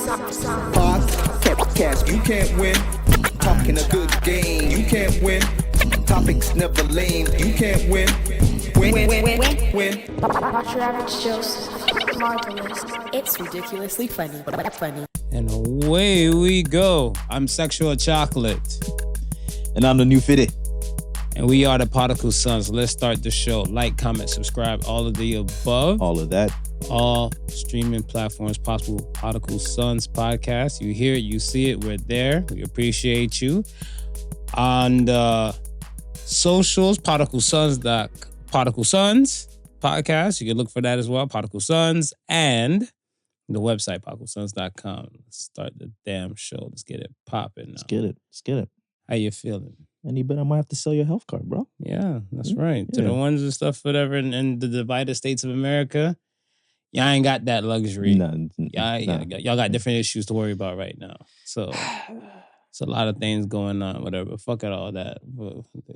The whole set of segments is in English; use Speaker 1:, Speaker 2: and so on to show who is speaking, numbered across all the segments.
Speaker 1: Podcast, you can't win. Talking a good game, you can't win. Topics never lame, you can't win. Win.
Speaker 2: Watch your average Joseph. Marvelous. It's ridiculously funny.
Speaker 3: And away we go. I'm Sexual Chocolate.
Speaker 4: And I'm the New Fitty.
Speaker 3: And we are the Podical Sons. Let's start the show. Like, comment, subscribe, all of the above.
Speaker 4: All of that.
Speaker 3: All streaming platforms possible. Podical Sons podcast. You hear it, you see it, we're there. We appreciate you. On the socials, Podical Sons podcast. You can look for that as well. Podical Sons. And the website, podicalsons.com. Let's start the damn show. Let's get it popping now.
Speaker 4: Let's get it.
Speaker 3: How you feeling?
Speaker 4: Any better, I might have to sell your health card, bro.
Speaker 3: Yeah, that's right. To the ones and stuff, whatever, in the divided states of America, y'all ain't got that luxury. Y'all got different issues to worry about right now. So it's a lot of things going on, whatever. Fuck it, all that.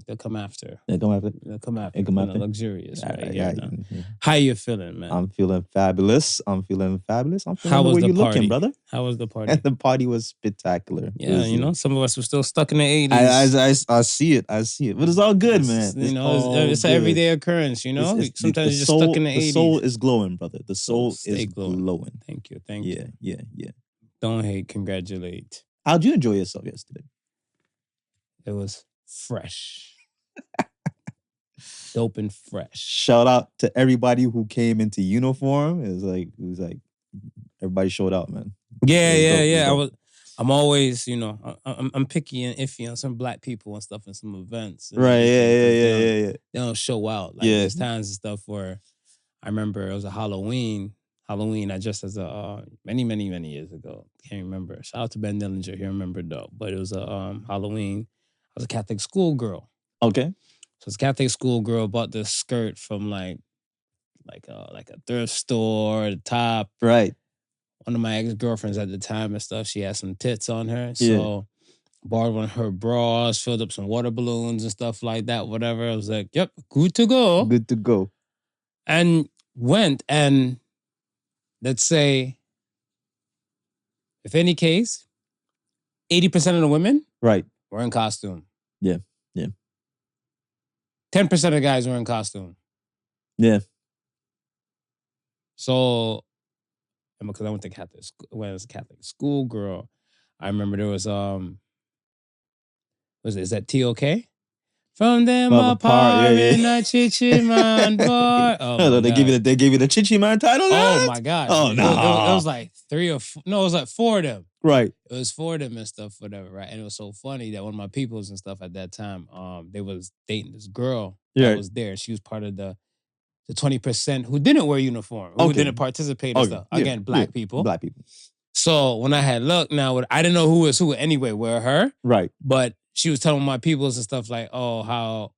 Speaker 3: They'll come after.
Speaker 4: They'll come after.
Speaker 3: Luxurious, right? Yeah. How you feeling, man?
Speaker 4: I'm feeling fabulous. I'm feeling
Speaker 3: How was
Speaker 4: where
Speaker 3: the
Speaker 4: you
Speaker 3: party?
Speaker 4: looking, brother?
Speaker 3: How was the party?
Speaker 4: And the party was spectacular.
Speaker 3: Yeah, some of us were still stuck in the 80s.
Speaker 4: I see it. But it's all good, man.
Speaker 3: It's an everyday occurrence, Sometimes you're just stuck in the 80s.
Speaker 4: The soul is glowing, brother. The soul is glowing.
Speaker 3: Thank you.
Speaker 4: Yeah.
Speaker 3: Don't hate, congratulate.
Speaker 4: How'd you enjoy yourself yesterday?
Speaker 3: It was fresh. Dope and fresh.
Speaker 4: Shout out to everybody who came into uniform. It was like everybody showed out, man.
Speaker 3: Yeah. I'm always, I'm picky and iffy on some black people and stuff in some events.
Speaker 4: Right, yeah.
Speaker 3: They don't show out. There's times and stuff where I remember it was a Halloween, I dressed as a many years ago. Can't remember. Shout out to Ben Dillinger. He remembered though. But it was a Halloween. I was a Catholic schoolgirl.
Speaker 4: Okay.
Speaker 3: So it's a Catholic schoolgirl, bought this skirt from like a thrift store, the top.
Speaker 4: Right.
Speaker 3: One of my ex-girlfriends at the time and stuff, she had some tits on her. So borrowed one of her bras, filled up some water balloons and stuff like that, whatever. I was like, yep, good to go.
Speaker 4: Good to go.
Speaker 3: And went and let's say, if any case, 80% of the women were in costume.
Speaker 4: Yeah.
Speaker 3: 10% of the guys were in costume.
Speaker 4: Yeah.
Speaker 3: So, because I went to Catholic school, when I was a Catholic schoolgirl, I remember there was is that TOK? From them apart in a chichi man bar.
Speaker 4: They gave you the chichi man title.
Speaker 3: Oh my God!
Speaker 4: Oh no!
Speaker 3: It was like 3 or 4. No, it was like 4 of them.
Speaker 4: Right.
Speaker 3: It was 4 of them and stuff, whatever. Right. And it was so funny that one of my peoples and stuff at that time, they was dating this girl that was there. She was part of the 20% who didn't wear uniform, who didn't participate and stuff. Again, black people.
Speaker 4: Black people.
Speaker 3: So when I had looked, now I didn't know who was who anyway. Were her
Speaker 4: right? But
Speaker 3: she was telling my peoples and stuff like, oh, how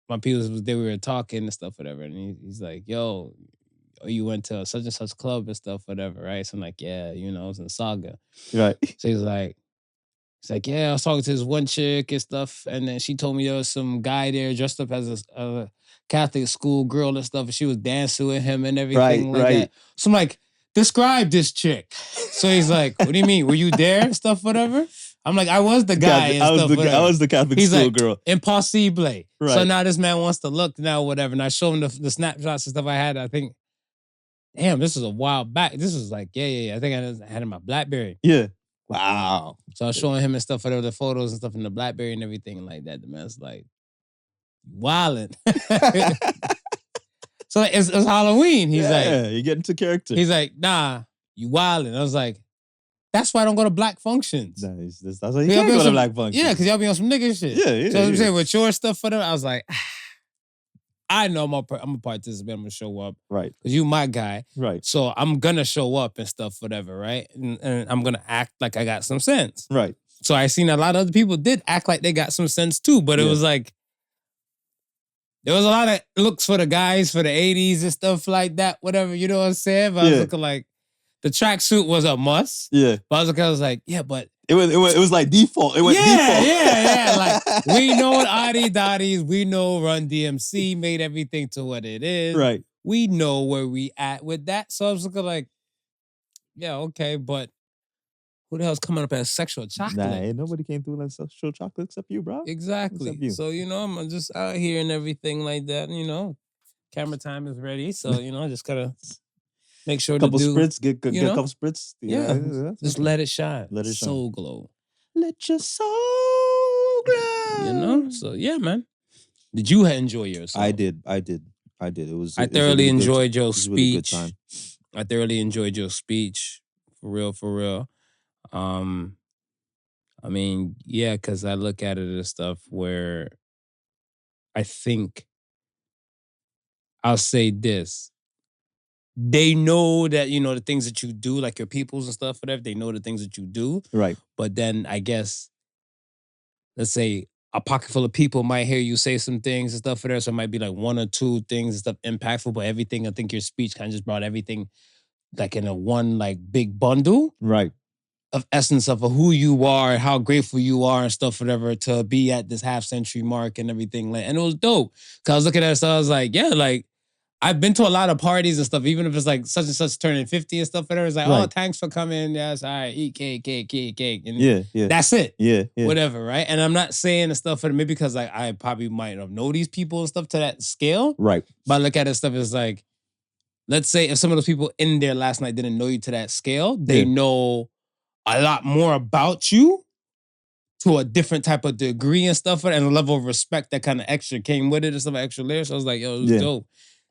Speaker 3: my peoples was there, we were talking and stuff, whatever. And he's like, yo, you went to such and such club and stuff, whatever, right? So I'm like, yeah, it was in Saga.
Speaker 4: Right.
Speaker 3: So he's like, yeah, I was talking to this one chick and stuff, and then she told me there was some guy there dressed up as a Catholic school girl and stuff, and she was dancing with him and everything that. So I'm like, describe this chick. So he's like, what do you mean? Were you there and stuff, whatever? I'm like, I was the guy. I
Speaker 4: was the Catholic school girl.
Speaker 3: Impossible. Right. So now this man wants to look now, whatever. And I show him the snapshots and stuff I had. I think, damn, this was a while back. This was like, yeah. I think I had it in my BlackBerry.
Speaker 4: Yeah. Wow.
Speaker 3: So I was showing him and stuff, whatever, the photos and stuff in the BlackBerry and everything like that. The man's like, wildin'. So it's Halloween. He's like,
Speaker 4: you're getting to character.
Speaker 3: He's like, nah, you wildin'. I was like, that's why I don't go to black functions.
Speaker 4: That's why you can't go to black functions.
Speaker 3: Yeah, because y'all be on some nigga shit.
Speaker 4: Yeah.
Speaker 3: So I'm saying with your stuff for them, I was like, I know I'm a participant. I'm gonna show up,
Speaker 4: right?
Speaker 3: Because you my guy,
Speaker 4: right?
Speaker 3: So I'm gonna show up and stuff, whatever, right? And I'm gonna act like I got some sense,
Speaker 4: right?
Speaker 3: So I seen a lot of other people did act like they got some sense too, but it was like there was a lot of looks for the guys for the 80s and stuff like that, whatever. You know what I'm saying? But I was looking like the tracksuit was a must.
Speaker 4: Yeah,
Speaker 3: but I was like, yeah, but.
Speaker 4: It was like default. It went default.
Speaker 3: Yeah. Like, we know what Adi Dotties, we know Run DMC made everything to what it is.
Speaker 4: Right.
Speaker 3: We know where we at with that. So I was looking like, yeah, okay, but who the hell's coming up as sexual
Speaker 4: Nah,
Speaker 3: chocolate?
Speaker 4: ain't nobody came through like sexual chocolate except you, bro.
Speaker 3: Exactly.
Speaker 4: Except you.
Speaker 3: So, I'm just out here and everything like that, camera time is ready. So, I just gotta make sure
Speaker 4: couple
Speaker 3: to do,
Speaker 4: spritz, get a couple spritz.
Speaker 3: yeah, just
Speaker 4: okay.
Speaker 3: let it shine.
Speaker 4: Let it shine.
Speaker 3: Soul glow.
Speaker 4: Let your soul glow.
Speaker 3: So yeah, man. Did you enjoy yourself?
Speaker 4: I did. It was.
Speaker 3: I thoroughly enjoyed your speech.
Speaker 4: It was a really good time.
Speaker 3: I thoroughly enjoyed your speech. For real. I mean, yeah, because I look at it as stuff where I think I'll say this. They know that, the things that you do, like your peoples and stuff, whatever, they know the things that you do.
Speaker 4: Right.
Speaker 3: But then I guess, let's say a pocket full of people might hear you say some things and stuff for there. So it might be like one or two things and stuff impactful, but everything, I think your speech kind of just brought everything like in a one like big bundle.
Speaker 4: Right.
Speaker 3: Of essence of who you are, how grateful you are and stuff, whatever, to be at this half-century mark and everything. And it was dope. Cause I was looking at it, so I was like, yeah, like I've been to a lot of parties and stuff, even if it's like such and such turning 50 and stuff, whatever. It's like, oh, thanks for coming. Yes, all right, eat cake. And
Speaker 4: yeah.
Speaker 3: That's it.
Speaker 4: Yeah.
Speaker 3: Whatever, right? And I'm not saying the stuff for maybe because like I probably might not know these people and stuff to that scale.
Speaker 4: Right.
Speaker 3: But I look at it stuff as like, let's say if some of those people in there last night didn't know you to that scale, they know a lot more about you to a different type of degree and stuff, and a level of respect that kind of extra came with it and some extra layers. So I was like, yo, it was dope.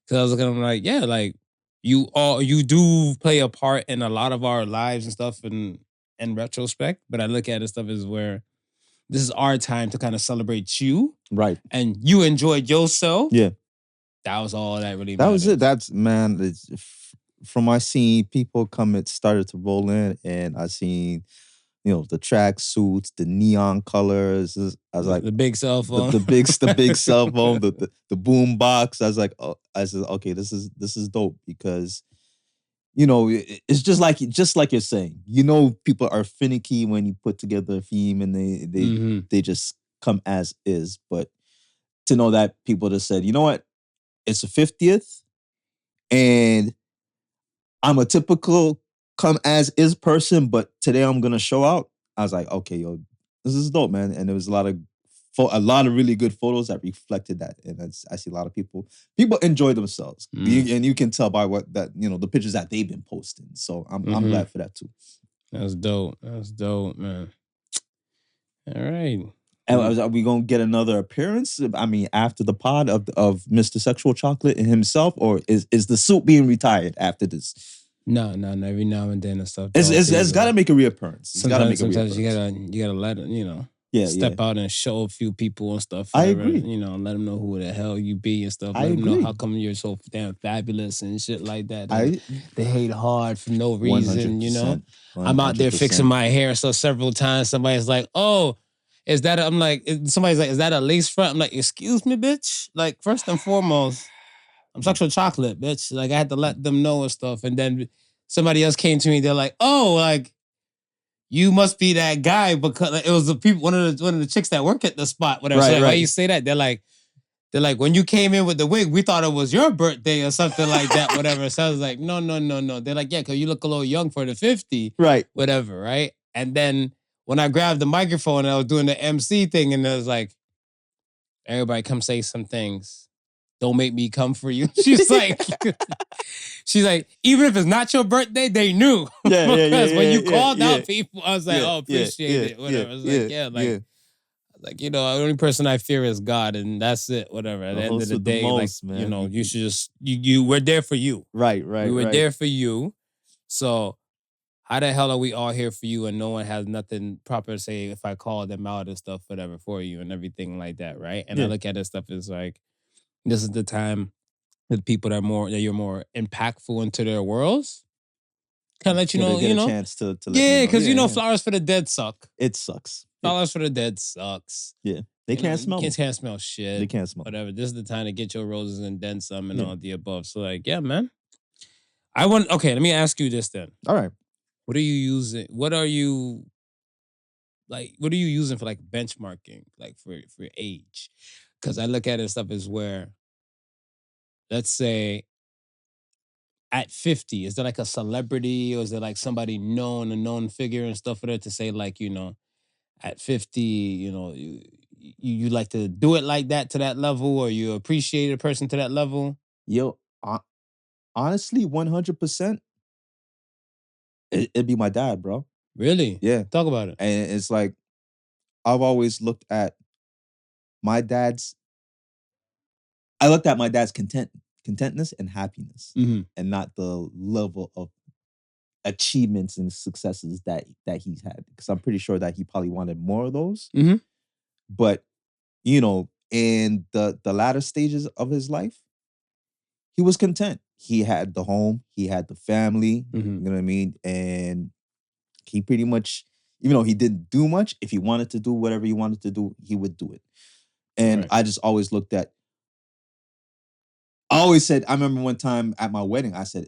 Speaker 3: Cause I was looking at them like, yeah, like you do play a part in a lot of our lives and stuff in retrospect. But I look at it stuff as where this is our time to kind of celebrate you.
Speaker 4: Right.
Speaker 3: And you enjoyed yourself.
Speaker 4: Yeah.
Speaker 3: That was all that really
Speaker 4: mattered. That was it.
Speaker 3: That's,
Speaker 4: man, from my scene, people it started to roll in, and I seen, the track suits, the neon colors. I was like,
Speaker 3: the big cell phone,
Speaker 4: the big cell phone, the boom box. I was like, I said, okay, this is dope because, it's just like you're saying, people are finicky when you put together a theme and they just come as is. But to know that people just said, you know what, it's the 50th, and I'm a typical come as is person, but today I'm gonna show out. I was like, okay, yo, this is dope, man. And there was a lot of really good photos that reflected that, and I see a lot of people enjoy themselves, and you can tell by what that the pictures that they've been posting. So I'm glad for that too.
Speaker 3: That's dope, man. All right.
Speaker 4: And are we gonna get another appearance? I mean, after the pod of Mr. Sexual Chocolate and himself, or is the suit being retired after this?
Speaker 3: No. Every now and then and stuff.
Speaker 4: It's got to make a reappearance.
Speaker 3: Sometimes you gotta let it, step out and show a few people and stuff.
Speaker 4: I agree.
Speaker 3: Let them know who the hell you be and stuff.
Speaker 4: I
Speaker 3: Let them
Speaker 4: agree.
Speaker 3: know how come you're so damn fabulous and shit like that. They hate hard for no reason.
Speaker 4: 100%.
Speaker 3: I'm out there fixing my hair, so several times somebody's like, "Oh, is that?" I'm like, somebody's like, "Is that a lace front?" I'm like, "Excuse me, bitch." Like, first and foremost, I'm Sexual Chocolate, bitch. Like, I had to let them know and stuff. And then somebody else came to me. They're like, "Oh, like you must be that guy," because it was the people, one of the chicks that work at the spot, whatever.
Speaker 4: Right,
Speaker 3: so like,
Speaker 4: right.
Speaker 3: why you say that? They're like, when you came in with the wig, we thought it was your birthday or something like that, whatever. So I was like, no. They're like, yeah, because you look a little young for the 50,
Speaker 4: Right.
Speaker 3: whatever, right? And then when I grabbed the microphone and I was doing the MC thing, and it was like, everybody come say some things. Don't make me come for you. She's like, even if it's not your birthday, they knew.
Speaker 4: Yeah.
Speaker 3: Because when you called
Speaker 4: yeah.
Speaker 3: out people, I was like, appreciate it, whatever. It's like, like, the only person I fear is God, and that's it, whatever. At the end of the day,
Speaker 4: most, man.
Speaker 3: you should just, we're there for you.
Speaker 4: Right.
Speaker 3: We were there for you. So how the hell are we all here for you and no one has nothing proper to say if I call them out and stuff, whatever, for you and everything like that, right? And I look at this stuff as like, this is the time that people that you're more impactful into their worlds. Kind of let you know,
Speaker 4: get a chance to let
Speaker 3: yeah, because flowers for the dead suck.
Speaker 4: It sucks.
Speaker 3: Flowers for the dead sucks.
Speaker 4: Yeah, they can't smell.
Speaker 3: They can't smell shit.
Speaker 4: They can't smell.
Speaker 3: Whatever. This is the time to get your roses and then some and all the above. So like, yeah, man. Okay, let me ask you this then.
Speaker 4: All right.
Speaker 3: What are you using? What are you using for like benchmarking, like for your age? Because I look at it stuff as where, let's say, at 50, is there like a celebrity or is there like somebody known, a known figure and stuff for that to say like, at 50, you like to do it like that to that level or you appreciate a person to that level?
Speaker 4: Yo, honestly, 100%, it'd be my dad, bro.
Speaker 3: Really?
Speaker 4: Yeah.
Speaker 3: Talk about it.
Speaker 4: And it's like, I've always looked at my dad's contentness and happiness,
Speaker 3: Mhm.
Speaker 4: and not the level of achievements and successes that he's had. Because I'm pretty sure that he probably wanted more of those.
Speaker 3: Mhm.
Speaker 4: But in the latter stages of his life, he was content. He had the home, he had the family, you know what I mean? And he pretty much, even though he didn't do much, if he wanted to do whatever he wanted to do, he would do it. And
Speaker 3: Right.
Speaker 4: I just always looked at, I always said, I remember one time at my wedding, I said,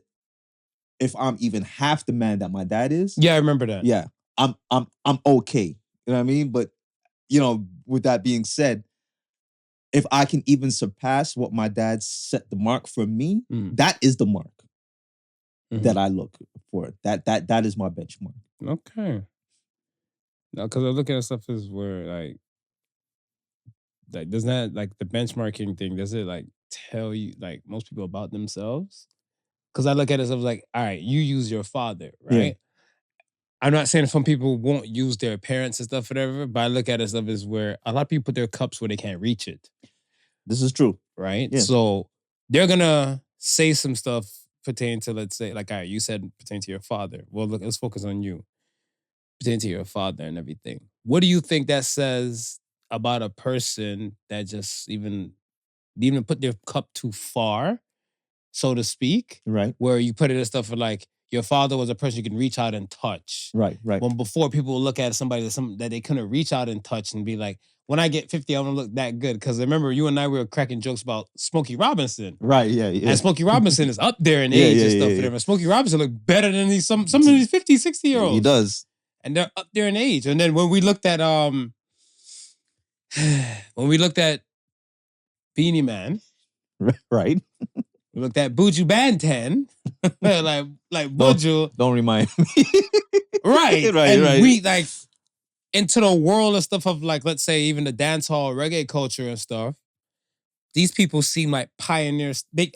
Speaker 4: if I'm even half the man that my dad is,
Speaker 3: Yeah, I remember that.
Speaker 4: yeah, I'm okay. You know what I mean? But with that being said, if I can even surpass what my dad set the mark for me, that is the mark that I look for. That is my benchmark.
Speaker 3: Okay. No, because I look at stuff as where like doesn't that like the benchmarking thing, does it like tell you like most people about themselves? Because I look at it as like, all right, you use your father, right?
Speaker 4: Yeah.
Speaker 3: I'm not saying some people won't use their parents and stuff, whatever, but I look at it as where a lot of people put their cups where they can't reach it.
Speaker 4: This is true.
Speaker 3: Right?
Speaker 4: Yeah.
Speaker 3: So they're gonna say some stuff pertaining to, let's say, like, all right, you said pertaining to your father. Well, look, let's focus on you. Pertaining to your father and everything. What do you think that says about a person that just even put their cup too far, so to speak?
Speaker 4: Right.
Speaker 3: Where you put it as stuff for like, your father was a person you can reach out and touch.
Speaker 4: Right.
Speaker 3: When before people would look at somebody that they couldn't reach out and touch and be like, when I get 50, I want to look that good. Because I remember you and I were cracking jokes about Smokey Robinson.
Speaker 4: Right, yeah.
Speaker 3: And Smokey Robinson is up there in
Speaker 4: Yeah,
Speaker 3: age
Speaker 4: yeah,
Speaker 3: and stuff.
Speaker 4: yeah,
Speaker 3: Whatever. Smokey Robinson look better than some of these 50, 60-year-olds.
Speaker 4: He does.
Speaker 3: And they're up there in age. And then when we looked at Beanie Man.
Speaker 4: Right.
Speaker 3: We looked at Buju Banton. like Buju.
Speaker 4: Don't remind me.
Speaker 3: Right.
Speaker 4: Right.
Speaker 3: We like into the world of stuff of like, let's say even the dance hall reggae culture and stuff. These people seem like pioneers. They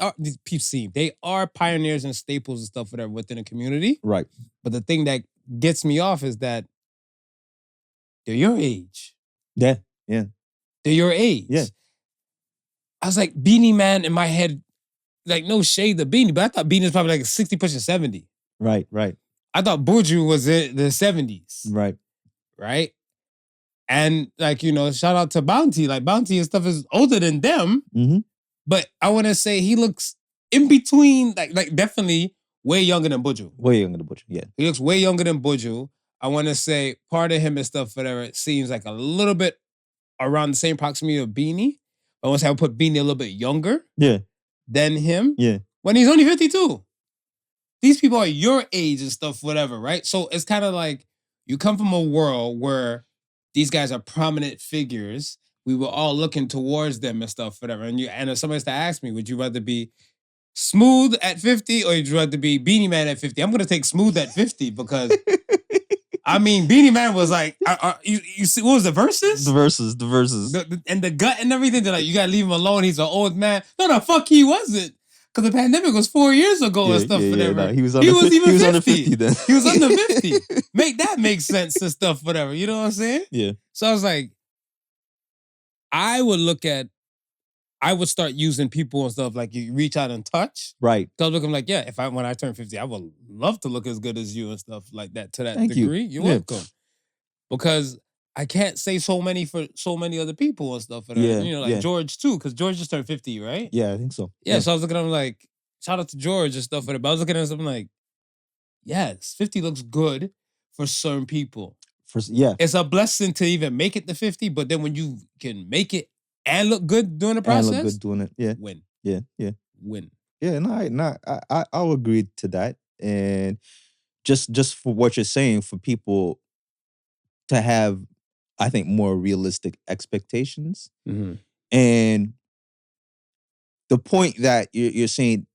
Speaker 3: are pioneers and staples and stuff whatever within a community.
Speaker 4: Right.
Speaker 3: But the thing that gets me off is that they're your age.
Speaker 4: Yeah.
Speaker 3: They're your age.
Speaker 4: Yeah.
Speaker 3: I was like, Beanie Man in my head, like no shade to Beanie, but I thought Beanie was probably like 60 pushing 70.
Speaker 4: Right.
Speaker 3: I thought Buju was in the 70s. Right. And like, shout out to Bounty. Like Bounty and stuff is older than them.
Speaker 4: Mm-hmm.
Speaker 3: But I want to say he looks in between, like definitely way younger than Buju.
Speaker 4: Way younger than Buju, yeah.
Speaker 3: He looks way younger than Buju. I want to say part of him and stuff, whatever, it seems like a little bit around the same proximity of Beanie. I want to say I would put Beanie a little bit younger than him.
Speaker 4: Yeah.
Speaker 3: When he's only 52. These people are your age and stuff, whatever, right? So it's kind of like you come from a world where these guys are prominent figures. We were all looking towards them and stuff, whatever. And if somebody's to ask me, would you rather be Smooth at 50 or would you rather be Beanie Man at 50? I'm going to take Smooth at 50 because, I mean, Beanie Man was like, you see, what was the verses?
Speaker 4: The verses.
Speaker 3: And the gut and everything. They're like, you got to leave him alone. He's an old man. No, the fuck he wasn't. Because the pandemic was 4 years ago and stuff, whatever.
Speaker 4: No, he was under 50 then.
Speaker 3: He was under 50. Make sense and stuff, whatever. You know what I'm saying?
Speaker 4: Yeah.
Speaker 3: So I was like, I would start using people and stuff like you reach out and touch.
Speaker 4: Right.
Speaker 3: So I was looking like, yeah, when I turn 50, I would love to look as good as you and stuff like that to that
Speaker 4: Thank
Speaker 3: degree.
Speaker 4: you.
Speaker 3: You're welcome. Because I can't say so many for so many other people and stuff. Like George too, because George just turned 50, right?
Speaker 4: Yeah, I think so.
Speaker 3: Yeah, so I was looking at him like, shout out to George and stuff. But I was looking at something like, yes, 50 looks good for certain people. It's a blessing to even make it to 50, but then when you can make it and look good during the process,
Speaker 4: and look good doing it, yeah,
Speaker 3: win.
Speaker 4: Yeah.
Speaker 3: Win.
Speaker 4: Yeah, no, I'll agree to that. And just for what you're saying, for people to have, I think, more realistic expectations.
Speaker 3: Mm-hmm.
Speaker 4: And the point that you're saying,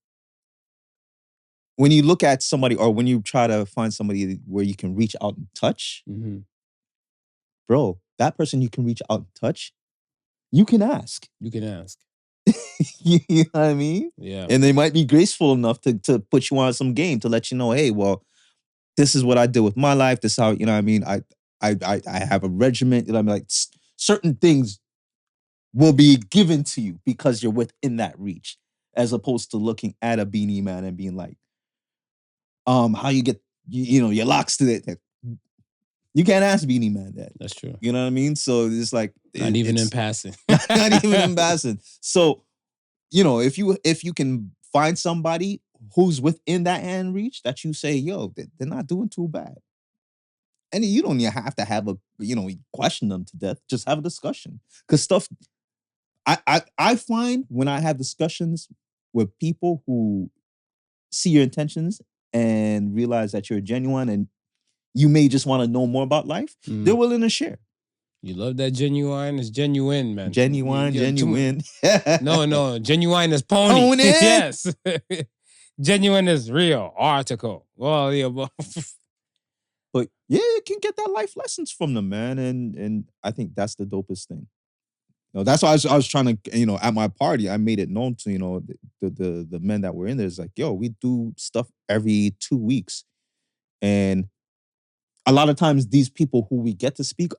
Speaker 4: when you look at somebody or when you try to find somebody where you can reach out and touch, bro, that person you can reach out and touch, you can ask.
Speaker 3: You can ask.
Speaker 4: You know what I mean?
Speaker 3: Yeah.
Speaker 4: And they might be graceful enough to put you on some game to let you know, hey, well, this is what I did with my life. This is how, you know what I mean? I have a regiment. You know what I mean? Like certain things will be given to you because you're within that reach, as opposed to looking at a beanie man and being like, how you get, you know, your locks to it. You can't ask Beanie Man that.
Speaker 3: That's true.
Speaker 4: You know what I mean? So it's like
Speaker 3: not even in passing.
Speaker 4: Not even in passing. So, you know, if you can find somebody who's within that hand reach that you say, yo, they're not doing too bad. And you don't even have to have question them to death. Just have a discussion. Because stuff I find when I have discussions with people who see your intentions and realize that you're genuine and you may just want to know more about life, they're willing to share.
Speaker 3: You love that genuine? It's genuine, man.
Speaker 4: Genuine.
Speaker 3: No. Genuine is pony.
Speaker 4: Own it?
Speaker 3: Yes. Genuine is real. Article. Well, yeah.
Speaker 4: But yeah, you can get that life lessons from them, man. And I think that's the dopest thing. You know, that's why I was trying to, at my party, I made it known to, the men that were in there. It's like, yo, we do stuff every 2 weeks. And a lot of times these people who we get to speak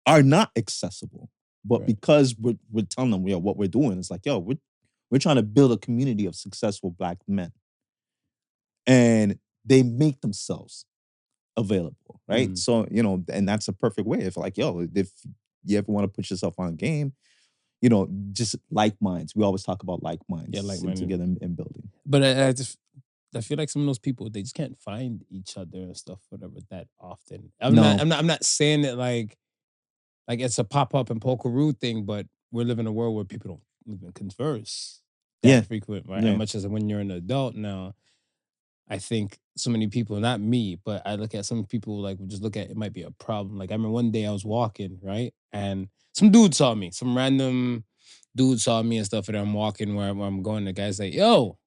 Speaker 4: are not accessible. But
Speaker 3: right.
Speaker 4: because we're telling them what we're doing, it's like, yo, we're trying to build a community of successful Black men. And they make themselves available, right? So, and that's a perfect way. If like, yo, if you ever want to put yourself on game, just like minds. We always talk about like minds.
Speaker 3: Yeah, like minds
Speaker 4: together and building.
Speaker 3: But I feel like some of those people, they just can't find each other and stuff, whatever, that often. I'm not saying that like it's a pop-up and pokeroo thing, but we're living in a world where people don't even converse that frequent, right?
Speaker 4: Yeah.
Speaker 3: As much as when you're an adult now, I think so many people, not me, but I look at some people like we just look at it might be a problem. Like I remember one day I was walking, right? And some dude saw me, some random dude saw me and stuff, and I'm walking where I'm going. The guy's like, yo,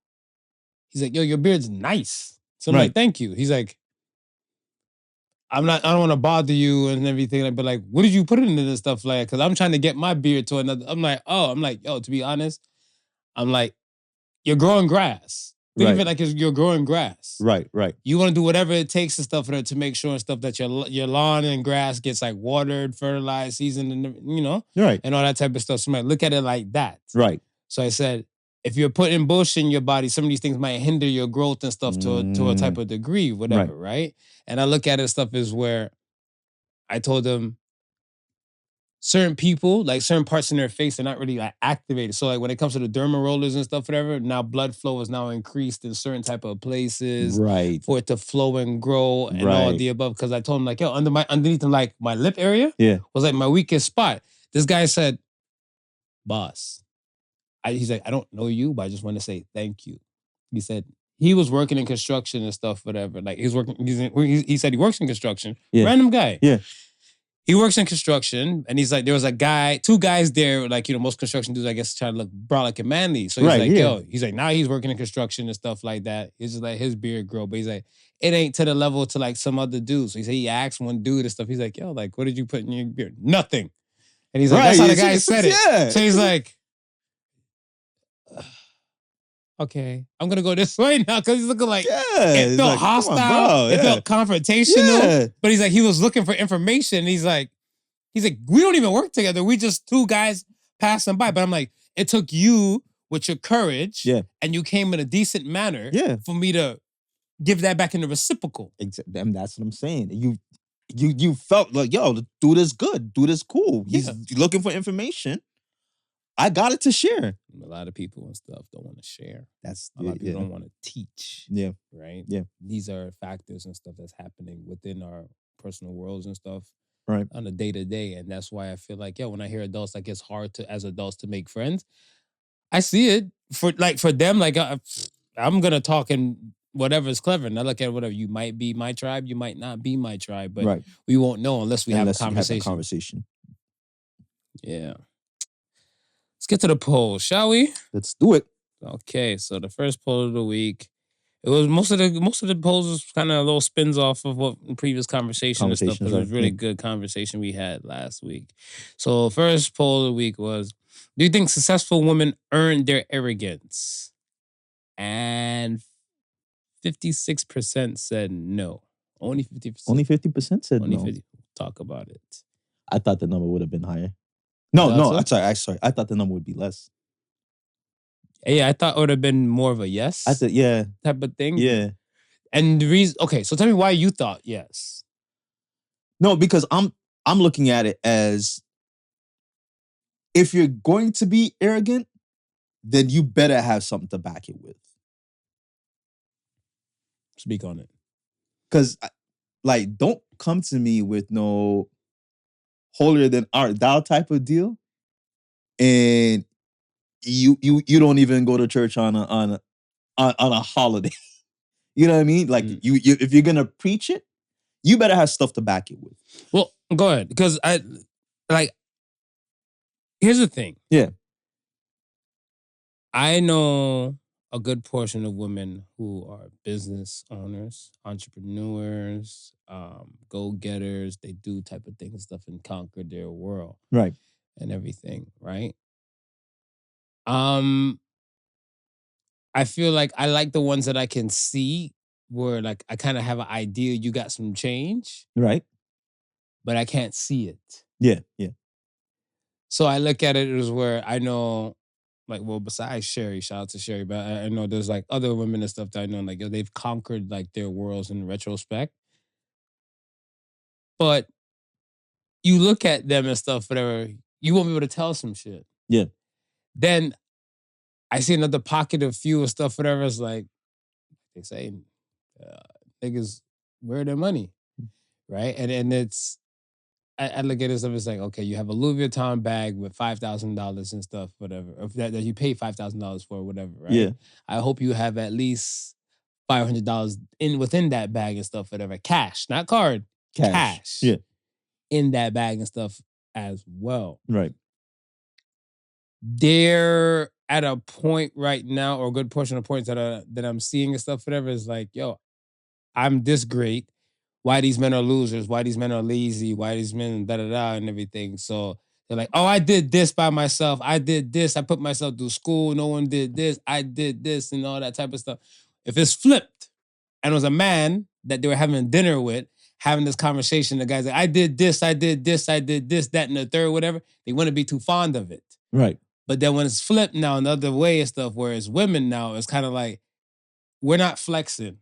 Speaker 3: he's like, yo, your beard's nice. So I'm like, thank you. He's like, I don't want to bother you and everything, but like, what did you put into this stuff? Like, cause I'm trying to get my beard to another. I'm like, yo, to be honest, I'm like, you're growing grass. Think of it like you're growing grass.
Speaker 4: Right.
Speaker 3: You want to do whatever it takes and stuff to make sure and stuff that your lawn and grass gets like watered, fertilized, seasoned, and
Speaker 4: right,
Speaker 3: and all that type of stuff. So I look at it like that.
Speaker 4: Right.
Speaker 3: So I said, if you're putting bullshit in your body, some of these things might hinder your growth and stuff to a type of degree, whatever, right? And I look at it stuff as where I told them certain people, like certain parts in their face are not really like activated. So like when it comes to the derma rollers and stuff, whatever, now blood flow is now increased in certain type of places,
Speaker 4: right,
Speaker 3: for it to flow and grow and all of the above. Because I told him like, yo, underneath like my lip area, was like my weakest spot. This guy said, boss, he's like, I don't know you, but I just want to say thank you. He said he was working in construction and stuff, whatever. Like he said he works in construction. Random guy.
Speaker 4: Yeah.
Speaker 3: He works in construction, and he's like, there was two guys there, like, most construction dudes, I guess, trying to look brolic and manly. So he's yo, he's like, now he's working in construction and stuff like that. He's just like, his beard grow, but he's like, it ain't to the level to like some other dudes. So he said he asked one dude and stuff. He's like, yo, like, what did you put in your beard? Nothing. And he's like, that's how the guy said it. So he's like, okay, I'm gonna go this way now because he's looking like it felt like, hostile, it felt confrontational. But he's like, he was looking for information. He's like, we don't even work together. We just two guys passing by. But I'm like, it took you with your courage, and you came in a decent manner, for me to give that back in the reciprocal.
Speaker 4: Exactly, and that's what I'm saying. You felt like, yo, the dude is good, dude is cool. He's looking for information. I got it to share.
Speaker 3: A lot of people and stuff don't want to share.
Speaker 4: That's
Speaker 3: a lot of people don't want to teach.
Speaker 4: Yeah.
Speaker 3: Right?
Speaker 4: Yeah.
Speaker 3: These are factors and stuff that's happening within our personal worlds and stuff.
Speaker 4: Right.
Speaker 3: On a day-to-day. And that's why I feel like, when I hear adults, like it's hard as adults to make friends. I see it. For them, like I'm gonna talk in whatever's clever. And I look at whatever. You might be my tribe, you might not be my tribe, but we won't know unless we have a conversation. Yeah. Let's get to the poll, shall we?
Speaker 4: Let's do it.
Speaker 3: Okay, so the first poll of the week It was most of the polls was kind of little spins off of what previous conversation and stuff. Because it was really good conversation we had last week. So first poll of the week was: do you think successful women earn their arrogance? And 56% said no. Only 50%.
Speaker 4: Only 50% said
Speaker 3: Only
Speaker 4: no.
Speaker 3: 50. Talk about it.
Speaker 4: I thought the number would have been higher. No. Sorry. I thought the number would be less.
Speaker 3: Yeah, I thought it would have been more of a yes.
Speaker 4: I thought, yeah,
Speaker 3: type of thing.
Speaker 4: Yeah.
Speaker 3: And the reason, okay, so tell me why you thought yes.
Speaker 4: No, because I'm looking at it as, if you're going to be arrogant, then you better have something to back it with.
Speaker 3: Speak on it.
Speaker 4: Because, like, don't come to me with no holier than art thou type of deal, and you don't even go to church on a holiday. You know what I mean? Like, you if you're gonna preach it, you better have stuff to back it with.
Speaker 3: Well, go ahead, because here's the thing.
Speaker 4: Yeah.
Speaker 3: I know a good portion of women who are business owners, entrepreneurs, go-getters. They do type of things and stuff and conquer their world.
Speaker 4: Right.
Speaker 3: And everything, right? I feel like I like the ones that I can see where, like, I kind of have an idea you got some change.
Speaker 4: Right.
Speaker 3: But I can't see it.
Speaker 4: Yeah.
Speaker 3: So I look at it as where I know, like, well, besides Sherry, shout out to Sherry, but I know there's like other women and stuff that I know, like, they've conquered like their worlds in retrospect. But you look at them and stuff, whatever, you won't be able to tell some shit.
Speaker 4: Yeah.
Speaker 3: Then I see another pocket of few and stuff, whatever. It's like, they say, niggas, where their money? Right? And it's, I look at it and it's like, okay, you have a Louis Vuitton bag with $5,000 and stuff, whatever, or that you pay $5,000 for, whatever, right?
Speaker 4: Yeah.
Speaker 3: I hope you have at least $500 within that bag and stuff, whatever. Cash, not card. Cash.
Speaker 4: Yeah.
Speaker 3: In that bag and stuff as well.
Speaker 4: Right.
Speaker 3: They're at a point right now, or a good portion of points that I'm seeing and stuff, whatever, is like, yo, I'm this great. Why these men are losers, why these men are lazy, why these men da-da-da and everything. So they're like, oh, I did this by myself. I did this. I put myself through school. No one did this. I did this and all that type of stuff. If it's flipped and it was a man that they were having dinner with, having this conversation, the guy's like, I did this, that, and the third, whatever, they wouldn't be too fond of it.
Speaker 4: Right.
Speaker 3: But then when it's flipped now, another way and stuff, where it's women now, it's kind of like, we're not flexing.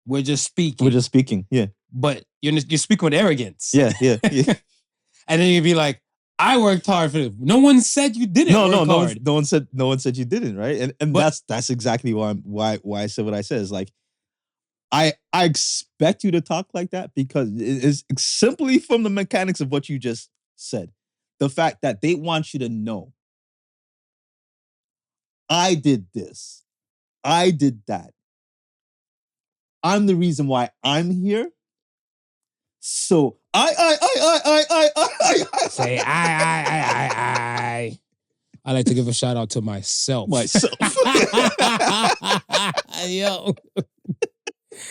Speaker 3: We're just speaking. Yeah. But you're speaking with arrogance.
Speaker 4: Yeah.
Speaker 3: And then you'd be like, I worked hard for this. No one said you didn't work hard.
Speaker 4: No one said you didn't, right? And that's exactly why I said what I said. Is like, I expect you to talk like that because it's simply from the mechanics of what you just said. The fact that they want you to know, I did this. I did that. I'm the reason why I'm here. So I
Speaker 3: say I like to give a shout out to myself.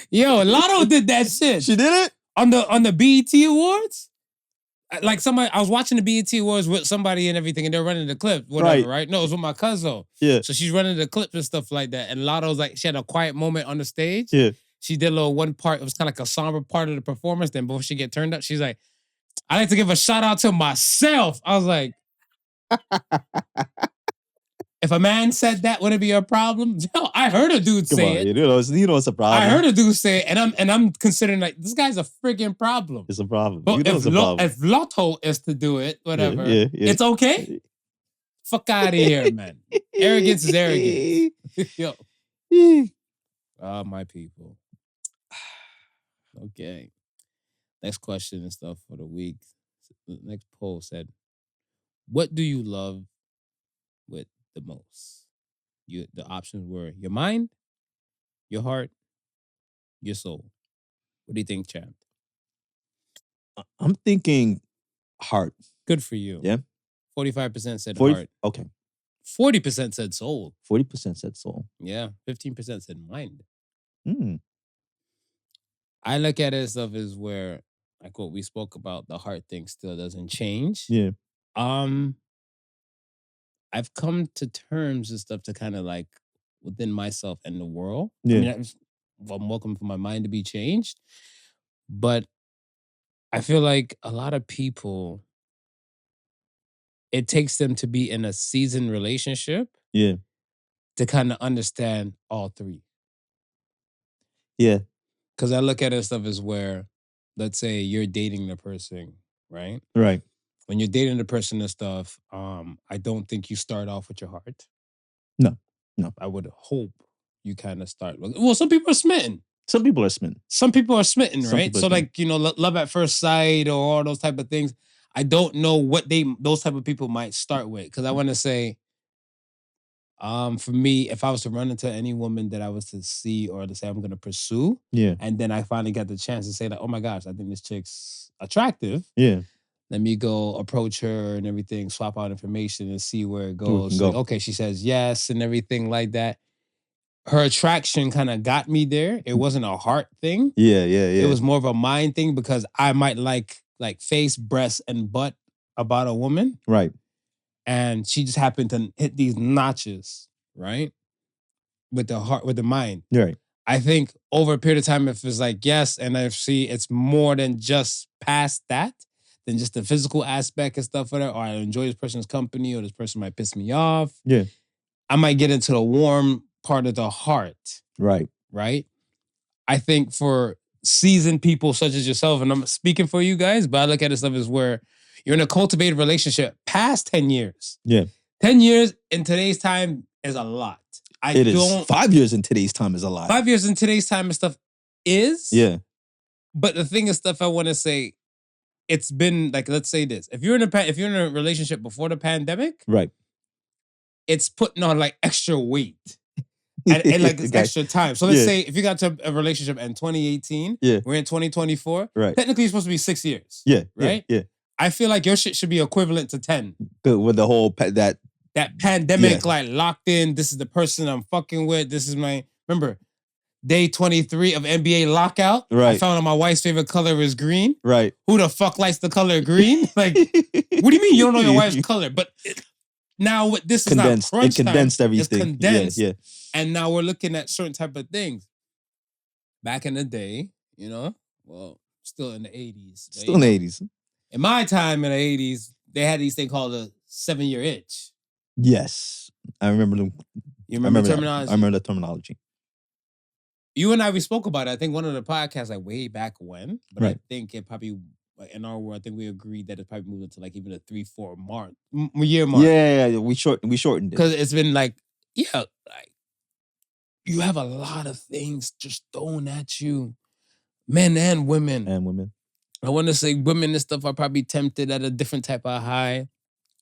Speaker 3: Yo, Lotto did that shit.
Speaker 4: She did it
Speaker 3: on the BET Awards. Like somebody, I was watching the BET Awards with somebody and everything, and they're running the clip, whatever, right? No, it was with my cousin.
Speaker 4: Yeah.
Speaker 3: So she's running the clips and stuff like that. And Lotto's like, she had a quiet moment on the stage.
Speaker 4: Yeah.
Speaker 3: She did a little one part. It was kind of like a somber part of the performance. Then before she get turned up, she's like, I like to give a shout out to myself. I was like, if a man said that, would it be a problem? No, I heard a dude say it.
Speaker 4: You know it's a problem.
Speaker 3: I heard a dude say it, and I'm considering like this guy's a freaking problem.
Speaker 4: It's a problem.
Speaker 3: But if Lotto is to do it, whatever, it's okay. Fuck out of here, man. Arrogance is arrogance. Yo. My people. Okay. Next question and stuff for the week. The next poll said, what do you love with the most? The options were your mind, your heart, your soul. What do you think, champ?
Speaker 4: I'm thinking heart.
Speaker 3: Good for you.
Speaker 4: Yeah.
Speaker 3: 45% said heart.
Speaker 4: Okay.
Speaker 3: 40% said soul.
Speaker 4: 40% said soul.
Speaker 3: Yeah. 15% said mind. I look at it stuff as where, like what we spoke about, the heart thing still doesn't change.
Speaker 4: Yeah.
Speaker 3: I've come to terms and stuff to kind of like within myself and the world.
Speaker 4: Yeah.
Speaker 3: I mean, I'm welcome for my mind to be changed, but I feel like a lot of people, it takes them to be in a seasoned relationship
Speaker 4: Yeah.
Speaker 3: to kind of understand all three.
Speaker 4: Yeah.
Speaker 3: Because I look at it stuff as where, let's say you're dating the person, right?
Speaker 4: Right.
Speaker 3: When you're dating the person and stuff, I don't think you start off with your heart.
Speaker 4: No.
Speaker 3: I would hope you kind of start. Well, some people are smitten.
Speaker 4: Some people are smitten.
Speaker 3: Some people are smitten,
Speaker 4: Some
Speaker 3: right?
Speaker 4: people are
Speaker 3: So,
Speaker 4: smitten.
Speaker 3: like, you know, love at first sight or all those type of things. I don't know what those type of people might start with. Because I want to say, for me, if I was to run into any woman that I was to see or to say I'm going to pursue,
Speaker 4: Yeah.
Speaker 3: and then I finally got the chance to say like, oh my gosh, I think this chick's attractive.
Speaker 4: Yeah.
Speaker 3: Let me go approach her and everything, swap out information and see where it
Speaker 4: Where we
Speaker 3: goes.
Speaker 4: can go.
Speaker 3: Like, okay, she says yes and everything like that. Her attraction kind of got me there. It wasn't a heart thing.
Speaker 4: Yeah.
Speaker 3: It was more of a mind thing because I might like face, breast, and butt about a woman.
Speaker 4: Right.
Speaker 3: And she just happened to hit these notches, right? With the heart, with the mind.
Speaker 4: Right.
Speaker 3: I think over a period of time, if it's like yes, and I see it's more than just past that, than just the physical aspect and stuff, or I enjoy this person's company, or this person might piss me off.
Speaker 4: Yeah.
Speaker 3: I might get into the warm part of the heart.
Speaker 4: Right.
Speaker 3: Right. I think for seasoned people such as yourself, and I'm speaking for you guys, but I look at it stuff as where you're in a cultivated relationship past 10 years.
Speaker 4: Yeah.
Speaker 3: 10 years in today's time is a lot.
Speaker 4: It is. 5 years in today's time is a lot.
Speaker 3: 5 years in today's time and stuff is.
Speaker 4: Yeah.
Speaker 3: But the thing is stuff I want to say, it's been like, let's say this. If you're in a relationship before the pandemic,
Speaker 4: right,
Speaker 3: it's putting on like extra weight. And like it's extra time. So let's say if you got to a relationship in 2018, we're in 2024.
Speaker 4: Right.
Speaker 3: Technically, it's supposed to be 6 years.
Speaker 4: Yeah.
Speaker 3: Right.
Speaker 4: Yeah.
Speaker 3: I feel like your shit should be equivalent to 10.
Speaker 4: With the whole that
Speaker 3: pandemic, like locked in. This is the person I'm fucking with. This is my day 23 of NBA lockout.
Speaker 4: Right.
Speaker 3: I found out my wife's favorite color is green.
Speaker 4: Right.
Speaker 3: Who the fuck likes the color green? Like, what do you mean you don't know your wife's color? But now this is not crunch time. It condensed everything. It's condensed.
Speaker 4: Yeah.
Speaker 3: And now we're looking at certain type of things. Back in the day, still in the 80s.
Speaker 4: Still in the 80s.
Speaker 3: In my time in the 80s, they had these thing called a 7-year itch.
Speaker 4: Yes. I remember them.
Speaker 3: You remember the terminology?
Speaker 4: I remember the terminology.
Speaker 3: You and we spoke about it. I think one of the podcasts like way back when. But
Speaker 4: right.
Speaker 3: I think it probably, in our world, I think we agreed that it probably moved into like even a 3-4 year mark.
Speaker 4: Yeah. We shortened it.
Speaker 3: Because it's been like, you have a lot of things just thrown at you. Men and women. I want to say women and stuff are probably tempted at a different type of high.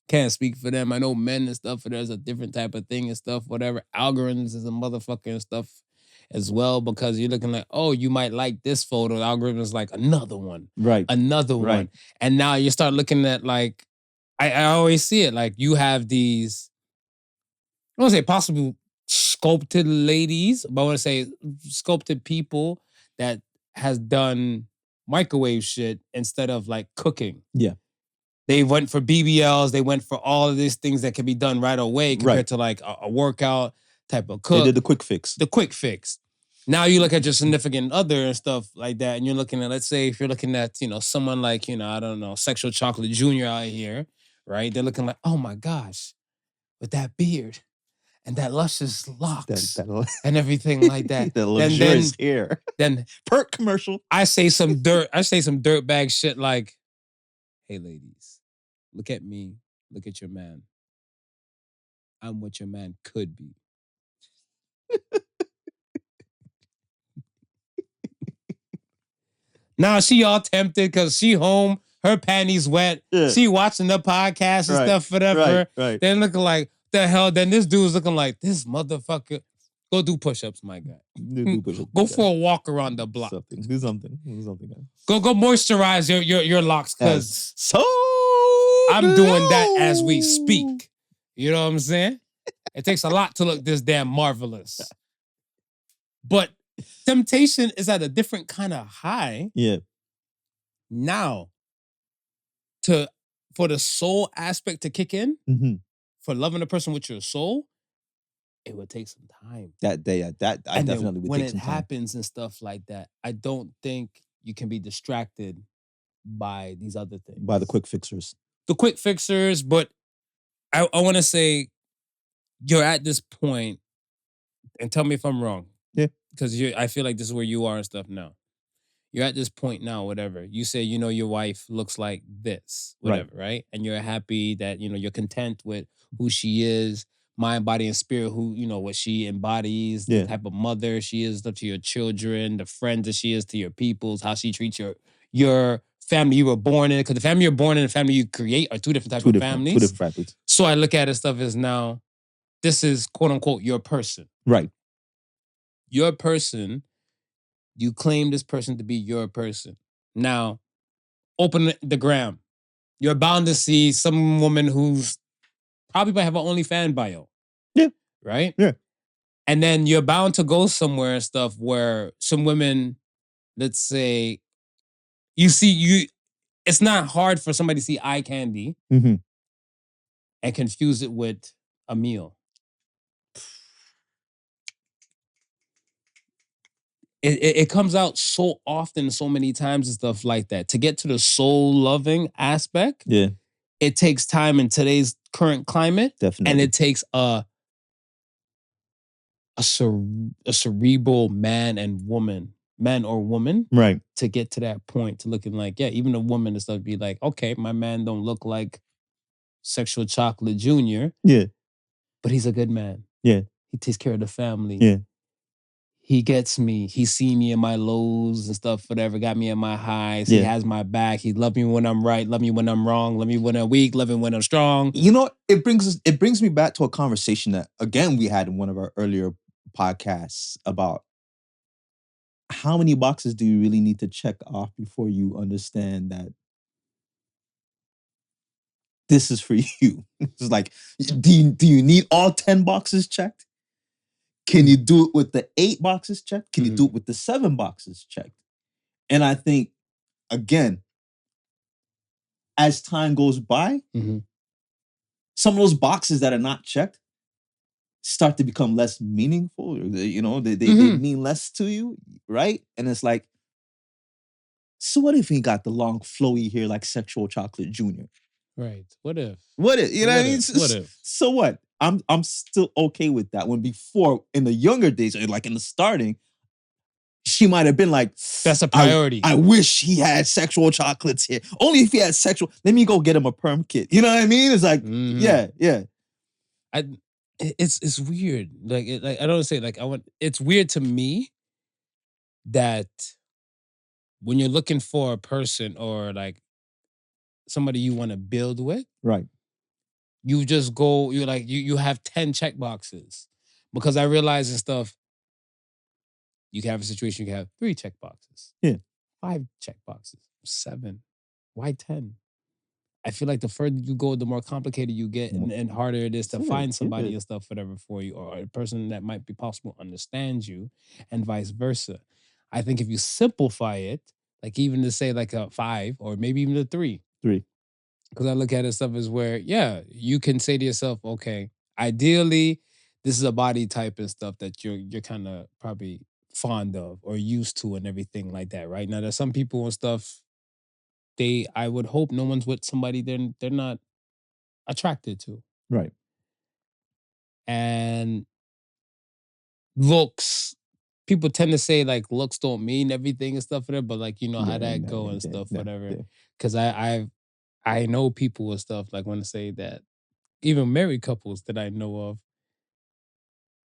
Speaker 3: Can't speak for them. I know men and stuff, there's a different type of thing and stuff, whatever. Algorithms is a motherfucker and stuff as well, because you're looking like, oh, you might like this photo. The algorithm is like another one.
Speaker 4: Right.
Speaker 3: Another one. And now you start looking at like, I always see it, like you have these, I don't want to say possible sculpted ladies, but I want to say sculpted people that has done microwave shit instead of like cooking.
Speaker 4: Yeah.
Speaker 3: They went for BBLs. They went for all of these things that can be done right away compared to like a workout type of cook.
Speaker 4: They did the quick fix.
Speaker 3: Now you look at your significant other and stuff like that, and you're looking at, let's say if you're looking at, someone like, I don't know, Sexual Chocolate Jr. out here, right? They're looking like, oh my gosh, with that beard and that luscious locks and everything like that.
Speaker 4: The luxurious hair.
Speaker 3: Then
Speaker 4: perk commercial.
Speaker 3: I say some dirtbag shit like, hey ladies, look at me, look at your man. I'm what your man could be. Now she all tempted because she home, her panties wet. Yeah. She watching the podcast and stuff, whatever.
Speaker 4: Right.
Speaker 3: Then looking like, the hell? Then this dude's looking like, this motherfucker. Go do push-ups, my guy.
Speaker 4: Do push-ups.
Speaker 3: Go for a walk around the block.
Speaker 4: Do something.
Speaker 3: Go moisturize your locks, because
Speaker 4: so
Speaker 3: I'm doing that as we speak. You know what I'm saying? It takes a lot to look this damn marvelous. But temptation is at a different kind of high.
Speaker 4: Yeah.
Speaker 3: Now, for the soul aspect to kick in,
Speaker 4: Mm-hmm.
Speaker 3: for loving a person with your soul, it would take some time.
Speaker 4: I definitely would
Speaker 3: when
Speaker 4: take
Speaker 3: it
Speaker 4: some time.
Speaker 3: happens and stuff like that, I don't think you can be distracted by these other things.
Speaker 4: By the quick fixers.
Speaker 3: The quick fixers, but I want to say you're at this point, and tell me if I'm wrong.
Speaker 4: Yeah.
Speaker 3: Because I feel like this is where you are and stuff now. You're at this point now, whatever. You say, your wife looks like this, whatever, right? And you're happy that, you're content with who she is, mind, body, and spirit, who, what she embodies, the type of mother she is to your children, the friend that she is to your peoples, how she treats your family you were born in. Because the family you're born in and the family you create are two different types of families.
Speaker 4: Two different families.
Speaker 3: So I look at it stuff as now, this is quote unquote your person.
Speaker 4: Right.
Speaker 3: Your person. You claim this person to be your person. Now, open the gram. You're bound to see some woman who's probably might have an OnlyFans bio.
Speaker 4: Yeah.
Speaker 3: Right?
Speaker 4: Yeah.
Speaker 3: And then you're bound to go somewhere and stuff where some women, let's say, it's not hard for somebody to see eye candy
Speaker 4: and
Speaker 3: confuse it with a meal. It comes out so often, so many times and stuff like that. To get to the soul-loving aspect, it takes time in today's current climate.
Speaker 4: Definitely.
Speaker 3: And it takes a cerebral man or woman,
Speaker 4: right,
Speaker 3: to get to that point, to looking like, even a woman and stuff be like, okay, my man don't look like Sexual Chocolate Jr.
Speaker 4: Yeah.
Speaker 3: But he's a good man.
Speaker 4: Yeah.
Speaker 3: He takes care of the family.
Speaker 4: Yeah.
Speaker 3: He gets me. He see me in my lows and stuff, whatever. Got me in my highs. He has my back. He love me when I'm right. Love me when I'm wrong. Love me when I'm weak. Love me when I'm strong.
Speaker 4: It brings me back to a conversation that, again, we had in one of our earlier podcasts about how many boxes do you really need to check off before you understand that this is for you? It's like, do you need all 10 boxes checked? Can you do it with the 8 boxes checked? Can you do it with the 7 boxes checked? And I think, again, as time goes by, some of those boxes that are not checked start to become less meaningful. They mean less to you, right? And it's like, so what if he got the long flowy hair like Sexual Chocolate Jr.?
Speaker 3: Right. What if?
Speaker 4: You know what I mean?
Speaker 3: What if?
Speaker 4: So what? I'm still okay with that. When before, in the younger days, like in the starting, she might have been like,
Speaker 3: that's a priority.
Speaker 4: I wish he had Sexual Chocolates here. Only if he had sexual. Let me go get him a perm kit. You know what I mean? It's like, yeah.
Speaker 3: It's weird. Like I don't say like it's weird to me that when you're looking for a person or like somebody you want to build with,
Speaker 4: right?
Speaker 3: You just go, you're like, you have 10 check boxes. Because I realize and stuff, you can have a situation, you can have 3 check boxes.
Speaker 4: Yeah.
Speaker 3: 5 check boxes. 7. Why 10? I feel like the further you go, the more complicated you get and harder it is to find somebody and stuff, whatever, for you, or a person that might be possible understands you, and vice versa. I think if you simplify it, like even to say like a 5 or maybe even a 3. Because I look at it stuff as where, you can say to yourself, okay, ideally, this is a body type and stuff that you're kind of probably fond of or used to and everything like that, right? Now, there's some people and stuff, I would hope no one's with somebody they're not attracted to.
Speaker 4: Right.
Speaker 3: And looks, people tend to say like looks don't mean everything and stuff, but like, how that go and stuff, whatever. Because I know people and stuff like want to say that even married couples that I know of,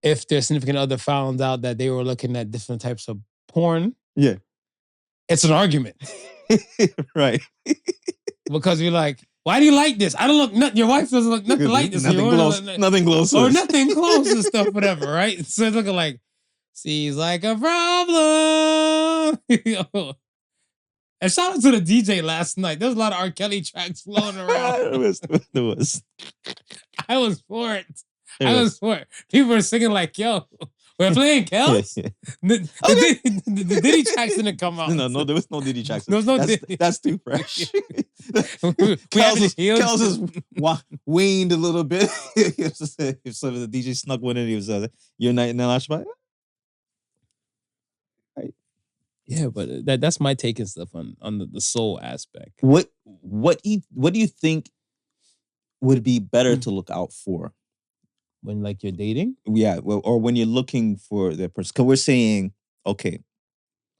Speaker 3: if their significant other found out that they were looking at different types of porn, it's an argument.
Speaker 4: Right.
Speaker 3: Because you're like, why do you like this? I don't look nothing. Your wife doesn't look nothing like this.
Speaker 4: Nothing close.
Speaker 3: Or nothing close and stuff, whatever, right? So it's looking like, seems like a problem. And shout out to the DJ last night. There's a lot of R. Kelly tracks flowing around.
Speaker 4: There was.
Speaker 3: I was for it. People were singing like, yo, We're playing Kels? The Diddy tracks didn't come out.
Speaker 4: No, there was no Diddy tracks.
Speaker 3: There was no Diddy.
Speaker 4: That's too fresh.
Speaker 3: We haven't healed.
Speaker 4: Kels just waned a little bit. If so the DJ snuck one in, he was your night and then Ashby.
Speaker 3: Yeah, but that's my take and stuff on the soul aspect.
Speaker 4: What do you think would be better to look out for
Speaker 3: when like you're dating?
Speaker 4: Yeah, or when you're looking for the person? Because we're saying, okay,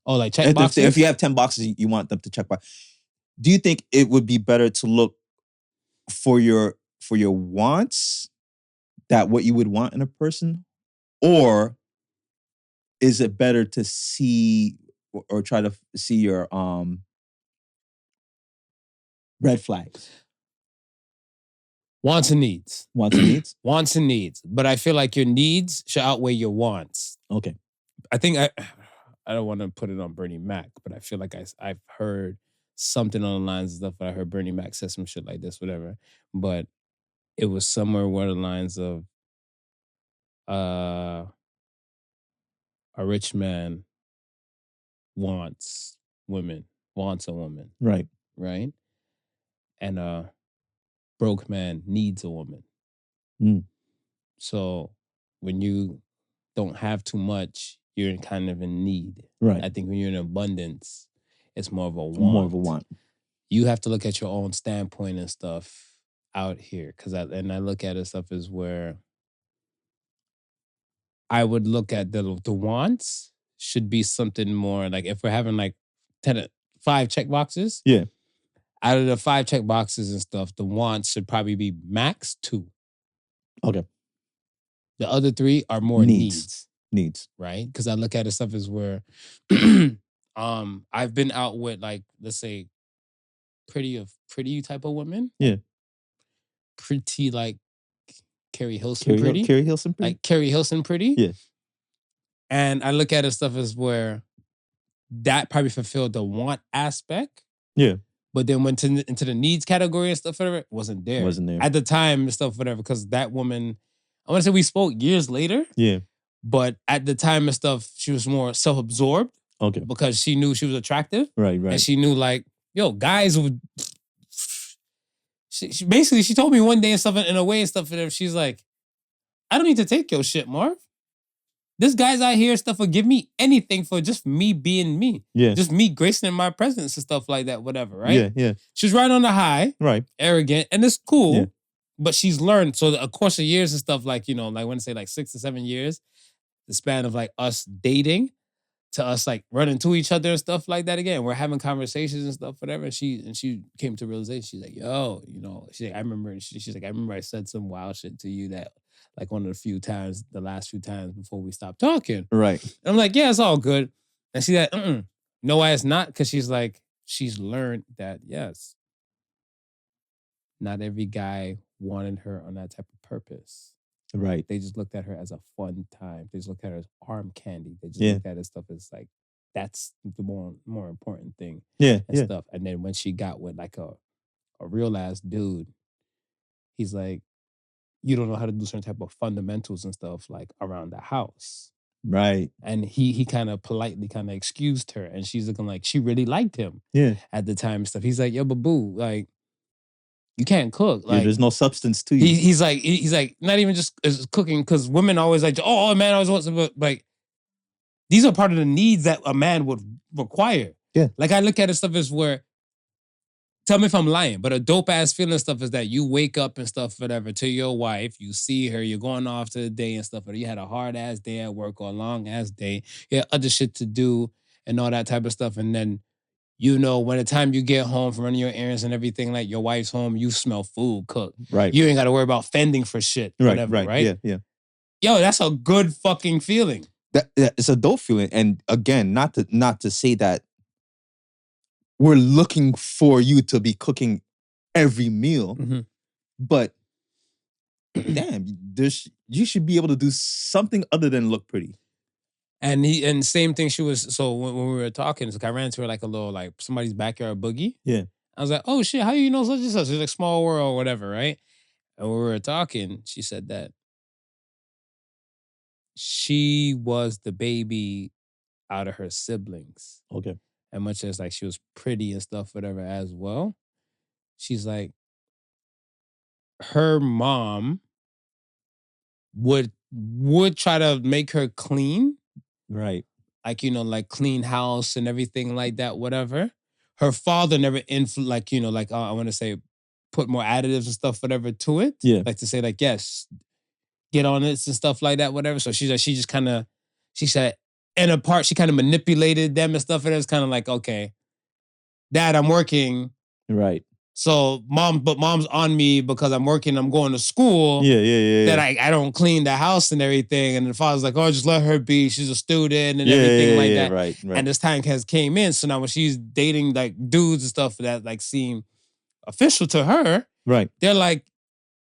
Speaker 3: like check boxes.
Speaker 4: If you have 10 boxes, you want them to check box. Do you think it would be better to look for your wants, that what you would want in a person, or is it better to see or try to see your red flags?
Speaker 3: Wants and needs.
Speaker 4: Wants and needs?
Speaker 3: Wants and needs. But I feel like your needs should outweigh your wants.
Speaker 4: Okay.
Speaker 3: I think I don't want to put it on Bernie Mac, but I feel like I've heard something on the lines of stuff. I heard Bernie Mac say some shit like this, whatever. But it was somewhere along the lines of a rich man wants a woman.
Speaker 4: Right.
Speaker 3: Right? And a broke man needs a woman. So when you don't have too much, you're kind of in need.
Speaker 4: Right.
Speaker 3: I think when you're in abundance, it's more of a want.
Speaker 4: More of a want.
Speaker 3: You have to look at your own standpoint and stuff out here. I look at it stuff as where I would look at the wants should be something more like if we're having like 5 check boxes.
Speaker 4: Yeah.
Speaker 3: Out of the 5 check boxes and stuff, the wants should probably be max 2.
Speaker 4: Okay.
Speaker 3: The other 3 are more needs.
Speaker 4: Needs.
Speaker 3: Right? Because I look at it stuff as where I've been out with like, let's say, pretty type of women.
Speaker 4: Yeah.
Speaker 3: Pretty like Carrie Hilson pretty.
Speaker 4: Carrie Hilson pretty?
Speaker 3: Like Carrie Hilson pretty.
Speaker 4: Yeah.
Speaker 3: And I look at it stuff as where that probably fulfilled the want aspect.
Speaker 4: Yeah.
Speaker 3: But then went into the needs category and stuff, whatever, wasn't there. At the time and stuff, whatever, because that woman, I want to say we spoke years later.
Speaker 4: Yeah.
Speaker 3: But at the time and stuff, she was more self-absorbed.
Speaker 4: Okay.
Speaker 3: Because she knew she was attractive.
Speaker 4: Right.
Speaker 3: And she knew like, yo, guys would... She basically, she told me one day and stuff, in a way and stuff, and she's like, I don't need to take your shit, Marv. This guy's out here stuff will give me anything for just me being me.
Speaker 4: Yeah.
Speaker 3: Just me gracing in my presence and stuff like that, whatever, right?
Speaker 4: Yeah, yeah.
Speaker 3: She's right on the high.
Speaker 4: Right.
Speaker 3: Arrogant. And it's cool.
Speaker 4: Yeah.
Speaker 3: But she's learned. So a course of years and stuff like, like when I say like 6 to 7 years, the span of like us dating to us like running to each other and stuff like that again. We're having conversations and stuff, whatever. And she came to realization. She's like, yo, she's like, I remember I said some wild shit to you that like one of the last few times before we stopped talking.
Speaker 4: Right.
Speaker 3: And I'm like, yeah, it's all good. And she's like, no, why it's not? Because she's like, she's learned that, yes, not every guy wanted her on that type of purpose.
Speaker 4: Right.
Speaker 3: They just looked at her as a fun time. They just looked at her as arm candy. They just looked at her stuff as like, that's the more important thing.
Speaker 4: Yeah.
Speaker 3: And stuff. And then when she got with like a real ass dude, he's like, you don't know how to do certain type of fundamentals and stuff like around the house.
Speaker 4: Right.
Speaker 3: And he kind of politely kind of excused her. And she's looking like she really liked him.
Speaker 4: Yeah.
Speaker 3: At the time and stuff. He's like, yo, but boo, like, you can't cook. Like,
Speaker 4: there's no substance to you.
Speaker 3: He's like, not even just cooking, because women always like, oh, a man always wants to, but like, these are part of the needs that a man would require.
Speaker 4: Yeah.
Speaker 3: Like, I look at it stuff as where, tell me if I'm lying, but a dope ass feeling stuff is that you wake up and stuff, whatever, to your wife, you see her, you're going off to the day and stuff, or you had a hard ass day at work or a long ass day, you had other shit to do and all that type of stuff. And then, when the time you get home from running your errands and everything, like your wife's home, you smell food cooked.
Speaker 4: Right.
Speaker 3: You ain't got to worry about fending for shit. Whatever, right?
Speaker 4: Yeah.
Speaker 3: Yo, that's a good fucking feeling.
Speaker 4: That it's a dope feeling. And again, not to say that we're looking for you to be cooking every meal, but damn, you should be able to do something other than look pretty.
Speaker 3: And same thing she was, so when we were talking, it's like I ran into her like a little, like somebody's backyard boogie.
Speaker 4: Yeah.
Speaker 3: I was like, oh shit, how do you know such and such? It's like small world or whatever, right? And when we were talking, she said that she was the baby out of her siblings.
Speaker 4: Okay.
Speaker 3: And much as like she was pretty and stuff, whatever as well, she's like, her mom would try to make her clean.
Speaker 4: Right.
Speaker 3: Like, like clean house and everything like that, whatever. Her father never I want to say put more additives and stuff, whatever, to it.
Speaker 4: Yeah.
Speaker 3: Like to say like, yes, get on it and stuff like that, whatever. So she just kind of, she said, in a part, she kind of manipulated them and stuff. And it was kind of like, okay, Dad, I'm working.
Speaker 4: Right.
Speaker 3: So mom's on me because I'm working, I'm going to school.
Speaker 4: Yeah.
Speaker 3: That I don't clean the house and everything. And the father's like, oh, just let her be. She's a student and everything like that.
Speaker 4: Right.
Speaker 3: And this time has came in. So now when she's dating like dudes and stuff that like seem official to her,
Speaker 4: right,
Speaker 3: they're like,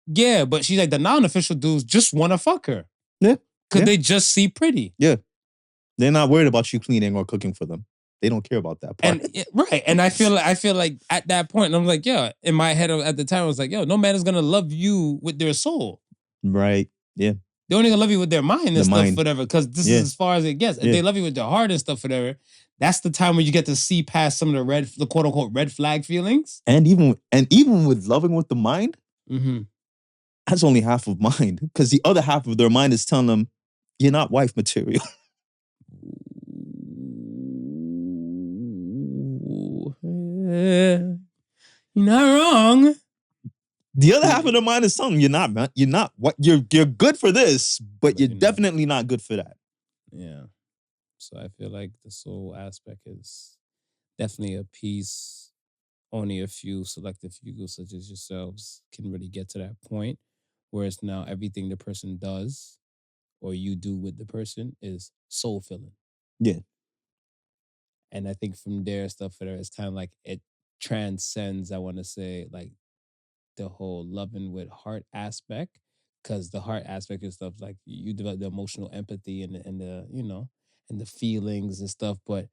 Speaker 3: yeah, but she's like, the non-official dudes just want to fuck her.
Speaker 4: Yeah.
Speaker 3: Because they just see pretty.
Speaker 4: Yeah. They're not worried about you cleaning or cooking for them. They don't care about that part.
Speaker 3: And right. And I feel like at that point, I'm like, yeah, in my head at the time, I was like, yo, no man is gonna love you with their soul.
Speaker 4: Right. Yeah.
Speaker 3: They're only gonna love you with their mind and stuff, whatever. Because this is as far as it gets. If they love you with their heart and stuff, whatever, that's the time when you get to see past some of the quote unquote red flag feelings.
Speaker 4: And even with loving with the mind, that's only half of mind. Because the other half of their mind is telling them, you're not wife material.
Speaker 3: You're not wrong.
Speaker 4: The other half of the mind is telling them, you're not, man. You're not what you're good for this, but you're definitely not good for that.
Speaker 3: Yeah. So I feel like the soul aspect is definitely a piece only a few selective few such as yourselves can really get to that point where it's now everything the person does or you do with the person is soul filling.
Speaker 4: Yeah.
Speaker 3: And I think from there, stuff for there, it's kind of like it transcends, I want to say, like the whole loving with heart aspect. Because the heart aspect is stuff like you develop the emotional empathy and the feelings and stuff. But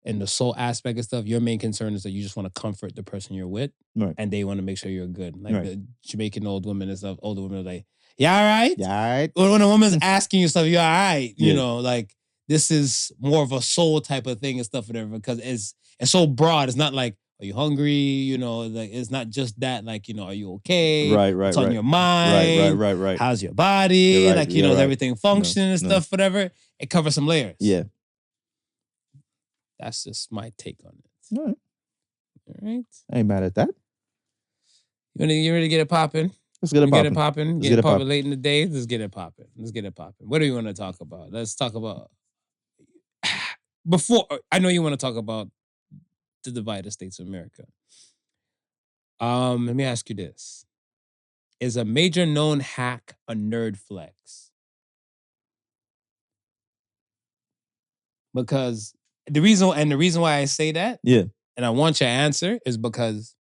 Speaker 3: in the soul aspect of stuff, your main concern is that you just want to comfort the person you're with.
Speaker 4: Right.
Speaker 3: And they want to make sure you're good. Like the Jamaican old women and stuff, older women are like, yeah, all right?
Speaker 4: Yeah, all right.
Speaker 3: When a woman's asking you stuff, you're all right. You know, like this is more of a soul type of thing and stuff, whatever, because it's so broad. It's not like, are you hungry? You know, like it's not just that, like, are you okay?
Speaker 4: Right.
Speaker 3: What's on your mind?
Speaker 4: Right.
Speaker 3: How's your body?
Speaker 4: Right,
Speaker 3: like, is everything functioning and stuff, whatever. It covers some layers.
Speaker 4: Yeah.
Speaker 3: That's just my take on it.
Speaker 4: All right.
Speaker 3: All right.
Speaker 4: I ain't mad at that.
Speaker 3: You ready to get it popping?
Speaker 4: Let's get it popping.
Speaker 3: Get it popping. Get it popping late in the day. Let's get it popping. What do you want to talk about? Let's talk about before. I know you want to talk about the divided states of America. Let me ask you this: is a major known hack a nerd flex? Because the reason why I say that, and I want your answer is because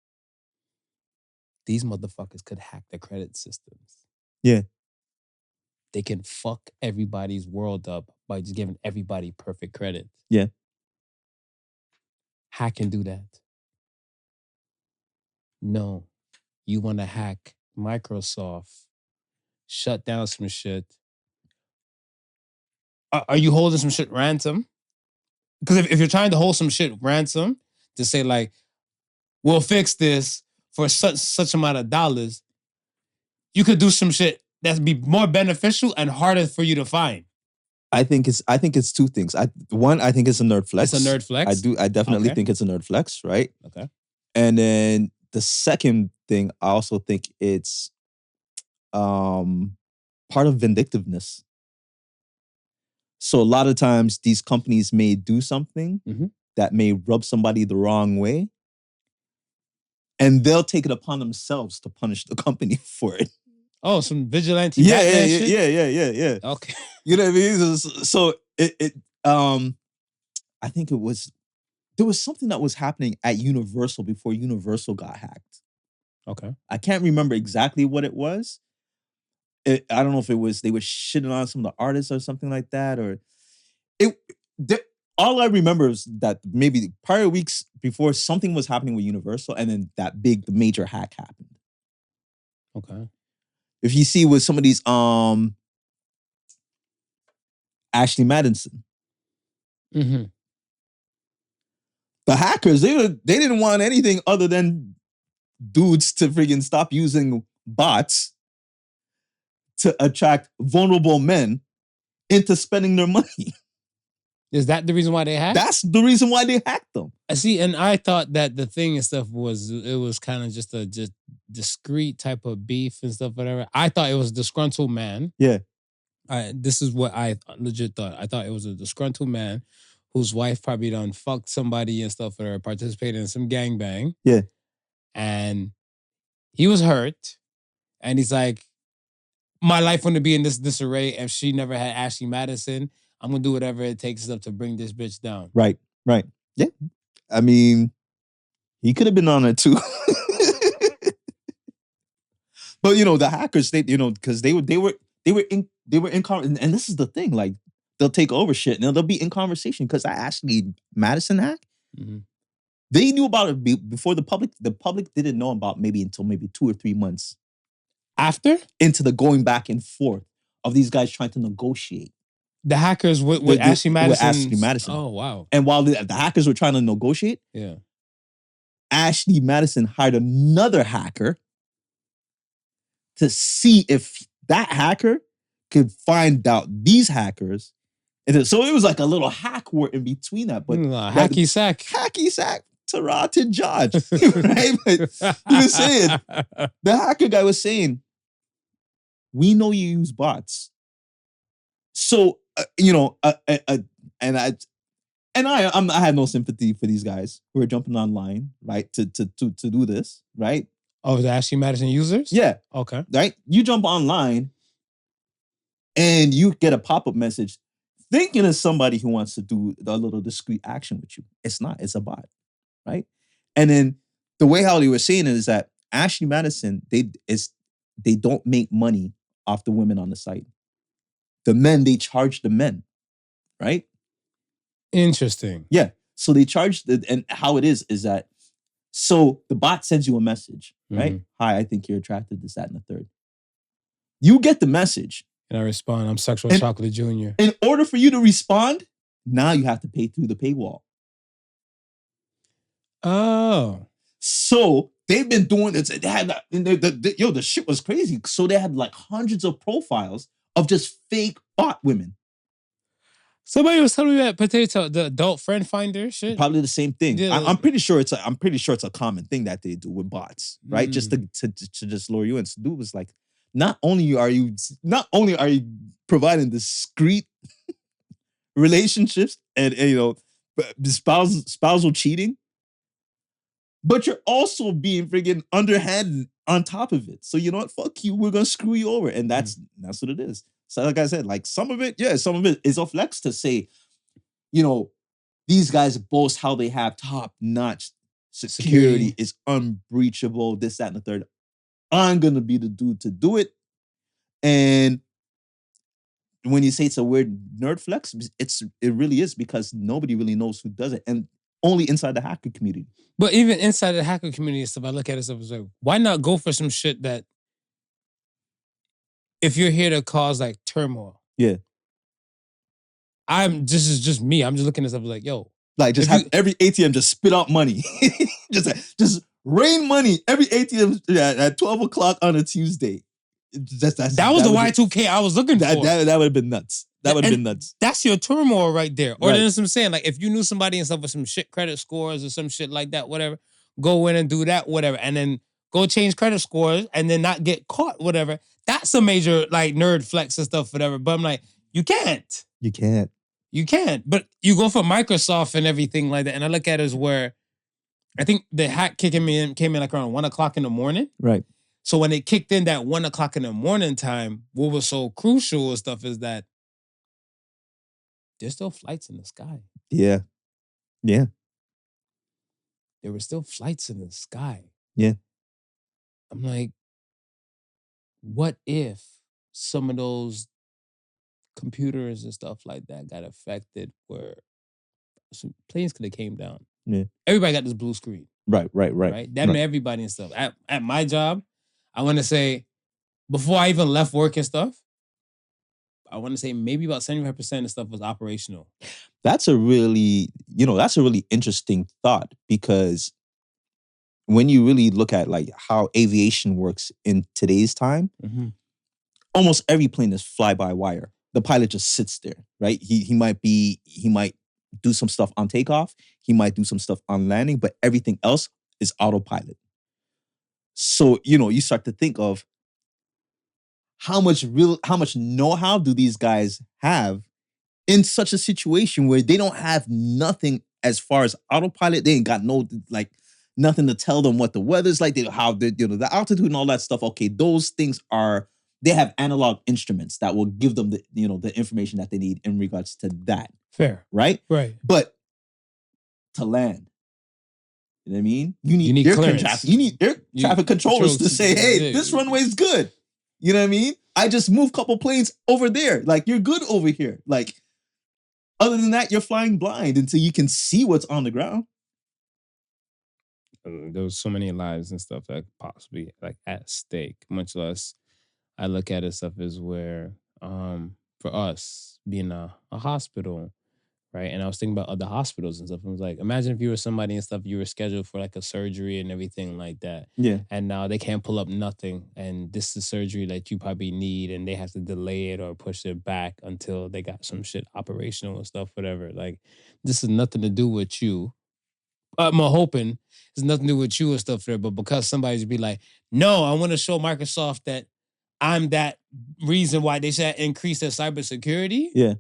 Speaker 3: these motherfuckers could hack the credit systems.
Speaker 4: Yeah.
Speaker 3: They can fuck everybody's world up by just giving everybody perfect credit.
Speaker 4: Yeah.
Speaker 3: Hack can do that. No. You want to hack Microsoft, shut down some shit. Are you holding some shit ransom? Because if you're trying to hold some shit ransom to say like, we'll fix this for such amount of dollars, you could do some shit that'd be more beneficial and harder for you to find.
Speaker 4: I think it's two things. I think it's a nerd flex.
Speaker 3: It's a nerd flex?
Speaker 4: I definitely think it's a nerd flex, right?
Speaker 3: Okay.
Speaker 4: And then the second thing, I also think it's part of vindictiveness. So a lot of times these companies may do something that may rub somebody the wrong way, and they'll take it upon themselves to punish the company for it.
Speaker 3: Oh, some vigilante.
Speaker 4: Yeah.
Speaker 3: Okay.
Speaker 4: You know what I mean? So I think there was something that was happening at Universal before Universal got hacked.
Speaker 3: Okay.
Speaker 4: I can't remember exactly what it was. I don't know if it was they were shitting on some of the artists or something like that, or all I remember is that maybe prior weeks before something was happening with Universal, and then the major hack happened.
Speaker 3: Okay.
Speaker 4: If you see with some of these Ashley Madison.
Speaker 3: Mm-hmm.
Speaker 4: The hackers, they didn't want anything other than dudes to friggin' stop using bots to attract vulnerable men into spending their money.
Speaker 3: Is that the reason why they hacked?
Speaker 4: That's the reason why they hacked them.
Speaker 3: I see, and I thought that the thing and stuff was kind of just a discreet type of beef and stuff, whatever. I thought it was a disgruntled man.
Speaker 4: Yeah.
Speaker 3: This is what I legit thought. I thought it was a disgruntled man whose wife probably done fucked somebody and stuff, or participated in some gangbang.
Speaker 4: Yeah.
Speaker 3: And he was hurt, and he's like, my life wouldn't be in this disarray if she never had Ashley Madison. I'm gonna do whatever it takes to bring this bitch down.
Speaker 4: Right. Yeah. I mean, he could have been on it too. But the hackers, they because they were in and this is the thing, like they'll take over shit and they'll be in conversation because that Ashley Madison hack, they knew about it before the public. The public didn't know about until 2 or 3 months
Speaker 3: after,
Speaker 4: into the going back and forth of these guys trying to negotiate.
Speaker 3: The hackers with Ashley Madison.
Speaker 4: With Ashley Madison.
Speaker 3: Oh, wow.
Speaker 4: And while the hackers were trying to negotiate, Ashley Madison hired another hacker to see if that hacker could find out these hackers. And so it was like a little hack war in between that. But
Speaker 3: hacky sack,
Speaker 4: Tuah to George. Right? But he was saying, the hacker guy was saying, we know you use bots. So, and I had no sympathy for these guys who are jumping online, right, to do this, right?
Speaker 3: Oh, the Ashley Madison users?
Speaker 4: Yeah.
Speaker 3: Okay.
Speaker 4: Right? You jump online and you get a pop-up message thinking of somebody who wants to do a little discreet action with you. It's not. It's a bot, right? And then the way how they were saying it is that Ashley Madison, they don't make money off the women on the site. The men, they charge the men, right?
Speaker 3: Interesting.
Speaker 4: Yeah. So they charge, and how it is that, so the bot sends you a message, right? Hi, I think you're attracted to this, that, and the third. You get the message.
Speaker 3: And I respond, I'm Sexual Chocolate Jr.
Speaker 4: In order for you to respond, now you have to pay through the paywall.
Speaker 3: Oh.
Speaker 4: So they've been doing this. They had the shit was crazy. So they had like hundreds of profiles of just fake bot women.
Speaker 3: Somebody was telling me that Potato, the adult friend finder shit.
Speaker 4: Probably the same thing.
Speaker 3: Yeah.
Speaker 4: I'm pretty sure it's a common thing that they do with bots, right? Just to just lure you in. So dude was like, not only are you providing discreet relationships and spousal cheating, but you're also being friggin' underhanded on top of it. So you know what? Fuck you. We're gonna screw you over, and that's what it is. So like I said, like some of it is a flex to say, these guys boast how they have top-notch security is unbreachable, this, that, and the third. I'm gonna be the dude to do it. And when you say it's a weird nerd flex, it really is, because nobody really knows who does it, and only inside the hacker community.
Speaker 3: But even inside the hacker community and stuff, I look at it and stuff, like, why not go for some shit that, if you're here to cause like turmoil?
Speaker 4: Yeah.
Speaker 3: This is just me. I'm just looking at stuff like, yo.
Speaker 4: Like just have every ATM just spit out money. just rain money every ATM at 12 o'clock on a Tuesday.
Speaker 3: That was the Y2K I was looking for.
Speaker 4: That would have been nuts. That would have been nuts.
Speaker 3: That's your turmoil right there. Or then I'm saying, like, if you knew somebody and stuff with some shit credit scores or some shit like that, whatever, go in and do that, whatever, and then go change credit scores and then not get caught, whatever. That's a major, like, nerd flex and stuff, whatever. But I'm like, you can't.
Speaker 4: You can't.
Speaker 3: You can't. But you go for Microsoft and everything like that. And I look at it as where I think the hack came in like around 1 o'clock in the morning.
Speaker 4: Right.
Speaker 3: So when it kicked in that 1 o'clock in the morning time, what was so crucial and stuff is that there's still flights in the sky.
Speaker 4: Yeah. Yeah.
Speaker 3: There were still flights in the sky.
Speaker 4: Yeah.
Speaker 3: I'm like, what if some of those computers and stuff like that got affected where some planes could have came down?
Speaker 4: Yeah.
Speaker 3: Everybody got this blue screen.
Speaker 4: Right.
Speaker 3: That meant everybody and stuff. At my job, I want to say, before I even left work and stuff, I want to say maybe about 75% of stuff was operational.
Speaker 4: That's a really interesting thought, because when you really look at like how aviation works in today's time, almost every plane is fly by wire. The pilot just sits there, right? He might do some stuff on takeoff, he might do some stuff on landing, but everything else is autopilot. So, you start to think of how much know-how do these guys have in such a situation where they don't have nothing as far as autopilot. They ain't got nothing to tell them what the weather's like, the altitude and all that stuff. Okay, those things they have analog instruments that will give them the information that they need in regards to that.
Speaker 3: Fair.
Speaker 4: Right?
Speaker 3: Right.
Speaker 4: But to land, you know what I mean? You need air traffic controllers to say, hey, this runway is good. You know what I mean? I just moved a couple planes over there. Like, you're good over here. Like, other than that, you're flying blind until you can see what's on the ground.
Speaker 3: There was so many lives and stuff that possibly like at stake, much less I look at it stuff as where for us being a hospital, right? And I was thinking about other hospitals and stuff. I was like, imagine if you were somebody and stuff, you were scheduled for like a surgery and everything like that.
Speaker 4: Yeah.
Speaker 3: And now they can't pull up nothing. And this is surgery that you probably need, and they have to delay it or push it back until they got some shit operational and stuff, whatever. Like, this is nothing to do with you. I'm hoping it's nothing to do with you and stuff there, but because somebody's be like, no, I want to show Microsoft that I'm that reason why they should increase their cybersecurity.
Speaker 4: Yeah.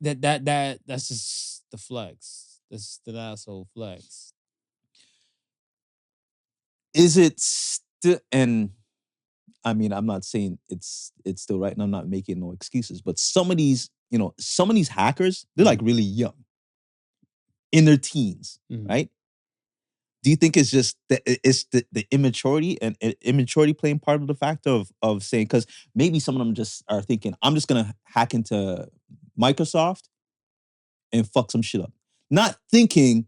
Speaker 3: That's just the flex. That's the asshole flex.
Speaker 4: Is it still? And I mean, I'm not saying it's still right, and I'm not making no excuses. But some of these hackers, they're like really young, in their teens, right? Do you think it's just the immaturity and immaturity playing part of the factor of saying, because maybe some of them just are thinking, I'm just gonna hack into Microsoft and fuck some shit up, not thinking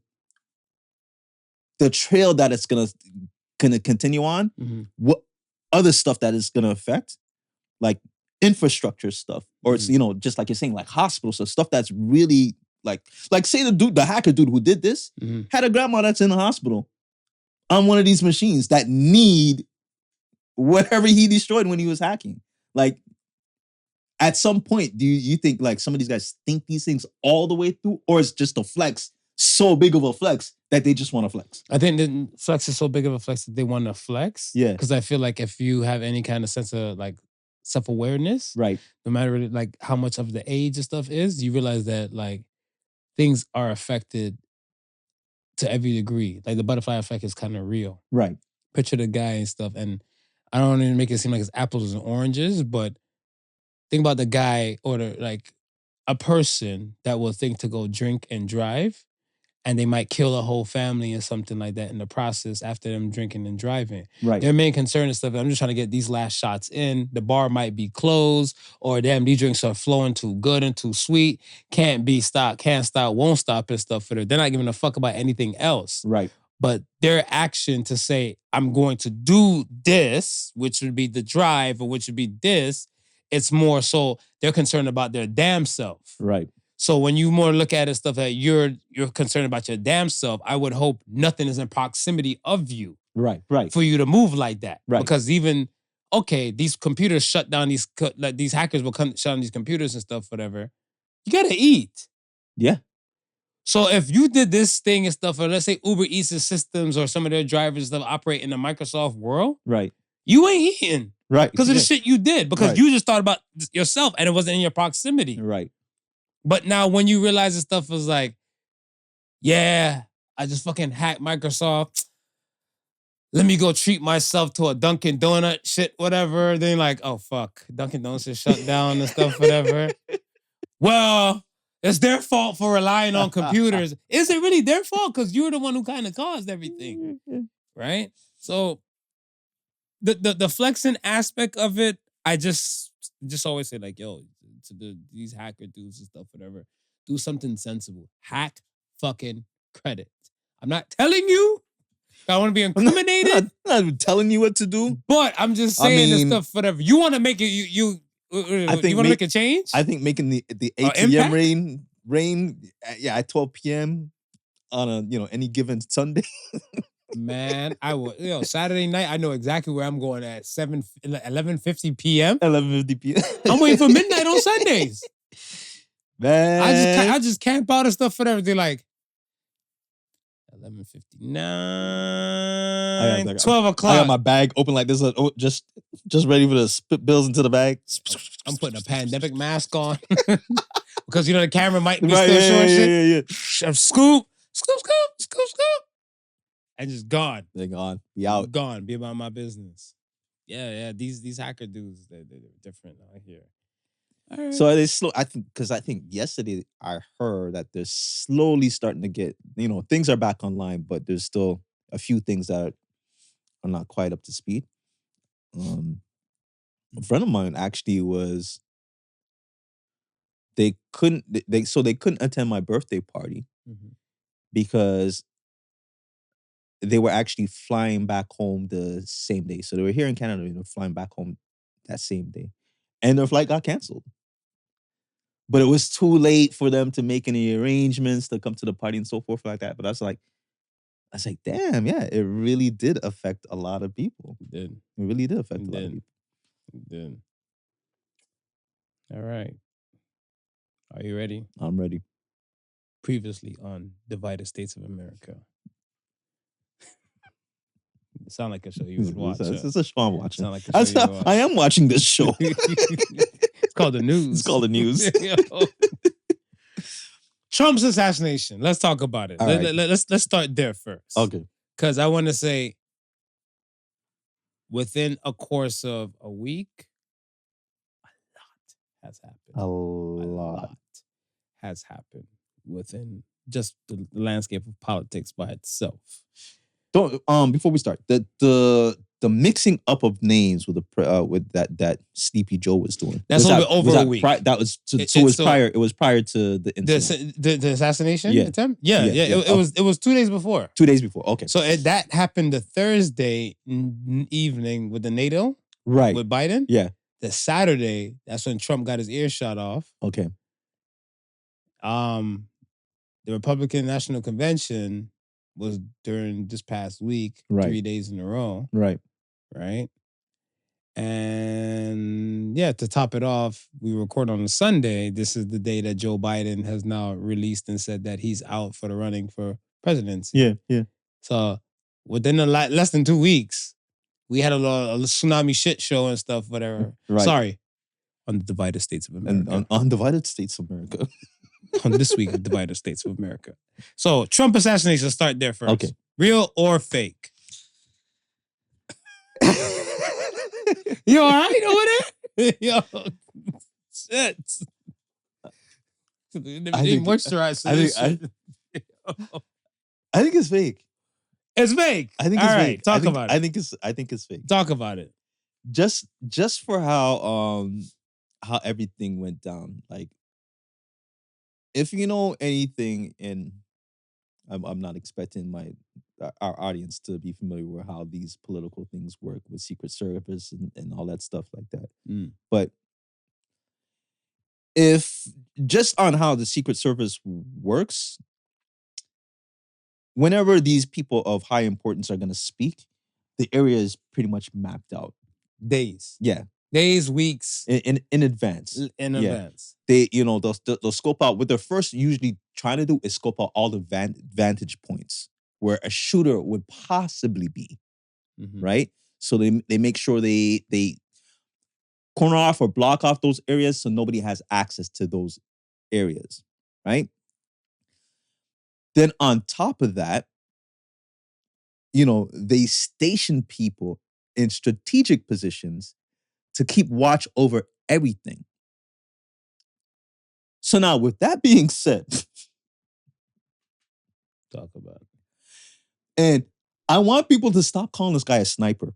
Speaker 4: the trail that it's gonna continue on, what other stuff that is gonna affect, like infrastructure stuff, or it's just like you're saying, like hospitals, so stuff that's really like say the hacker dude who did this had a grandma that's in the hospital on one of these machines that need whatever he destroyed when he was hacking. Like, at some point, do you think like some of these guys think these things all the way through, or is just a flex so big of a flex that they just want to flex?
Speaker 3: I think the flex is so big of a flex that they want to flex.
Speaker 4: Yeah.
Speaker 3: Because I feel like if you have any kind of sense of like self-awareness,
Speaker 4: right,
Speaker 3: no matter like how much of the age and stuff is, you realize that like things are affected to every degree. Like the butterfly effect is kind of real.
Speaker 4: Right.
Speaker 3: Picture the guy and stuff. And I don't want to make it seem like it's apples and oranges, but think about the guy or a person that will think to go drink and drive, and they might kill a whole family or something like that in the process after them drinking and driving.
Speaker 4: Right.
Speaker 3: Their main concern is stuff, I'm just trying to get these last shots in. The bar might be closed, or damn, these drinks are flowing too good and too sweet. Can't be stopped, can't stop, won't stop and stuff for them. They're not giving a fuck about anything else.
Speaker 4: Right.
Speaker 3: But their action to say, I'm going to do this, which would be the drive, or which would be this, it's more so they're concerned about their damn self.
Speaker 4: Right.
Speaker 3: So when you more look at it, stuff that you're concerned about your damn self, I would hope nothing is in proximity of you.
Speaker 4: Right, right.
Speaker 3: For you to move like that.
Speaker 4: Right.
Speaker 3: Because even, okay, these computers shut down these hackers will shut down these computers and stuff, whatever. You gotta eat.
Speaker 4: Yeah.
Speaker 3: So if you did this thing and stuff, or let's say Uber Eats systems or some of their drivers that operate in the Microsoft world,
Speaker 4: right,
Speaker 3: you ain't eating.
Speaker 4: Right.
Speaker 3: Because of the shit you did. Because
Speaker 4: right.
Speaker 3: you just thought about yourself and it wasn't in your proximity.
Speaker 4: Right.
Speaker 3: But now when you realize this stuff was like, yeah, I just fucking hacked Microsoft. Let me go treat myself to a Dunkin' Donut shit, whatever. Then like, oh fuck, Dunkin' Donuts is shut down and stuff, whatever. Well, it's their fault for relying on computers. Is it really their fault? Because you're the one who kind of caused everything, right? So the flexing aspect of it, I just always say like, yo, to these hacker dudes and stuff, whatever, do something sensible. Hack fucking credit. I'm not telling you. I want to be incriminated.
Speaker 4: I'm not telling you what to do.
Speaker 3: But I'm just saying this stuff, whatever. You want to make it, you You want to make a change?
Speaker 4: I think making the ATM rain at 12 p.m. on a any given Sunday.
Speaker 3: Man, I will. Saturday night, I know exactly where I'm going at 11:50 p.m.
Speaker 4: 11:50 p.m.
Speaker 3: I'm waiting for midnight on Sundays.
Speaker 4: Man,
Speaker 3: I just camp out and stuff for everything like 11:59, 12 o'clock.
Speaker 4: I got my bag open like this, just ready for the spit bills into the bag.
Speaker 3: I'm putting a pandemic mask on because the camera might be still showing shit. Yeah. Scoop, and just gone.
Speaker 4: They're gone. Be out.
Speaker 3: Gone. Be about my business. Yeah. These hacker dudes, they're different out here. Right.
Speaker 4: So they slow. I think yesterday I heard that they're slowly starting to get. Things are back online, but there's still a few things that are not quite up to speed. A friend of mine actually was. They couldn't attend my birthday party because they were actually flying back home the same day. So they were here in Canada, and they were flying back home that same day, and their flight got canceled. But it was too late for them to make any arrangements to come to the party and so forth like that. But I was like, damn, yeah, it really did affect a lot of people.
Speaker 3: It did.
Speaker 4: It really did affect a lot of people.
Speaker 3: It did. All right. Are you ready?
Speaker 4: I'm ready.
Speaker 3: Previously on Divided States of America. It sound like a show you would watch.
Speaker 4: It's a show I'm watching.
Speaker 3: Sound like a show you would watch.
Speaker 4: I am watching this show.
Speaker 3: It's called the news.
Speaker 4: It's called the news.
Speaker 3: Trump's assassination. Let's talk about it. Let's start there first.
Speaker 4: Okay.
Speaker 3: Because I want to say, within a course of a week, a lot has happened.
Speaker 4: A lot
Speaker 3: has happened within just the landscape of politics by itself.
Speaker 4: Before we start, the mixing up of names with that Sleepy Joe was doing.
Speaker 3: That's a little bit over a week.
Speaker 4: It was prior to the incident.
Speaker 3: The assassination attempt? Yeah. It was 2 days before.
Speaker 4: 2 days before. Okay.
Speaker 3: So that happened the Thursday evening with the NATO.
Speaker 4: Right.
Speaker 3: With Biden.
Speaker 4: Yeah.
Speaker 3: The Saturday, that's when Trump got his ear shot off.
Speaker 4: Okay.
Speaker 3: The Republican National Convention was during this past week, 3 days in a row.
Speaker 4: Right.
Speaker 3: And to top it off, we record on a Sunday. This is the day that Joe Biden has now released and said that he's out for the running for presidency.
Speaker 4: Yeah.
Speaker 3: So within less than 2 weeks, we had a tsunami shit show and stuff, whatever.
Speaker 4: Right.
Speaker 3: Sorry. On the Divided States of America.
Speaker 4: And on Divided States of America.
Speaker 3: On this week of Divided States of America. So Trump assassination, start there first.
Speaker 4: Okay.
Speaker 3: Real or fake? You all right over there? Yo, shit. Moisturize.
Speaker 4: I think it's fake.
Speaker 3: It's fake.
Speaker 4: I think it's fake.
Speaker 3: Talk about it.
Speaker 4: I think it's fake.
Speaker 3: Talk about it.
Speaker 4: Just for how everything went down. Like, if you know anything, and I'm not expecting our audience to be familiar with how these political things work with Secret Service and all that stuff like that. But if just on how the Secret Service works, whenever these people of high importance are going to speak, the area is pretty much mapped out.
Speaker 3: Days.
Speaker 4: Yeah.
Speaker 3: Days, weeks.
Speaker 4: In advance.
Speaker 3: In advance.
Speaker 4: They, they'll scope out. What they're first usually trying to do is scope out all the vantage points where a shooter would possibly be. Right? So they make sure they corner off or block off those areas so nobody has access to those areas. Right? Then on top of that, they station people in strategic positions to keep watch over everything. So now, with that being said,
Speaker 3: talk about it.
Speaker 4: And I want people to stop calling this guy a sniper.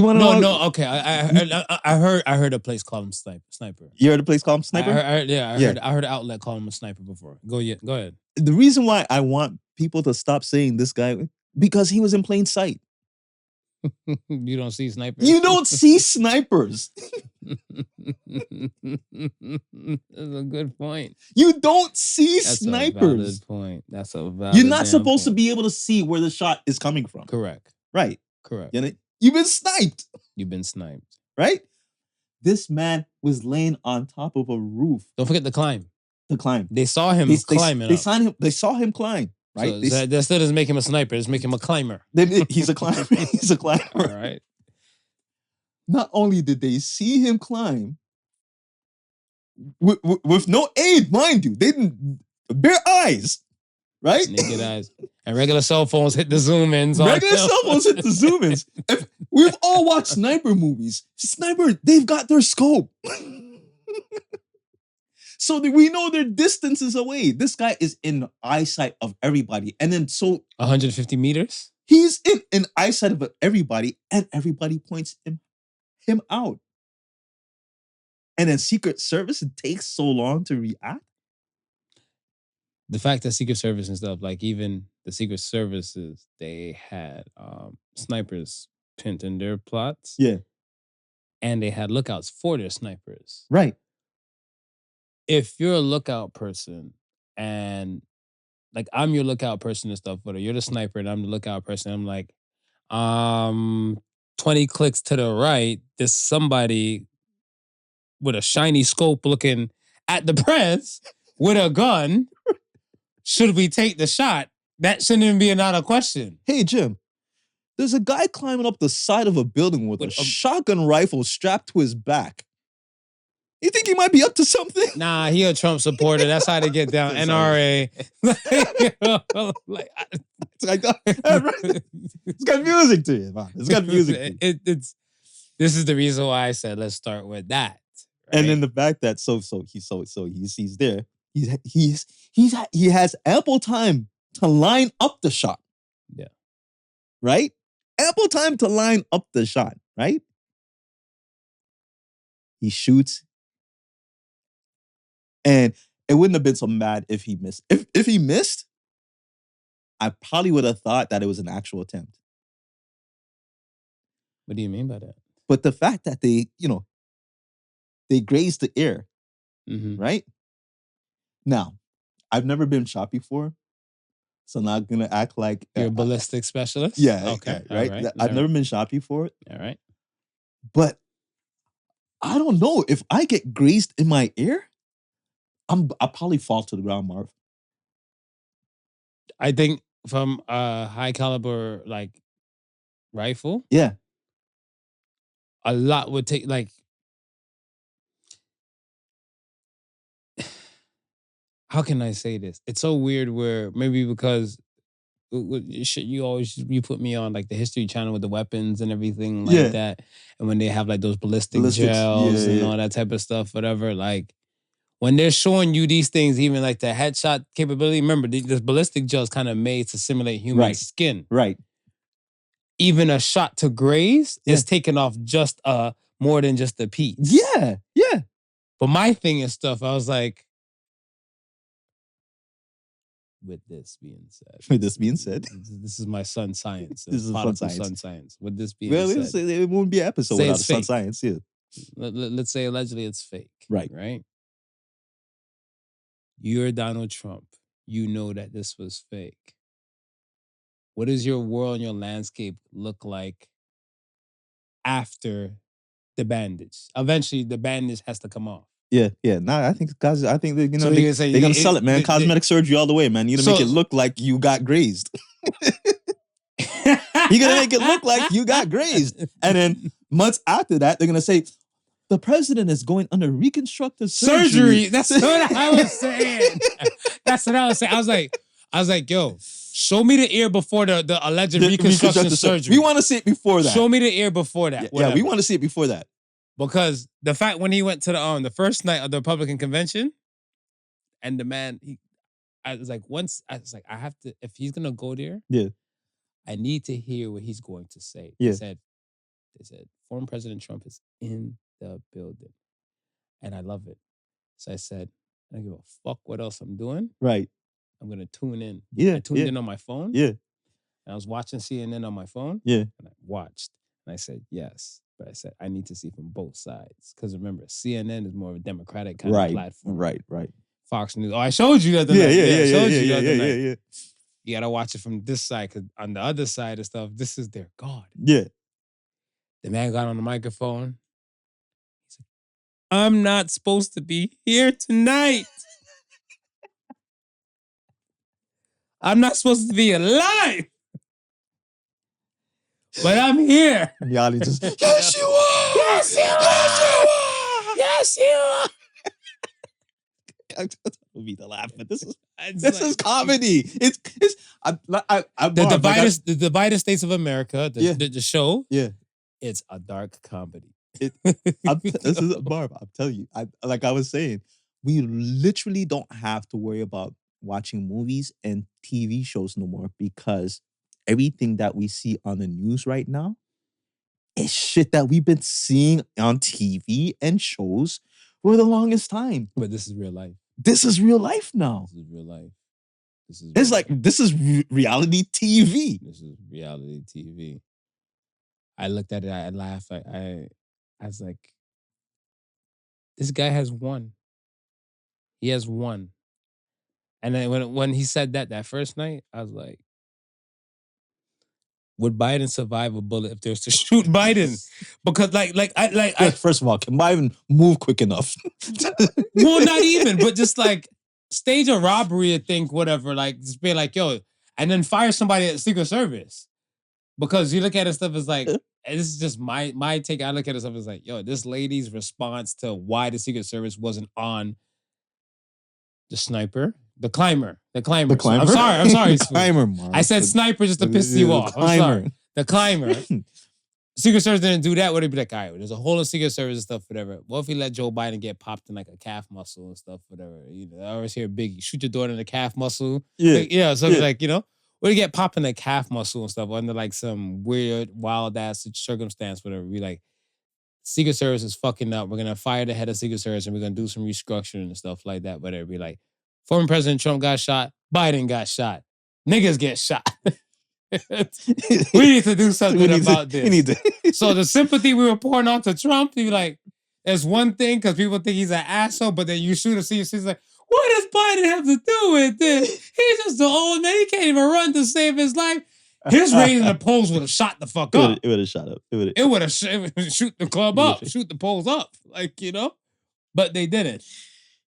Speaker 4: You want to know?
Speaker 3: No. Okay, I heard a place call him sniper.
Speaker 4: You heard a place called Sniper?
Speaker 3: I heard an outlet call him a sniper before. Go ahead.
Speaker 4: The reason why I want people to stop saying this guy, because he was in plain sight.
Speaker 3: You don't see snipers.
Speaker 4: You don't see snipers.
Speaker 3: That's a good point.
Speaker 4: You don't see
Speaker 3: That's
Speaker 4: snipers.
Speaker 3: a valid point. That's a valid
Speaker 4: You're not supposed to
Speaker 3: point.
Speaker 4: be able to see where the shot is coming from.
Speaker 3: Correct.
Speaker 4: Right.
Speaker 3: Correct.
Speaker 4: You've been sniped.
Speaker 3: You've been sniped.
Speaker 4: Right? This man was laying on top of a roof.
Speaker 3: Don't forget the climb.
Speaker 4: They
Speaker 3: saw him climbing.
Speaker 4: They saw him climb. Right?
Speaker 3: So that still doesn't make him a sniper. It's make him a climber.
Speaker 4: He's a climber. He's a climber.
Speaker 3: All right.
Speaker 4: Not only did they see him climb, with no aid, mind you, they didn't, bare eyes, right?
Speaker 3: Naked eyes. And regular cell phones hit the zoom ins.
Speaker 4: Regular cell phones hit the zoom ins. We've all watched sniper movies. Sniper, they've got their scope. So we know their distances away. This guy is in eyesight of everybody. And then
Speaker 3: 150 meters?
Speaker 4: He's in eyesight of everybody, and everybody points him out. And then Secret Service takes so long to react.
Speaker 3: The fact that Secret Service and stuff, like even the Secret Services, they had snipers pinned in their plots.
Speaker 4: Yeah.
Speaker 3: And they had lookouts for their snipers.
Speaker 4: Right.
Speaker 3: If you're a lookout person and like I'm your lookout person and stuff, but you're the sniper and I'm the lookout person, I'm like, 20 clicks to the right, there's somebody with a shiny scope looking at the press with a gun. Should we take the shot? That shouldn't even be another question.
Speaker 4: Hey, Jim, there's a guy climbing up the side of a building with a shotgun rifle strapped to his back. You think he might be up to something?
Speaker 3: Nah, he a Trump supporter. That's how they get down. NRA.
Speaker 4: It's got music to it, man. It's got music to it.
Speaker 3: This is the reason why I said let's start with that. Right?
Speaker 4: And then the fact that he's there. He has ample time to line up the shot.
Speaker 3: Yeah.
Speaker 4: Right? Ample time to line up the shot, right? He shoots. And it wouldn't have been so bad if he missed. If he missed, I probably would have thought that it was an actual attempt.
Speaker 3: What do you mean by that?
Speaker 4: But the fact that they grazed the air, right? Now, I've never been shot before, so I'm not gonna act like
Speaker 3: you're a ballistic specialist.
Speaker 4: Yeah,
Speaker 3: okay,
Speaker 4: right. I've never been shot before.
Speaker 3: All right,
Speaker 4: but I don't know if I get grazed in my ear. I'll probably fall to the ground, Marv.
Speaker 3: I think from a high caliber like rifle,
Speaker 4: yeah,
Speaker 3: a lot would take. Like, how can I say this? It's so weird. Where maybe because you put me on like the History Channel with the weapons and everything like that, and when they have like those ballistics gels and all that type of stuff, whatever, like. When they're showing you these things, even like the headshot capability, remember, this ballistic gel is kind of made to simulate human skin.
Speaker 4: Right.
Speaker 3: Even a shot to graze is taking off just more than just a piece.
Speaker 4: Yeah, yeah.
Speaker 3: But my thing is stuff, I was like, with this being said. This is my son science.
Speaker 4: This is
Speaker 3: Podical science. With this being said.
Speaker 4: It won't be an episode without sun science, yeah.
Speaker 3: Let's say allegedly it's fake.
Speaker 4: Right.
Speaker 3: You're Donald Trump. You know that this was fake. What does your world and your landscape look like after the bandage? Eventually, the bandage has to come off.
Speaker 4: Yeah. Nah, I think they're they're gonna sell it, man. Cosmetic surgery all the way, man. You to make it look like you got grazed. You're gonna make it look like you got grazed, and then months after that, they're gonna say, the president is going under reconstructive surgery.
Speaker 3: That's what I was saying. That's what I was saying. I was like, yo, show me the ear before the alleged reconstruction surgery.
Speaker 4: We want to see it before that.
Speaker 3: Show me the ear before that.
Speaker 4: Yeah, we want to see it before that.
Speaker 3: Because the fact when he went to the first night of the Republican convention, and the man, I was like, I have to, if he's gonna go there, I need to hear what he's going to say. He said, They said, former President Trump is in the building. And I love it. So I said, I don't give a fuck what else I'm doing.
Speaker 4: Right.
Speaker 3: I'm going to tune in.
Speaker 4: Yeah.
Speaker 3: I tuned in on my phone.
Speaker 4: Yeah.
Speaker 3: And I was watching CNN on my phone.
Speaker 4: Yeah.
Speaker 3: And I watched. And I said, yes. But I said, I need to see from both sides. Because remember, CNN is more of a Democratic kind of platform.
Speaker 4: Right.
Speaker 3: Fox News. Oh, I showed you that the night. I showed you the other night. Yeah. You got to watch it from this side. Because on the other side of stuff, this is their God.
Speaker 4: Yeah.
Speaker 3: The man got on the microphone. He said, I'm not supposed to be here tonight. I'm not supposed to be alive. But I'm here.
Speaker 4: And the audience just, yes, you are.
Speaker 3: Yes, you are. Yes, you are.
Speaker 4: I don't mean to laugh, but this is comedy. It's
Speaker 3: the Divided States of America, the show.
Speaker 4: Yeah.
Speaker 3: It's a dark comedy.
Speaker 4: This is Barb. I'm telling you. Like I was saying, we literally don't have to worry about watching movies and TV shows no more because everything that we see on the news right now is shit that we've been seeing on TV and shows for the longest time.
Speaker 3: But this is real life.
Speaker 4: This is real life now.
Speaker 3: This is real life.
Speaker 4: This is reality TV.
Speaker 3: This is reality TV. I looked at it, I laughed. I was like, this guy has won. He has won. And then when he said that first night, I was like, would Biden survive a bullet if there was to shoot Biden? Because
Speaker 4: first of all, can Biden move quick enough?
Speaker 3: Well, not even, but just like stage a robbery or think whatever, like just be like, yo, and then fire somebody at the Secret Service. Because you look at it stuff as like, and this is just my take. I look at it stuff as like, yo, this lady's response to why the Secret Service wasn't on the sniper. The climber. I'm sorry.
Speaker 4: The climber, Mark.
Speaker 3: I said sniper just to piss you off. I'm sorry. The climber. Secret Service didn't do that. Would it be like, all right, there's a whole of Secret Service and stuff, whatever. What if we let Joe Biden get popped in like a calf muscle and stuff, whatever? You know, I always hear Biggie, shoot your daughter in the calf muscle.
Speaker 4: Yeah.
Speaker 3: So it's like, you know, what do you get popped in the calf muscle and stuff under like some weird, wild ass circumstance, whatever? We like, Secret Service is fucking up. We're going to fire the head of Secret Service and we're going to do some restructuring and stuff like that, whatever. Be like, former President Trump got shot. Biden got shot. Niggas get shot. We need to do something about this. So the sympathy we were pouring on to Trump, you like, it's one thing because people think he's an asshole, but then you shoot a scene, he's like, what does Biden have to do with this? He's just an old man. He can't even run to save his life. His rating in the polls would have shot the fuck up.
Speaker 4: It would have shot up.
Speaker 3: It would have shoot the club up, shoot the polls up, like, you know? But they didn't.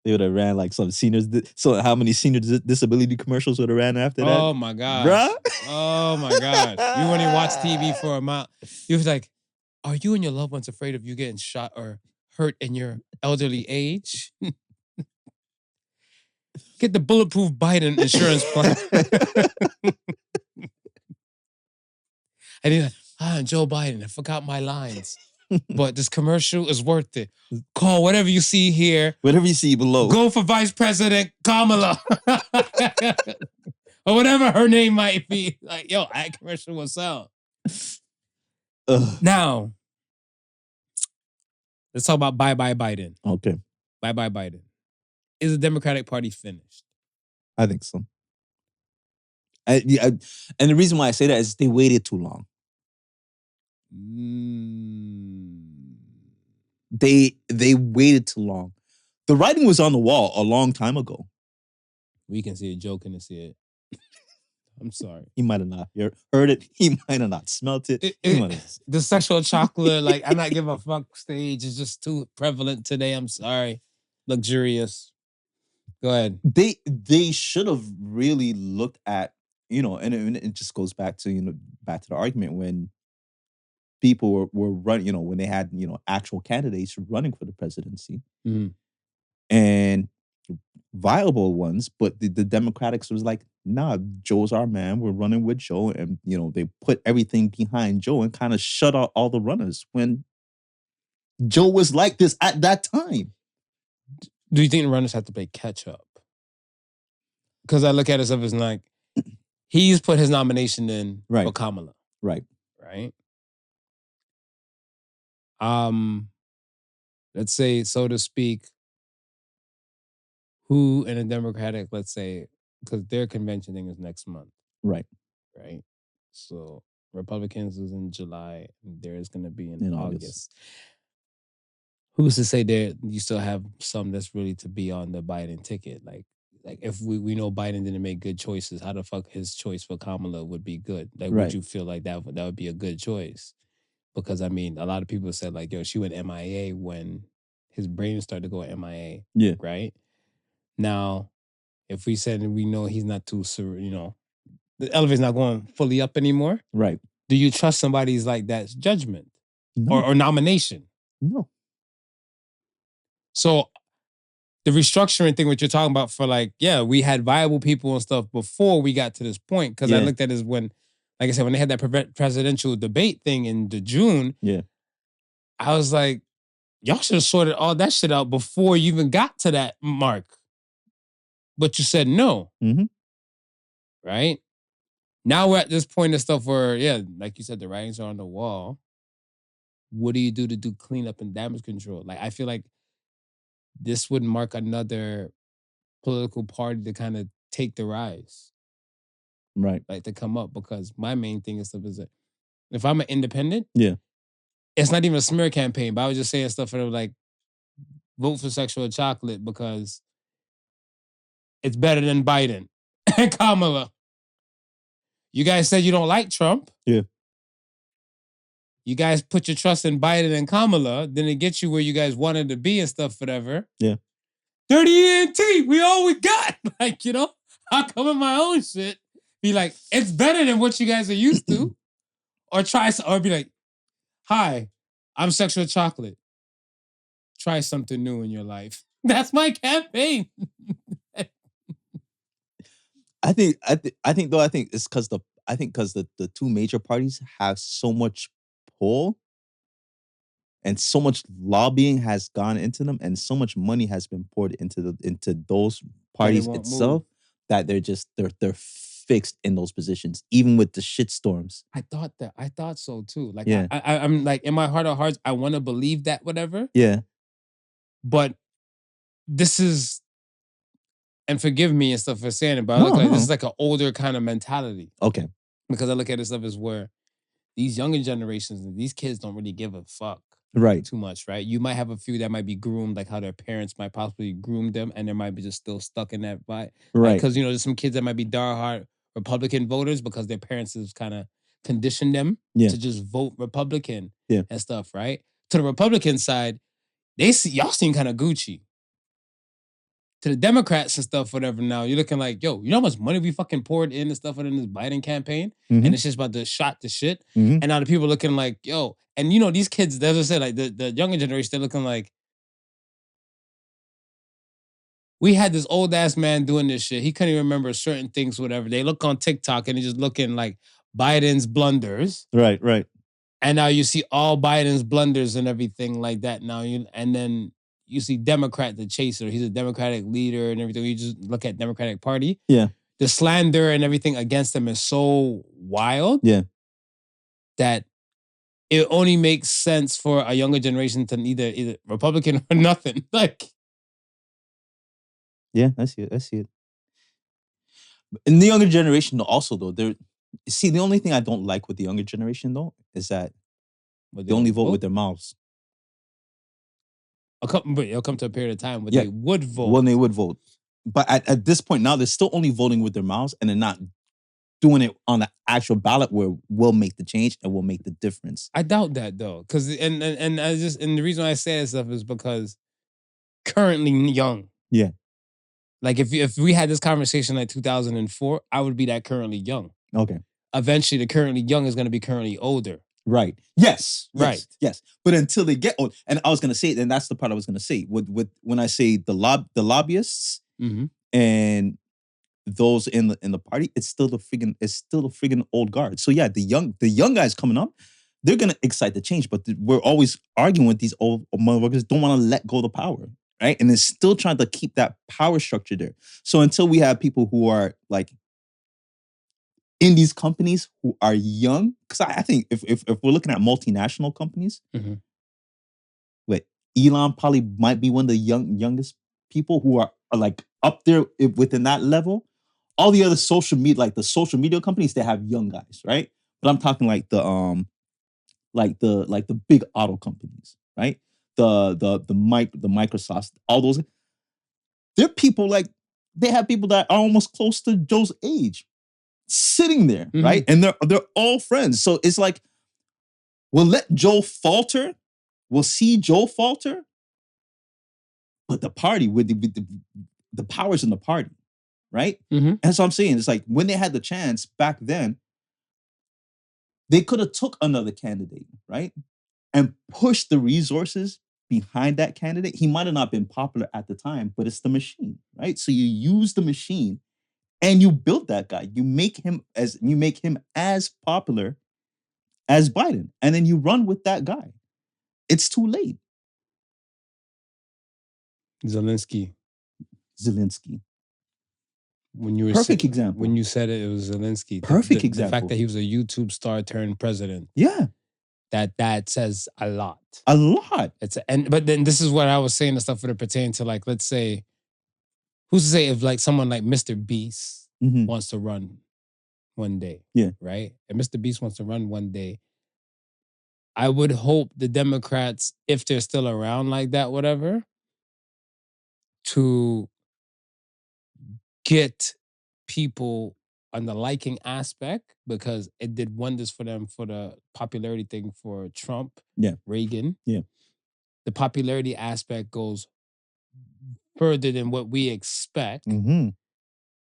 Speaker 4: They would have ran like some seniors. So how many senior disability commercials would have ran after that?
Speaker 3: Oh my God.
Speaker 4: Bruh?
Speaker 3: Oh my God. You when you watch TV for a month, you was like, are you and your loved ones afraid of you getting shot or hurt in your elderly age? Get the bulletproof Biden insurance plan. And he's like, Joe Biden, I forgot my lines. But this commercial is worth it. Call whatever you see here.
Speaker 4: Whatever you see below.
Speaker 3: Go for Vice President Kamala. Or whatever her name might be. Like, yo, that commercial will sell. Now, let's talk about bye-bye Biden.
Speaker 4: Okay.
Speaker 3: Bye-bye Biden. Is the Democratic Party finished?
Speaker 4: I think so. And the reason why I say that is they waited too long. They waited too long. The writing was on the wall a long time ago.
Speaker 3: We can see it. Joe couldn't see it. I'm sorry.
Speaker 4: He might have not heard it. He might have not smelt it.
Speaker 3: The sexual chocolate, like, I'm not giving a fuck stage is just too prevalent today. I'm sorry. Luxurious. Go ahead.
Speaker 4: They should have really looked at, you know, and it just goes back to the argument when people were running, you know, when they had, you know, actual candidates running for the presidency and viable ones, but the Democrats was like, nah, Joe's our man. We're running with Joe. And, you know, they put everything behind Joe and kind of shut out all the runners when Joe was like this at that time.
Speaker 3: Do you think the runners have to play catch up? Because I look at it as like, he's put his nomination in for Kamala.
Speaker 4: Right.
Speaker 3: Right? let's say, so to speak, who in a Democratic, let's say, because their convention thing is next month,
Speaker 4: Right.
Speaker 3: right? So Republicans is in July, and there is going to be
Speaker 4: In
Speaker 3: in
Speaker 4: August.
Speaker 3: August. Who's to say there you still have some that's really to be on the Biden ticket? Like if we know Biden didn't make good choices, how the fuck his choice for Kamala would be good? Like,
Speaker 4: Right.
Speaker 3: would you feel like that would be a good choice? Because I mean, a lot of people said like, yo, she went MIA when his brain started to go MIA.
Speaker 4: Yeah.
Speaker 3: Right. Now, if we said we know he's not too, the elevator's not going fully up anymore.
Speaker 4: Right.
Speaker 3: Do you trust somebody's like that's judgment
Speaker 4: No.
Speaker 3: or nomination?
Speaker 4: No.
Speaker 3: So the restructuring thing, what you're talking about for like, yeah, we had viable people and stuff before we got to this point. Because I looked at it as when, like I said, when they had that presidential debate thing in June, I was like, y'all should have sorted all that shit out before you even got to that mark. But you said no.
Speaker 4: Mm-hmm.
Speaker 3: Right? Now we're at this point of stuff where, yeah, like you said, the writings are on the wall. What do you do to do cleanup and damage control? Like, I feel like this would mark another political party to kind of take the rise.
Speaker 4: Right.
Speaker 3: Like to come up, because my main thing is stuff is that if I'm an independent,
Speaker 4: it's
Speaker 3: not even a smear campaign, but I was just saying stuff for like vote for sexual chocolate because it's better than Biden and Kamala. You guys said you don't like Trump.
Speaker 4: Yeah.
Speaker 3: You guys put your trust in Biden and Kamala, then it gets you where you guys wanted to be and stuff, whatever.
Speaker 4: Yeah.
Speaker 3: 30 ENT, we all we got. Like, I'll come in my own shit. Be like, it's better than what you guys are used to. Or be like, hi, I'm Sexual Chocolate. Try something new in your life. That's my campaign.
Speaker 4: I think it's because the two major parties have so much pull and so much lobbying has gone into them and so much money has been poured into those parties itself that they're fixed in those positions, even with the shitstorms.
Speaker 3: I thought so too. Like, I'm like, in my heart of hearts, I want to believe that, whatever.
Speaker 4: Yeah.
Speaker 3: But this is, and forgive me and stuff for saying it, but this is like an older kind of mentality.
Speaker 4: Okay.
Speaker 3: Because I look at this stuff as where these younger generations, these kids don't really give a fuck.
Speaker 4: Right.
Speaker 3: Too much, right? You might have a few that might be groomed, like how their parents might possibly groom them, and they might be just still stuck in that vibe.
Speaker 4: Right.
Speaker 3: Because, there's some kids that might be diehard Republican voters because their parents have kind of conditioned them to just vote Republican and stuff, right? To the Republican side, y'all seem kind of Gucci. To the Democrats and stuff, whatever, now, you're looking like, yo, you know how much money we fucking poured in and stuff in this Biden campaign?
Speaker 4: Mm-hmm.
Speaker 3: And it's just about to shot the shit.
Speaker 4: Mm-hmm.
Speaker 3: And now the people looking like, yo, and these kids, as I said, like the younger generation, they're looking like, we had this old ass man doing this shit. He couldn't even remember certain things, whatever. They look on TikTok and they're just looking like Biden's blunders.
Speaker 4: Right, right.
Speaker 3: And now you see all Biden's blunders and everything like that now. And then you see Democrat, the chaser. He's a Democratic leader and everything. You just look at Democratic Party.
Speaker 4: Yeah.
Speaker 3: The slander and everything against them is so wild.
Speaker 4: Yeah.
Speaker 3: That it only makes sense for a younger generation to either Republican or nothing. Like.
Speaker 4: Yeah, I see it. In the younger generation, also though, the only thing I don't like with the younger generation though is that they only vote with their mouths.
Speaker 3: It'll come to a period of time where they would vote.
Speaker 4: When they would vote. But at this point now, they're still only voting with their mouths and they're not doing it on the actual ballot where we'll make the change and we'll make the difference.
Speaker 3: I doubt that though. Cause and the reason why I say that stuff is because currently young.
Speaker 4: Yeah.
Speaker 3: Like if we had this conversation like 2004, I would be that currently young.
Speaker 4: Okay.
Speaker 3: Eventually the currently young is going to be currently older.
Speaker 4: Right. Yes.
Speaker 3: Right.
Speaker 4: Yes. But until they get old, and I was going to say, and that's the part I was going to say, with when I say the lobbyists and those in the party, it's still the friggin' old guard. So yeah, the young guys coming up, they're going to excite the change, but we're always arguing with these old motherfuckers don't want to let go of the power. Right. And it's still trying to keep that power structure there. So until we have people who are like in these companies who are young, because I think if we're looking at multinational companies, Elon probably might be one of the youngest people who are like up there within that level. All the other social media, like the social media companies, they have young guys, right? But I'm talking like the big auto companies, right? The Microsoft, all those. They're people like they have people that are almost close to Joe's age sitting there, right? And they're all friends. So it's like, we'll let Joe falter. We'll see Joe falter. But the party, with the powers in the party, right? And so I'm saying, it's like when they had the chance back then, they could have took another candidate, right? And pushed the resources behind that candidate. He might have not been popular at the time, but it's the machine, right? So you use the machine and you build that guy. You make him as popular as Biden. And then you run with that guy. It's too late.
Speaker 3: Zelensky. When you were
Speaker 4: Perfect example.
Speaker 3: When you said it was Zelensky.
Speaker 4: Perfect example.
Speaker 3: The fact that he was a YouTube star turned president.
Speaker 4: Yeah.
Speaker 3: That says a lot.
Speaker 4: A lot.
Speaker 3: But then this is what I was saying, the stuff that pertain to, like, let's say, who's to say if like someone like Mr. Beast wants to run one day.
Speaker 4: Yeah.
Speaker 3: Right? If Mr. Beast wants to run one day, I would hope the Democrats, if they're still around like that, whatever, to get people on the liking aspect, because it did wonders for them for the popularity thing for Trump, Reagan.
Speaker 4: Yeah.
Speaker 3: The popularity aspect goes further than what we expect
Speaker 4: Mm-hmm.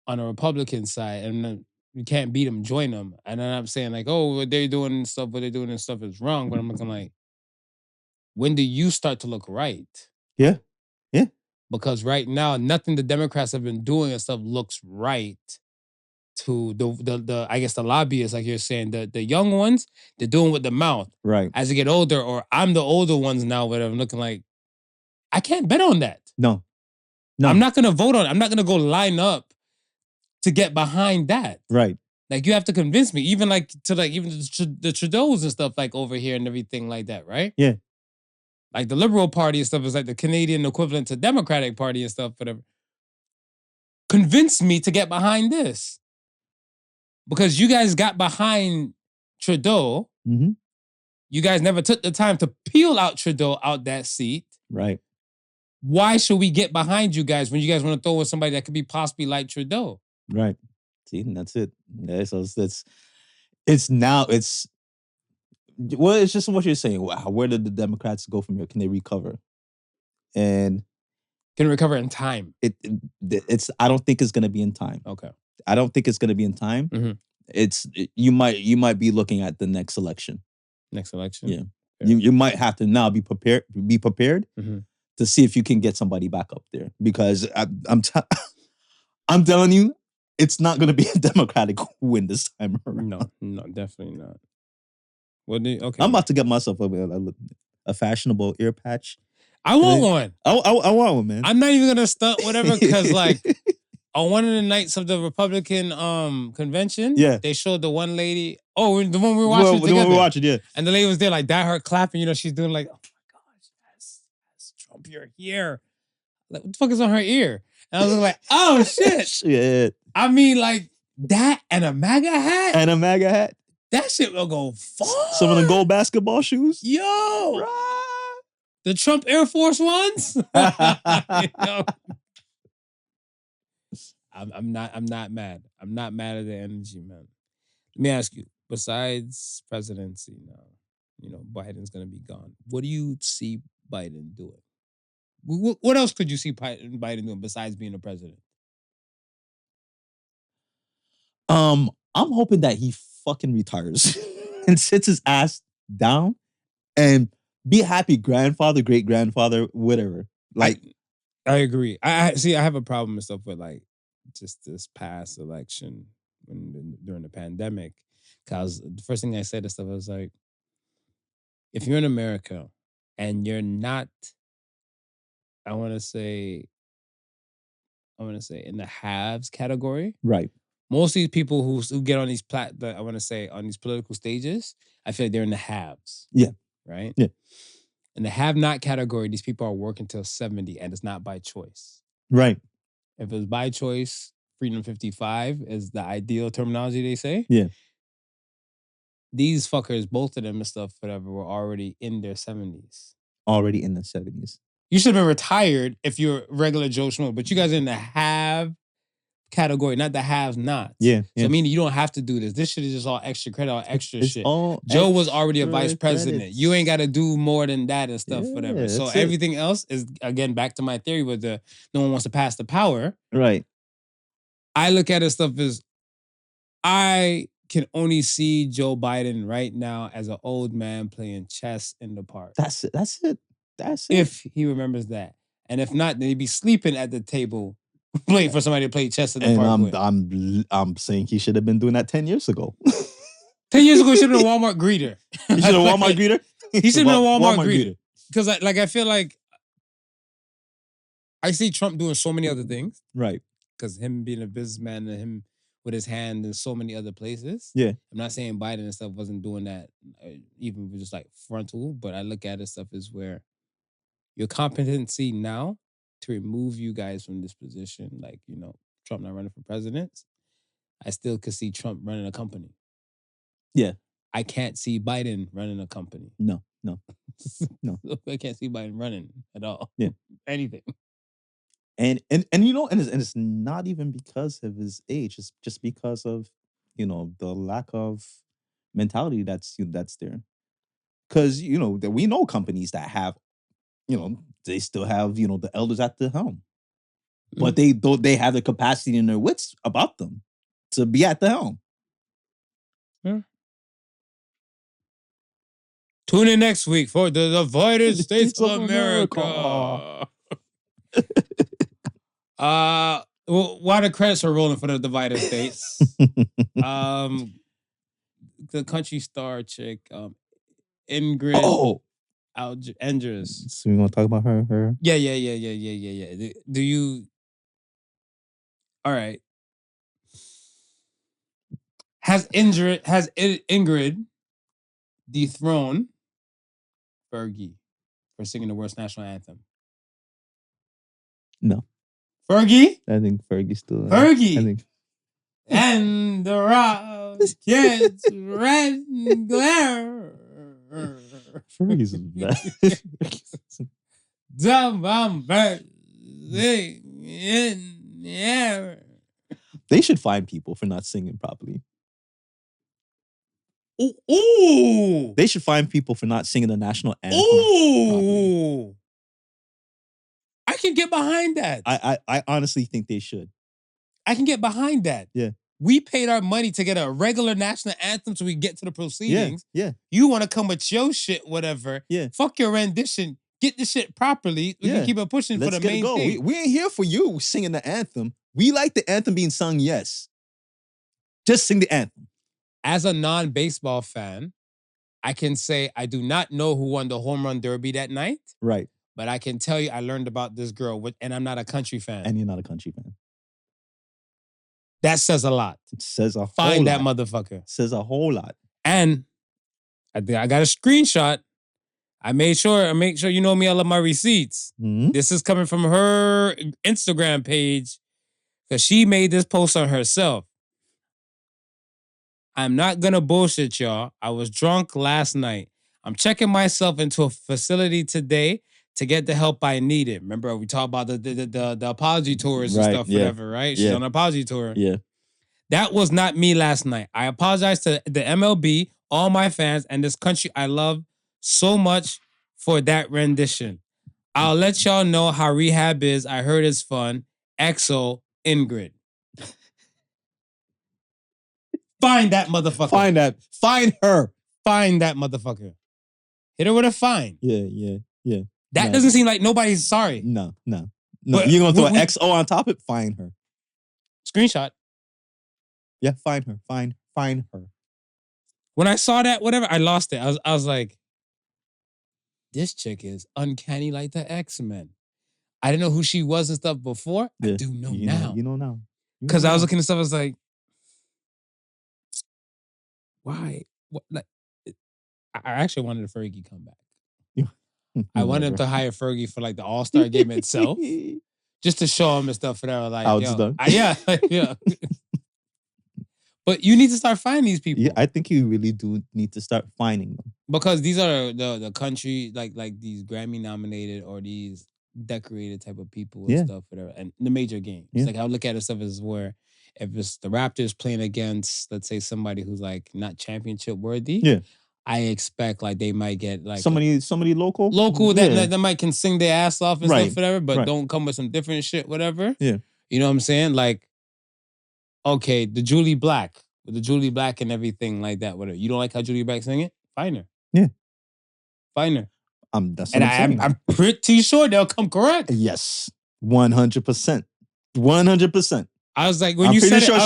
Speaker 3: on a Republican side, and then you can't beat them, join them. And then I'm saying like, oh, what they're doing and stuff is wrong. But I'm looking like, when do you start to look right?
Speaker 4: Yeah. Yeah.
Speaker 3: Because right now, nothing the Democrats have been doing and stuff looks right to the I guess the lobbyists, like you're saying, the young ones, they're doing with the mouth.
Speaker 4: Right.
Speaker 3: As they get older, or I'm the older ones now, whatever, I'm looking like, I can't bet on that.
Speaker 4: No.
Speaker 3: I'm not gonna vote on it. I'm not gonna go line up to get behind that.
Speaker 4: Right.
Speaker 3: Like, you have to convince me, even like to like even the Trudeaus and stuff like over here and everything like that, right?
Speaker 4: Yeah.
Speaker 3: Like the Liberal Party and stuff is like the Canadian equivalent to Democratic Party and stuff, whatever. Convince me to get behind this. Because you guys got behind Trudeau.
Speaker 4: Mm-hmm.
Speaker 3: You guys never took the time to peel out Trudeau out that seat.
Speaker 4: Right.
Speaker 3: Why should we get behind you guys when you guys want to throw in somebody that could be possibly like Trudeau?
Speaker 4: Right. See, and that's it. Yeah, so it's just what you're saying. Wow, where did the Democrats go from here? Can they recover? And
Speaker 3: can recover in time?
Speaker 4: It's. I don't think it's going to be in time.
Speaker 3: Okay.
Speaker 4: I don't think it's going to be in time.
Speaker 3: Mm-hmm.
Speaker 4: You might be looking at the next election.
Speaker 3: Next election.
Speaker 4: Yeah. You might have to now be prepared
Speaker 3: mm-hmm.
Speaker 4: to see if you can get somebody back up there, because I'm telling you, it's not going to be a Democratic win this time around.
Speaker 3: No, definitely not. Well, okay.
Speaker 4: I'm about to get myself a fashionable ear patch.
Speaker 3: I want one.
Speaker 4: I want one, man.
Speaker 3: I'm not even gonna stunt whatever, because like on one of the nights of the Republican convention, they showed the one lady. Oh, the one we were watching together.
Speaker 4: The one we were watching, yeah.
Speaker 3: And the lady was there, like, that her clapping. You know, she's doing like, oh my gosh, yes, Trump, you're here. Like, what the fuck is on her ear? And I was like, oh shit.
Speaker 4: Yeah.
Speaker 3: I mean, like, that and a MAGA hat. That shit will go far.
Speaker 4: Some of the gold basketball shoes.
Speaker 3: Yo.
Speaker 4: Right.
Speaker 3: The Trump Air Force Ones. You know? I'm not mad. I'm not mad at the energy, man. Let me ask you, besides presidency now, you know, Biden's going to be gone. What do you see Biden doing? What else could you see Biden doing besides being a president?
Speaker 4: I'm hoping that he fucking retires and sits his ass down and be a happy grandfather, great grandfather, whatever. Like,
Speaker 3: I agree. I see. I have a problem and stuff with like just this past election during the pandemic, because the first thing I said to stuff, I was like, if you're in America and you're not, I want to say in the haves category,
Speaker 4: right?
Speaker 3: Most of these people who get on these on these political stages, I feel like they're in the haves.
Speaker 4: Yeah.
Speaker 3: Right?
Speaker 4: Yeah.
Speaker 3: In the have-not category, these people are working till 70, and it's not by choice.
Speaker 4: Right.
Speaker 3: If it was by choice, Freedom 55 is the ideal terminology they say.
Speaker 4: Yeah.
Speaker 3: These fuckers, both of them and stuff, whatever, were already in their 70s.
Speaker 4: Already in the 70s.
Speaker 3: You should have been retired if you're regular Joe Schmo, but you guys are in the have category, not the have-nots.
Speaker 4: Yeah.
Speaker 3: So meaning you don't have to do this. This shit is just all extra credit, all extra
Speaker 4: It's
Speaker 3: shit.
Speaker 4: all
Speaker 3: Joe was already a
Speaker 4: extra
Speaker 3: vice president.
Speaker 4: credits.
Speaker 3: You ain't got to do more than that and stuff, whatever. So
Speaker 4: that's it.
Speaker 3: everything else is, again, back to my theory with the no one wants to pass the power.
Speaker 4: Right.
Speaker 3: I look at it stuff as I can only see Joe Biden right now as an old man playing chess in the park.
Speaker 4: That's it. That's it. That's it.
Speaker 3: If he remembers that. And if not, then he'd be sleeping at the table waiting for somebody to play chess in the park with.
Speaker 4: I'm saying he should have been doing that 10 years ago.
Speaker 3: 10 years ago, he should have been a Walmart greeter.
Speaker 4: He should have been a Walmart greeter?
Speaker 3: He should have been a Walmart greeter. Because I feel like I see Trump doing so many other things.
Speaker 4: Right.
Speaker 3: Because him being a businessman and him with his hand in so many other places.
Speaker 4: Yeah.
Speaker 3: I'm not saying Biden and stuff wasn't doing that, even just like frontal, but I look at it stuff as where your competency now to remove you guys from this position, like, you know, Trump not running for president, I still could see Trump running a company.
Speaker 4: Yeah.
Speaker 3: I can't see Biden running a company.
Speaker 4: No.
Speaker 3: I can't see Biden running at all.
Speaker 4: Yeah.
Speaker 3: Anything.
Speaker 4: And you know, and it's not even because of his age. It's just because of, you know, the lack of mentality that's there. Because, you know, we know companies that have, you know, they still have, you know, the elders at the helm. But they have the capacity and their wits about them to be at the helm.
Speaker 3: Yeah. Tune in next week for the Divided States of America. While the credits are rolling for the Divided States, the country star chick, Ingrid Andress.
Speaker 4: So we gonna talk about her?
Speaker 3: Yeah. Do you? All right. Has Ingrid dethroned Fergie for singing the worst national anthem?
Speaker 4: No.
Speaker 3: Fergie?
Speaker 4: I think Fergie's still.
Speaker 3: Fergie.
Speaker 4: I think.
Speaker 3: And the rockets red glare.
Speaker 4: Fergie's bad.
Speaker 3: In the air.
Speaker 4: They should fine people for not singing properly.
Speaker 3: Ooh.
Speaker 4: They should fine people for not singing the national anthem.
Speaker 3: Ooh. I can get behind that.
Speaker 4: I honestly think they should.
Speaker 3: I can get behind that.
Speaker 4: Yeah.
Speaker 3: We paid our money to get a regular national anthem so we get to the proceedings.
Speaker 4: Yeah.
Speaker 3: You want to come with your shit, whatever.
Speaker 4: Yeah.
Speaker 3: Fuck your rendition. Get the shit properly. We can keep it pushing for the main thing.
Speaker 4: We ain't here for you singing the anthem. We like the anthem being sung, yes. Just sing the anthem.
Speaker 3: As a non-baseball fan, I can say I do not know who won the home run derby that night.
Speaker 4: Right.
Speaker 3: But I can tell you I learned about this girl, and I'm not a country fan.
Speaker 4: And you're not a country fan.
Speaker 3: That says a lot.
Speaker 4: It says a whole lot.
Speaker 3: Find that motherfucker.
Speaker 4: It says a whole lot.
Speaker 3: And I got a screenshot. I make sure you know me, I love my receipts.
Speaker 4: Mm-hmm.
Speaker 3: This is coming from her Instagram page because she made this post on herself. I'm not gonna bullshit y'all. I was drunk last night. I'm checking myself into a facility today to get the help I needed. Remember, we talked about the apology tours and stuff, whatever, right? She's on an apology tour.
Speaker 4: Yeah.
Speaker 3: That was not me last night. I apologize to the MLB, all my fans, and this country I love so much for that rendition. I'll let y'all know how rehab is. I heard it's fun. XO Ingrid. Find that motherfucker.
Speaker 4: Find her.
Speaker 3: Find that motherfucker. Hit her with a fine.
Speaker 4: Yeah.
Speaker 3: That doesn't seem like nobody's sorry.
Speaker 4: No. But you're going to throw an XO on top of it? Find her.
Speaker 3: Screenshot.
Speaker 4: Yeah, find her. Find her.
Speaker 3: When I saw that, whatever, I lost it. I was like, this chick is uncanny like the X-Men. I didn't know who she was and stuff before. Yeah. I do know now.
Speaker 4: You know now.
Speaker 3: Because I was looking at stuff, I was like, why? What? Like, I actually wanted a Fergie come back. I want him to hire Fergie for like the All-Star game itself, just to show him and stuff. For that, like,
Speaker 4: how it's done.
Speaker 3: Yeah. But you need to start finding these people.
Speaker 4: Yeah, I think you really do need to start finding them.
Speaker 3: Because these are the country, like these Grammy nominated or these decorated type of people and stuff, whatever. And the major games. Like I would look at it stuff as where if it's the Raptors playing against, let's say, somebody who's like not championship worthy, I expect like they might get like
Speaker 4: somebody local
Speaker 3: that might can sing their ass off and stuff, whatever, but don't come with some different shit, whatever. Yeah. You know what I'm saying? Like, okay, the Julie Black, with the Julie Black and everything like that, whatever. You don't like how Julie Black sing it? Find her. Yeah. Find her.
Speaker 4: That's what
Speaker 3: I'm pretty sure they'll come correct.
Speaker 4: Yes. 100%. 100%.
Speaker 3: I was like, when you said
Speaker 4: I'm pretty sure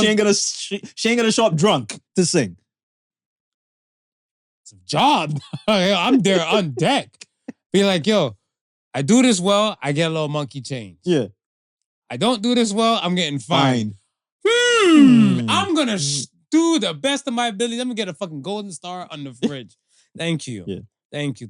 Speaker 4: she ain't gonna show up drunk to sing.
Speaker 3: It's a job. I'm there on deck. Be like, yo, I do this well, I get a little monkey change. Yeah. I don't do this well, I'm getting fined. I'm gonna do the best of my abilities. I'm gonna get a fucking golden star on the fridge. Thank you. Yeah. Thank you.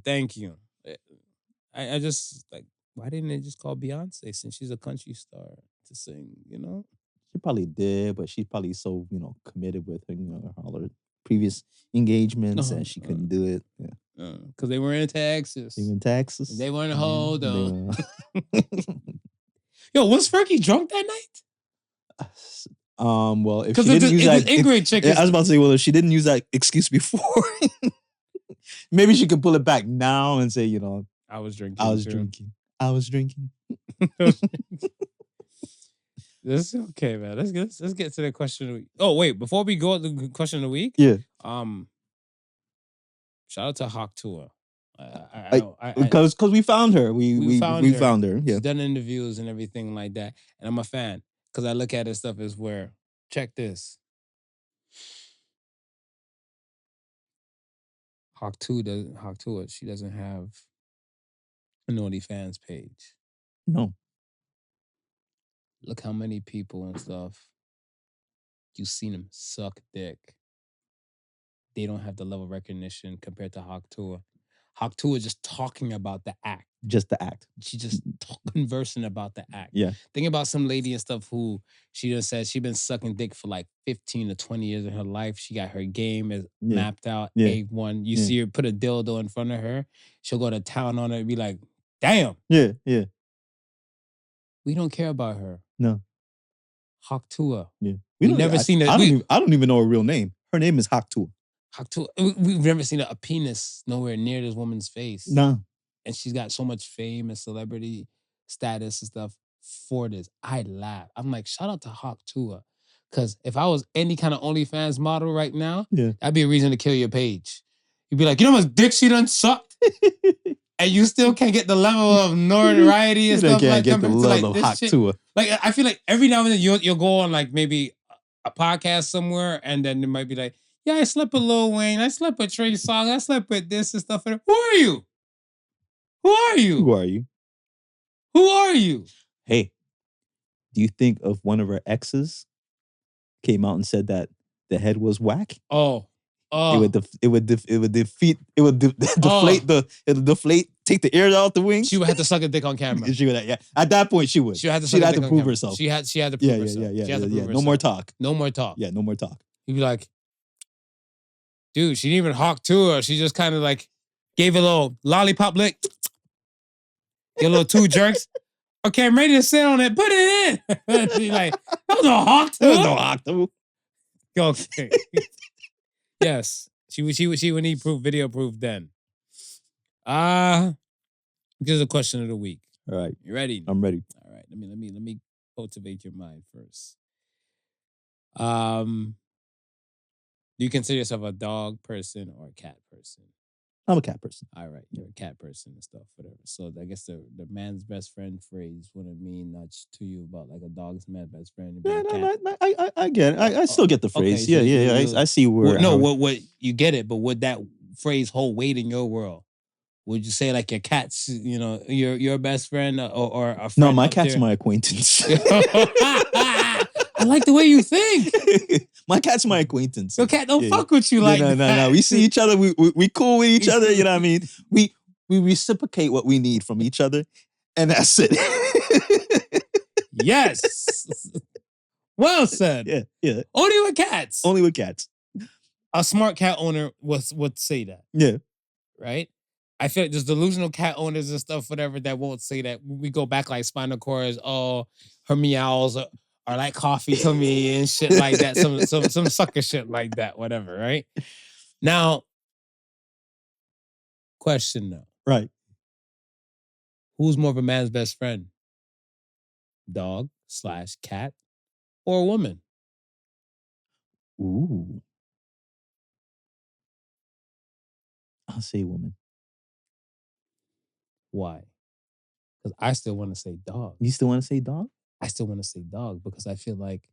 Speaker 3: I just like, why didn't they just call Beyonce since she's a country star to sing, you know?
Speaker 4: She probably did, but she's probably so, committed with her, all her previous engagements and she couldn't do it. Yeah.
Speaker 3: Because they were in Texas.
Speaker 4: They were in Texas.
Speaker 3: They weren't whole though. Yo, was Fergie drunk that night?
Speaker 4: Well, if she didn't use that,
Speaker 3: Ingrid chick.
Speaker 4: I was about to say, well, if she didn't use that excuse before, maybe she could pull it back now and say,
Speaker 3: I was drinking.
Speaker 4: I was drinking.
Speaker 3: This is okay, man. Let's get to the question of the week. Oh, wait, before we go to the question of the week, shout out to Hawk Tuah.
Speaker 4: Because we found her. We found her. Yeah.
Speaker 3: She's done interviews and everything like that. And I'm a fan. Because I look at this stuff as where, check this. Hawk Tuah, she doesn't have an OnlyFans page.
Speaker 4: No.
Speaker 3: Look how many people and stuff you've seen them suck dick. They don't have the level of recognition compared to Hawk Tuah. Hawk Tuah is just talking about the act.
Speaker 4: Just the act.
Speaker 3: She just conversing about the act.
Speaker 4: Yeah.
Speaker 3: Think about some lady and stuff who she just said she been sucking dick for like 15 to 20 years in her life. She got her game is mapped out, A1. You see her put a dildo in front of her. She'll go to town on it and be like, damn.
Speaker 4: Yeah.
Speaker 3: We don't care about her.
Speaker 4: No.
Speaker 3: Hawk Tuah.
Speaker 4: Yeah.
Speaker 3: We've never seen it.
Speaker 4: I don't even know her real name. Her name is Hawk Tuah.
Speaker 3: Hawk Tuah. We've never seen a penis nowhere near this woman's face.
Speaker 4: No.
Speaker 3: And she's got so much fame and celebrity status and stuff for this. I laugh. I'm like, shout out to Hawk Tuah. Because if I was any kind of OnlyFans model right now, that'd be a reason to kill your page. You'd be like, you know how much dick she done sucked? And you still can't get the level of notoriety and stuff like that. Like this shit. Like, I feel like every now and then you'll go on like maybe a podcast somewhere and then it might be like, yeah, I slept with Lil Wayne. I slept with Trey Songz. I slept with this and stuff. Who are you? Who are you?
Speaker 4: Who are you?
Speaker 3: Who are you?
Speaker 4: Hey, do you think of one of her exes came out and said that the head was whack? It would deflate take the air out the wings.
Speaker 3: She would have to suck a dick on camera.
Speaker 4: She would, at that point, she would.
Speaker 3: She had to
Speaker 4: prove herself.
Speaker 3: She had to prove herself.
Speaker 4: Yeah. No more talk.
Speaker 3: No more talk.
Speaker 4: Yeah, no more talk.
Speaker 3: You'd be like, dude, she didn't even Hawk Tuah. She just kind of like gave a little lollipop lick. Get a little 2 jerks. Okay, I'm ready to sit on it. Put it in. She's like, that was no Hawk Tuah.
Speaker 4: There was no Hawk Tuah.
Speaker 3: Okay. Yes. She would need proof, video proof then. Here's a question of the week.
Speaker 4: All right.
Speaker 3: You ready?
Speaker 4: I'm ready.
Speaker 3: All right. Let me cultivate your mind first. Do you consider yourself a dog person or a cat person?
Speaker 4: I'm a cat person.
Speaker 3: All right, you're a cat person and stuff, whatever. So I guess the man's best friend phrase wouldn't mean much to you about like a dog's man's best friend.
Speaker 4: Yeah, I get it. I still get the phrase. Okay, so I see where.
Speaker 3: What you get it, but would that phrase hold weight in your world? Would you say like your cat's, your best friend or a friend?
Speaker 4: No, my cat's my acquaintance.
Speaker 3: I like the way you think.
Speaker 4: My cat's my acquaintance.
Speaker 3: Your cat don't fuck with you like that.
Speaker 4: No. We see each other. We cool with each other. You know what I mean? We we reciprocate what we need from each other, and that's it.
Speaker 3: Yes. Well said.
Speaker 4: Yeah.
Speaker 3: Only with cats.
Speaker 4: Only with cats.
Speaker 3: A smart cat owner would say that.
Speaker 4: Yeah.
Speaker 3: Right? I feel like there's delusional cat owners and stuff, whatever, that won't say that. We go back like spinal cords, oh, her meows are like coffee to me and shit like that. Some sucker shit like that, whatever, right? Now, question though.
Speaker 4: Right.
Speaker 3: Who's more of a man's best friend? Dog/cat or woman?
Speaker 4: Ooh. I'll say woman.
Speaker 3: Why? Because I still want to say dog.
Speaker 4: You still want to say dog?
Speaker 3: I still want to say dog because I feel like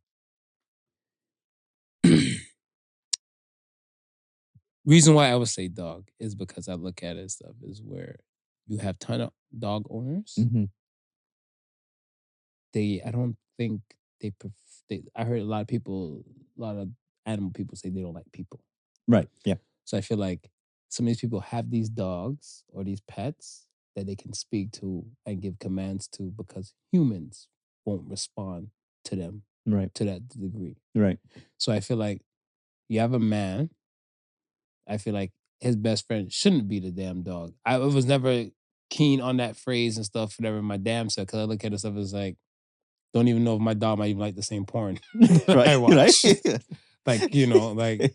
Speaker 3: reason why I would say dog is because I look at it stuff is where you have ton of dog owners.
Speaker 4: Mm-hmm.
Speaker 3: I don't think I heard a lot of animal people say they don't like people.
Speaker 4: Right. Yeah.
Speaker 3: So I feel like some of these people have these dogs or these pets that they can speak to and give commands to because humans won't respond to them
Speaker 4: Right.
Speaker 3: to that degree.
Speaker 4: Right.
Speaker 3: So I feel like you have a man, I feel like his best friend shouldn't be the damn dog. I was never keen on that phrase and stuff, whatever my damn self, because I look at it stuff as like, don't even know if my dog might even like the same porn I watch.
Speaker 4: Right.
Speaker 3: Like, you know, like,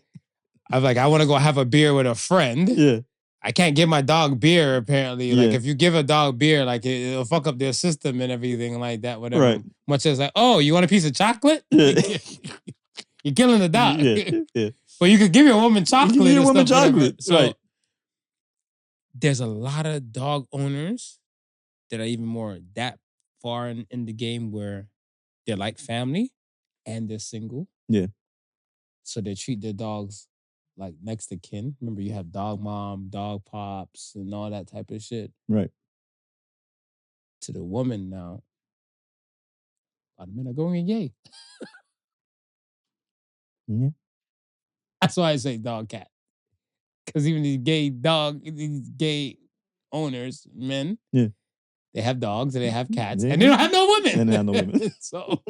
Speaker 3: I'm like, I want to go have a beer with a friend.
Speaker 4: Yeah.
Speaker 3: I can't give my dog beer, apparently.
Speaker 4: Yeah.
Speaker 3: Like, if you give a dog beer, like, it'll fuck up their system and everything like that, whatever.
Speaker 4: Right.
Speaker 3: Much as like, oh, you want a piece of chocolate?
Speaker 4: Yeah.
Speaker 3: You're killing the dog.
Speaker 4: Yeah.
Speaker 3: But you could give your woman chocolate.
Speaker 4: You give your
Speaker 3: and
Speaker 4: woman
Speaker 3: stuff,
Speaker 4: chocolate.
Speaker 3: So
Speaker 4: Right.
Speaker 3: there's a lot of dog owners that are even more that far in the game where they're like family and they're single.
Speaker 4: Yeah.
Speaker 3: So they treat their dogs like next to kin. Remember, you have dog mom, dog pops, and all that type of shit.
Speaker 4: Right.
Speaker 3: To the woman now, a lot of men are going gay.
Speaker 4: Yeah.
Speaker 3: That's why I say dog cat. Because even these gay owners, men,
Speaker 4: yeah,
Speaker 3: they have dogs and they have cats,
Speaker 4: Yeah.
Speaker 3: and they don't have no women.
Speaker 4: And they have no women.
Speaker 3: So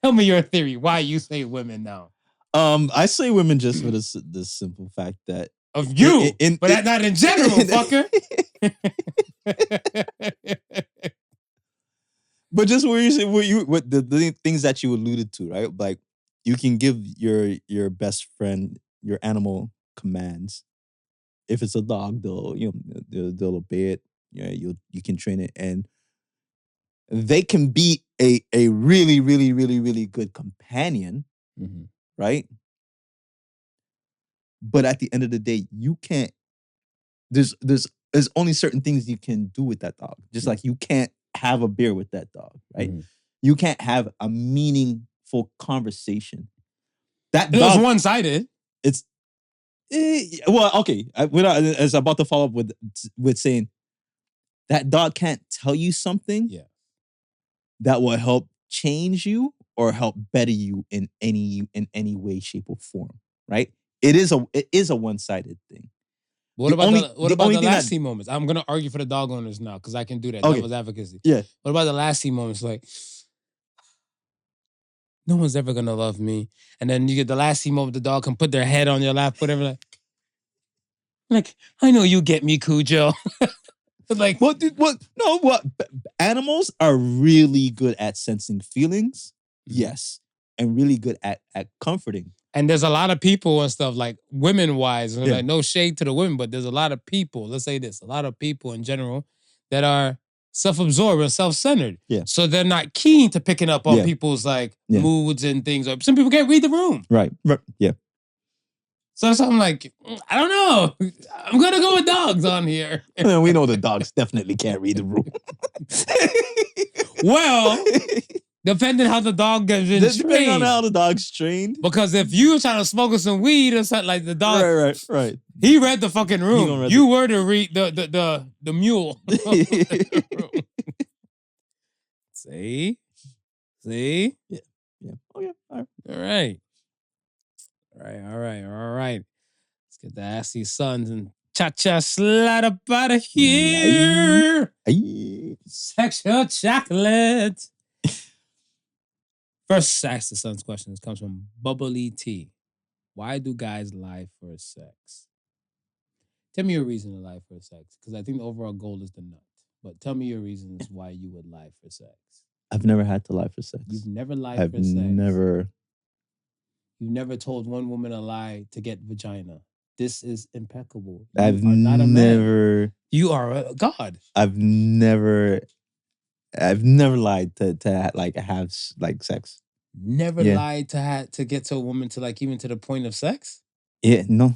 Speaker 3: tell me your theory. Why you say women now?
Speaker 4: I say women just for this simple fact that
Speaker 3: of you, but not in general, fucker.
Speaker 4: But just where you say what the things that you alluded to, right? Like you can give your best friend your animal commands. If it's a dog, they'll obey it. Yeah, you can train it, and they can be a really, really, really, really good companion, right? But at the end of the day, you can't. There's only certain things you can do with that dog. Just like you can't have a beer with that dog, right? You can't have a meaningful conversation. That dog,
Speaker 3: was one-sided.
Speaker 4: It's well, okay. I was about to follow up with saying that dog can't tell you something that will help change you or help better you in any way, shape, or form, right? It is a one-sided thing.
Speaker 3: What about the last scene moments? I'm gonna argue for the dog owners now because I can do that. Devil's advocacy.
Speaker 4: Yeah.
Speaker 3: What about the last scene moments? Like, no one's ever gonna love me, and then you get the last scene moment. The dog can put their head on your lap, whatever. Like I know you get me, Cujo. Like
Speaker 4: what? No, what? Animals are really good at sensing feelings, yes, and really good at comforting.
Speaker 3: And there's a lot of people and stuff, like women-wise, and like no shade to the women, but there's a lot of people, let's say this, a lot of people in general that are self-absorbed and self-centered.
Speaker 4: Yeah.
Speaker 3: So they're not keen to picking up on people's like moods and things. Or some people can't read the room.
Speaker 4: Right. Yeah.
Speaker 3: So I'm like, I don't know. I'm going to go with dogs on here.
Speaker 4: We know the dogs definitely can't read the room.
Speaker 3: Well, depending how the dog gets been trained.
Speaker 4: Depending on how the dog's trained.
Speaker 3: Because if you were trying to smoke some weed or something like the dog.
Speaker 4: Right.
Speaker 3: He read the fucking room. You were to read the mule. See?
Speaker 4: Yeah. Okay.
Speaker 3: All right. Let's get the assy sons and Cha-cha, slide up out of here. Sexual chocolate. First ask the son's question. This comes from Bubbly T. Why do guys lie for sex? Tell me your reason to lie for sex. Because I think the overall goal is the nut. But tell me your reasons why you would lie for sex.
Speaker 4: I've never had to lie for sex.
Speaker 3: You've never lied
Speaker 4: I've
Speaker 3: for sex.
Speaker 4: never.
Speaker 3: You've never told one woman a lie to get vagina. This is impeccable.
Speaker 4: I've never.
Speaker 3: You are a god.
Speaker 4: I've never lied to like have like sex.
Speaker 3: Never lied to get to a woman to like even to the point of sex?
Speaker 4: Yeah, no.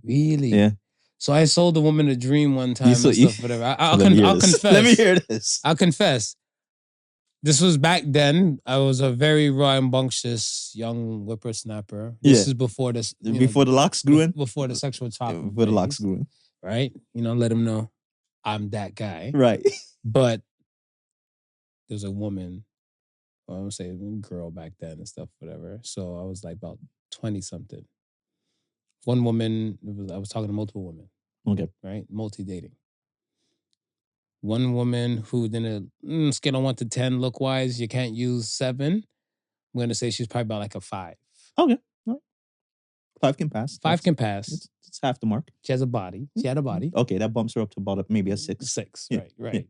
Speaker 3: Really?
Speaker 4: Yeah.
Speaker 3: So I sold a woman a dream one time and stuff, whatever. I'll confess.
Speaker 4: Let me hear this.
Speaker 3: I'll confess. This was back then. I was a very rambunctious young whippersnapper. This is before this.
Speaker 4: Before the locks grew in?
Speaker 3: Before the sexual chocolate.
Speaker 4: Before the locks grew in.
Speaker 3: Right? Let him know I'm that guy.
Speaker 4: Right.
Speaker 3: But there's a woman, I would say a girl back then and stuff, whatever. So I was like about 20-something. One woman, I was talking to multiple women.
Speaker 4: Okay.
Speaker 3: Right? Multi-dating. One woman who didn't scale on 1 to 10 look-wise, you can't use 7. I'm going to say she's probably about like a 5.
Speaker 4: Okay. Right. 5 can pass.
Speaker 3: 5 can pass.
Speaker 4: It's half the mark.
Speaker 3: She has a body. She had a body.
Speaker 4: Okay, that bumps her up to about maybe a 6.
Speaker 3: 6,
Speaker 4: Yeah.
Speaker 3: right.
Speaker 4: Yeah.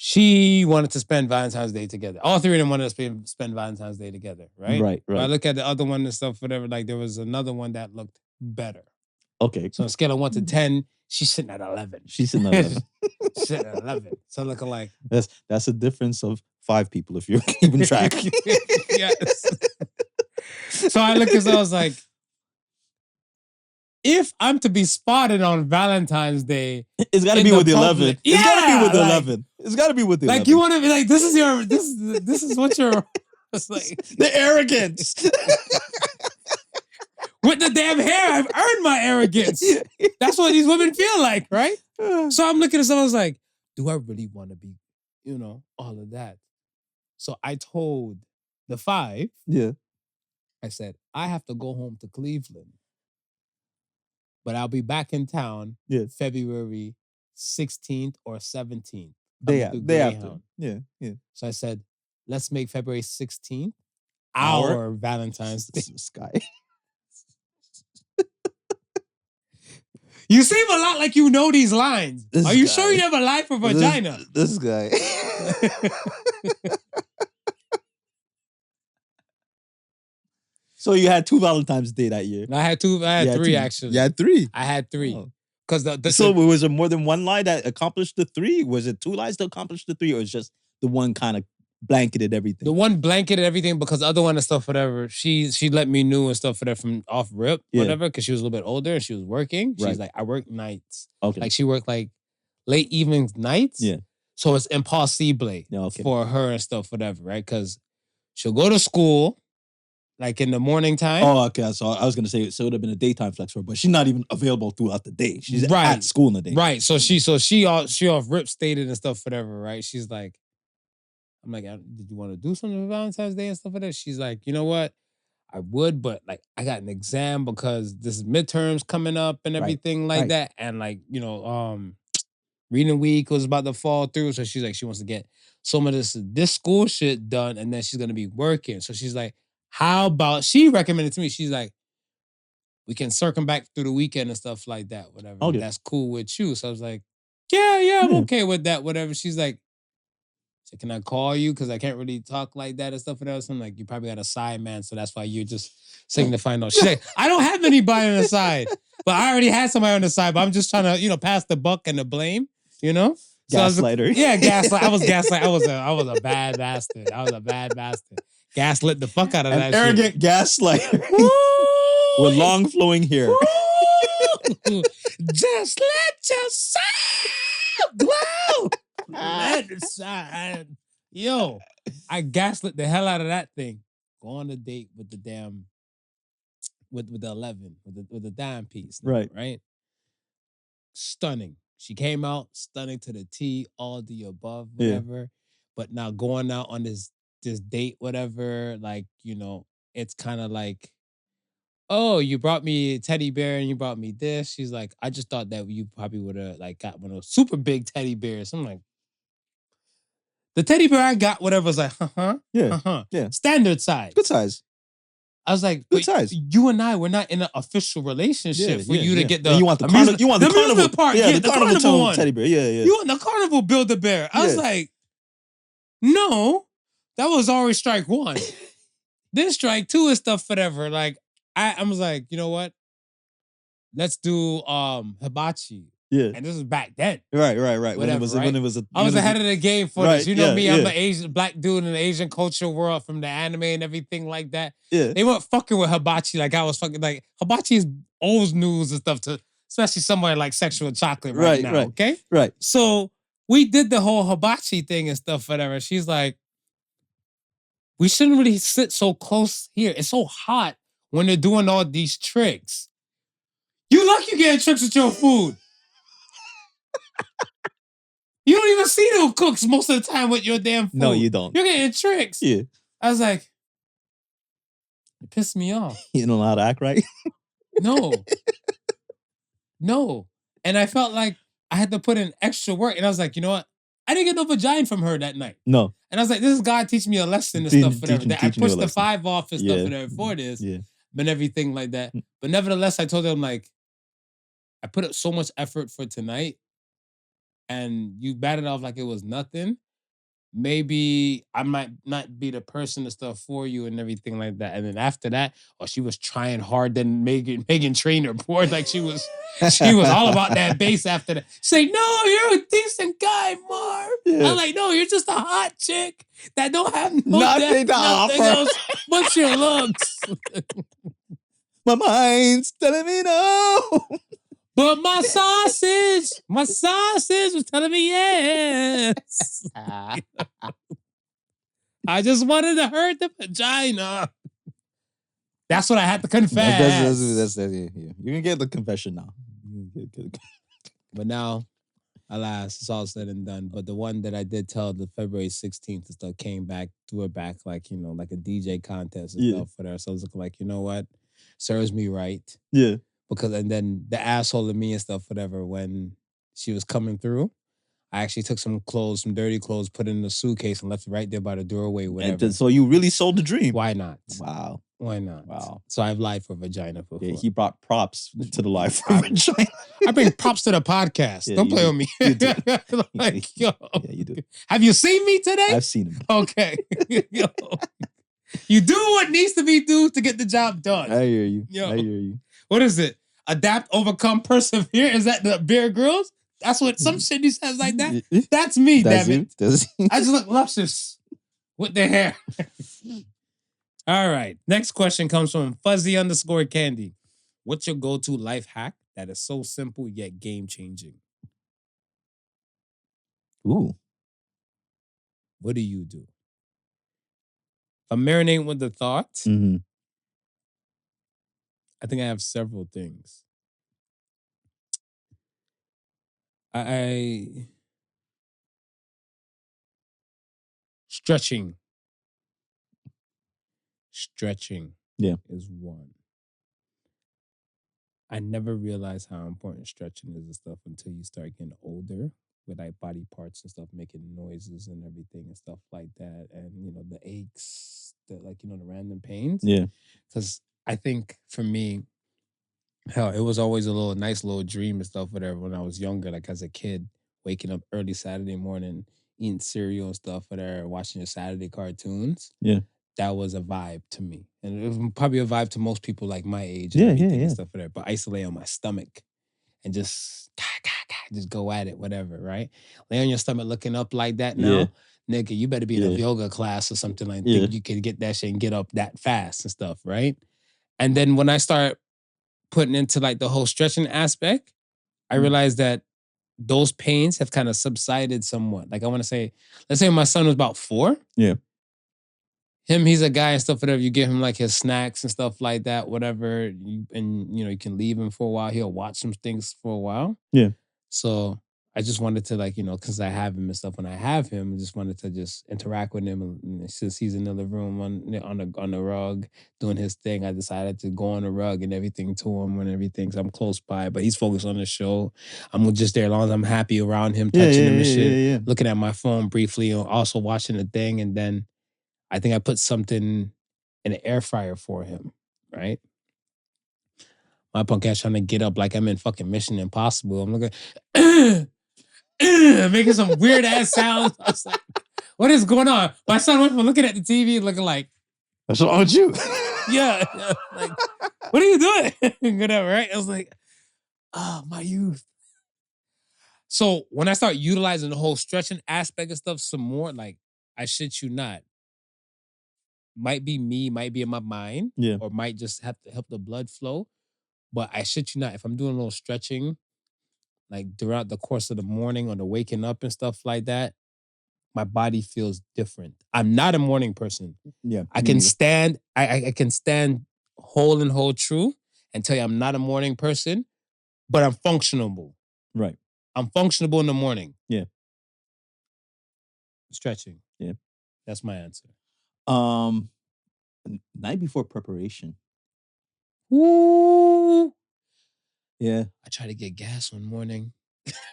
Speaker 3: She wanted to spend Valentine's Day together. All 3 of them wanted to spend Valentine's Day together, right?
Speaker 4: Right.
Speaker 3: But I look at the other one and stuff, whatever, like there was another one that looked better.
Speaker 4: Okay.
Speaker 3: So on a scale of 1 to 10, she's sitting at 11.
Speaker 4: She's sitting at 11.
Speaker 3: Sitting at 11. So looking like...
Speaker 4: That's a difference of 5 people if you're keeping track.
Speaker 3: Yes. So I looked at this, I was like, if I'm to be spotted on Valentine's Day,
Speaker 4: it's got to be with the 11.
Speaker 3: Yeah,
Speaker 4: it's got to be with the 11. It's got to be with the 11.
Speaker 3: Like you want to be like, this is what you're. It's like
Speaker 4: the arrogance.
Speaker 3: With the damn hair, I've earned my arrogance. That's what these women feel like, right? So I'm looking at someone, I was like, do I really want to be, all of that? So I told the 5.
Speaker 4: Yeah.
Speaker 3: I said, I have to go home to Cleveland. But I'll be back in town February 16th or 17th.
Speaker 4: Day after. Yeah.
Speaker 3: So I said, let's make February 16th our Valentine's Day.
Speaker 4: Sky.
Speaker 3: You seem a lot like you know these lines. Are you sure you never lied for vagina?
Speaker 4: This guy. So you had 2 Valentine's Day that year?
Speaker 3: I had 3 actually.
Speaker 4: You had 3?
Speaker 3: I had 3. Because
Speaker 4: so was there more than one lie that accomplished the 3? Was it 2 lies to accomplish the 3, or was just the one kind of blanketed everything?
Speaker 3: The one blanketed everything because the other one and stuff, whatever, she let me know and stuff, whatever, from off rip, whatever, because she was a little bit older and she was working. She's like, I work nights.
Speaker 4: Okay.
Speaker 3: Like she worked like late evenings, nights.
Speaker 4: Yeah.
Speaker 3: So it's impossible for her and stuff, whatever, right? Because she'll go to school like in the morning time.
Speaker 4: Oh, okay. So I was going to say, so it would have been a daytime flex for her, but she's not even available throughout the day. She's at school in the day.
Speaker 3: Right. So she off rip stated and stuff, whatever, right? She's like, I'm like, did you want to do something for Valentine's Day and stuff like that? She's like, you know what? I would, but like I got an exam because this is midterms coming up and everything like that. And like, reading week was about to fall through. So she's like, she wants to get some of this school shit done and then she's going to be working. So she's like, how about, she recommended to me, she's like, we can circle back through the weekend and stuff like that, whatever.
Speaker 4: Okay.
Speaker 3: That's cool with you. So I was like, yeah, I'm okay with that, whatever. She's like, so can I call you? Because I can't really talk like that and stuff and else. I'm like, you probably got a side man, so that's why you're just signifying no. She's like, I don't have anybody on the side, but I already had somebody on the side, but I'm just trying to, pass the buck and the blame, So
Speaker 4: gaslighter.
Speaker 3: Gaslight. I was gaslight. I was a bad bastard. I was a bad bastard. Gaslit the fuck out of that
Speaker 4: arrogant
Speaker 3: shit.
Speaker 4: gaslighter. With long flowing hair.
Speaker 3: Just let yourself glow. Let it shine. Yo, I gaslit the hell out of that thing. Go on a date with the damn, with the 11, with the dime piece. Right? Stunning. She came out stunning to the T, all the above, whatever. Yeah. But now going out on this date, whatever, like, it's kind of like oh, you brought me a teddy bear and you brought me this. She's like, I just thought that you probably would have like got one of those super big teddy bears. I'm like, the teddy bear I got, whatever, was like,
Speaker 4: Yeah.
Speaker 3: standard size.
Speaker 4: Good size.
Speaker 3: I was like,
Speaker 4: Good size.
Speaker 3: You and I were not in an official relationship for you to get the
Speaker 4: And you want the
Speaker 3: amusement,
Speaker 4: carnival,
Speaker 3: the amusement park.
Speaker 4: Yeah,
Speaker 3: the carnival one.
Speaker 4: teddy bear. Yeah.
Speaker 3: You want the carnival Build-A-Bear. I was like, no, that was already strike one. Then strike two and stuff, whatever. Like, I was like, you know what? Let's do hibachi.
Speaker 4: Yeah.
Speaker 3: And this was back then.
Speaker 4: Right.
Speaker 3: Whatever,
Speaker 4: when it was
Speaker 3: I was ahead of the game for this. You know me,
Speaker 4: yeah.
Speaker 3: I'm an Asian black dude in the Asian culture world from the anime and everything like that.
Speaker 4: Yeah.
Speaker 3: They weren't fucking with hibachi like I was fucking like hibachi is old news and stuff to especially somewhere like sexual chocolate right now. Okay?
Speaker 4: Right.
Speaker 3: So we did the whole hibachi thing and stuff, whatever. She's like, we shouldn't really sit so close here. It's so hot when they're doing all these tricks. You lucky you getting tricks with your food. You don't even see them cooks most of the time with your damn food.
Speaker 4: No, you don't.
Speaker 3: You're getting tricks.
Speaker 4: Yeah.
Speaker 3: I was like, it pissed me off.
Speaker 4: You don't know how to act right?
Speaker 3: No. And I felt like I had to put in extra work. And I was like, you know what? I didn't get no vagina from her that night.
Speaker 4: No.
Speaker 3: And I was like, this is God teaching me a lesson and stuff. Whatever. I pushed the 5 off and stuff whatever for this.
Speaker 4: Yeah.
Speaker 3: And everything like that. But nevertheless, I told them, like, I put up so much effort for tonight and you batted off like it was nothing. Maybe I might not be the person and stuff for you and everything like that. And then after that, she was trying hard. Then Megan Trainor poured like she was all about that bass after that. She's like, no, you're a decent guy, Marv. Yeah. I'm like, no, you're just a hot chick that don't have nothing to offer else but your looks.
Speaker 4: My mind's telling me no.
Speaker 3: But my sausage was telling me yes. I just wanted to hurt the vagina. That's what I had to confess.
Speaker 4: That's yeah. You can get the confession now.
Speaker 3: But now, alas, it's all said and done. But the one that I did tell the February 16th and stuff came back, threw it back like, like a DJ contest and stuff for her. So I was like, you know what? Serves me right.
Speaker 4: Yeah.
Speaker 3: Because and then the asshole of me and stuff, whatever, when she was coming through, I actually took some dirty clothes, put it in a suitcase and left it right there by the doorway, whatever.
Speaker 4: So you really sold the dream.
Speaker 3: Why not?
Speaker 4: Wow.
Speaker 3: Why not?
Speaker 4: Wow.
Speaker 3: So I've lied for vagina before.
Speaker 4: Yeah, he brought props to the live for vagina.
Speaker 3: I bring props to the podcast.
Speaker 4: Yeah,
Speaker 3: don't play with me.
Speaker 4: You do.
Speaker 3: Like, yo.
Speaker 4: Yeah, you do.
Speaker 3: Have you seen me today?
Speaker 4: I've seen him.
Speaker 3: Okay. Yo. You do what needs to be done to get the job done.
Speaker 4: I hear you.
Speaker 3: Yo.
Speaker 4: I hear you.
Speaker 3: What is it? Adapt, overcome, persevere. Is that the Bear Grylls? That's what some shit he says like that. That's me, damn it. I just look luscious with the hair. All right. Next question comes from Fuzzy_Candy. What's your go-to life hack that is so simple yet game-changing?
Speaker 4: Ooh.
Speaker 3: What do you do? I'm marinating with the thoughts.
Speaker 4: Mm-hmm.
Speaker 3: I think I have several things. I stretching.
Speaker 4: Yeah.
Speaker 3: Is one. I never realized how important stretching is and stuff until you start getting older with like body parts and stuff making noises and everything and stuff like that. And the aches, the random pains.
Speaker 4: Yeah.
Speaker 3: Because I think for me, hell, it was always a nice little dream and stuff, whatever, when I was younger, like as a kid, waking up early Saturday morning, eating cereal and stuff, whatever, watching the Saturday cartoons.
Speaker 4: Yeah.
Speaker 3: That was a vibe to me. And it was probably a vibe to most people like my age and everything and stuff whatever. But I used to lay on my stomach and just go at it, whatever, right? Lay on your stomach looking up like that now. Yeah. Nigga, you better be in a yoga class or something like that. Think you could get that shit and get up that fast and stuff, right? And then when I start putting into like the whole stretching aspect, I realized that those pains have kind of subsided somewhat. Like I want to say, let's say my son was about 4.
Speaker 4: Yeah.
Speaker 3: He's a guy and stuff, whatever. You give him like his snacks and stuff like that, whatever. You can leave him for a while. He'll watch some things for a while.
Speaker 4: Yeah.
Speaker 3: So I just wanted to like, because I have him and stuff. When I have him, I just wanted to just interact with him. And since he's in the living room on the rug doing his thing, I decided to go on the rug and everything to him and everything. So I'm close by, but he's focused on the show. I'm just there as long as I'm happy around him, touching him and shit, looking at my phone briefly, and also watching the thing. And then I think I put something in an air fryer for him, right? My punk ass trying to get up like I'm in fucking Mission Impossible. I'm looking. Making some weird ass sounds. I was like, what is going on? My son went from looking at the TV looking like,
Speaker 4: what's wrong with you?
Speaker 3: yeah. Like, what are you doing? Whatever, right? I was like, my youth. So when I start utilizing the whole stretching aspect of stuff some more, like, I shit you not, might be me, might be in my mind, or might just have to help the blood flow. But I shit you not, if I'm doing a little stretching, like throughout the course of the morning or the waking up and stuff like that, my body feels different. I'm not a morning person.
Speaker 4: Yeah.
Speaker 3: I can stand, I can stand whole and whole true and tell you I'm not a morning person, but I'm functionable.
Speaker 4: Right.
Speaker 3: I'm functionable in the morning.
Speaker 4: Yeah.
Speaker 3: Stretching.
Speaker 4: Yeah.
Speaker 3: That's my answer.
Speaker 4: Night before preparation.
Speaker 3: Woo!
Speaker 4: Yeah.
Speaker 3: I try to get gas one morning.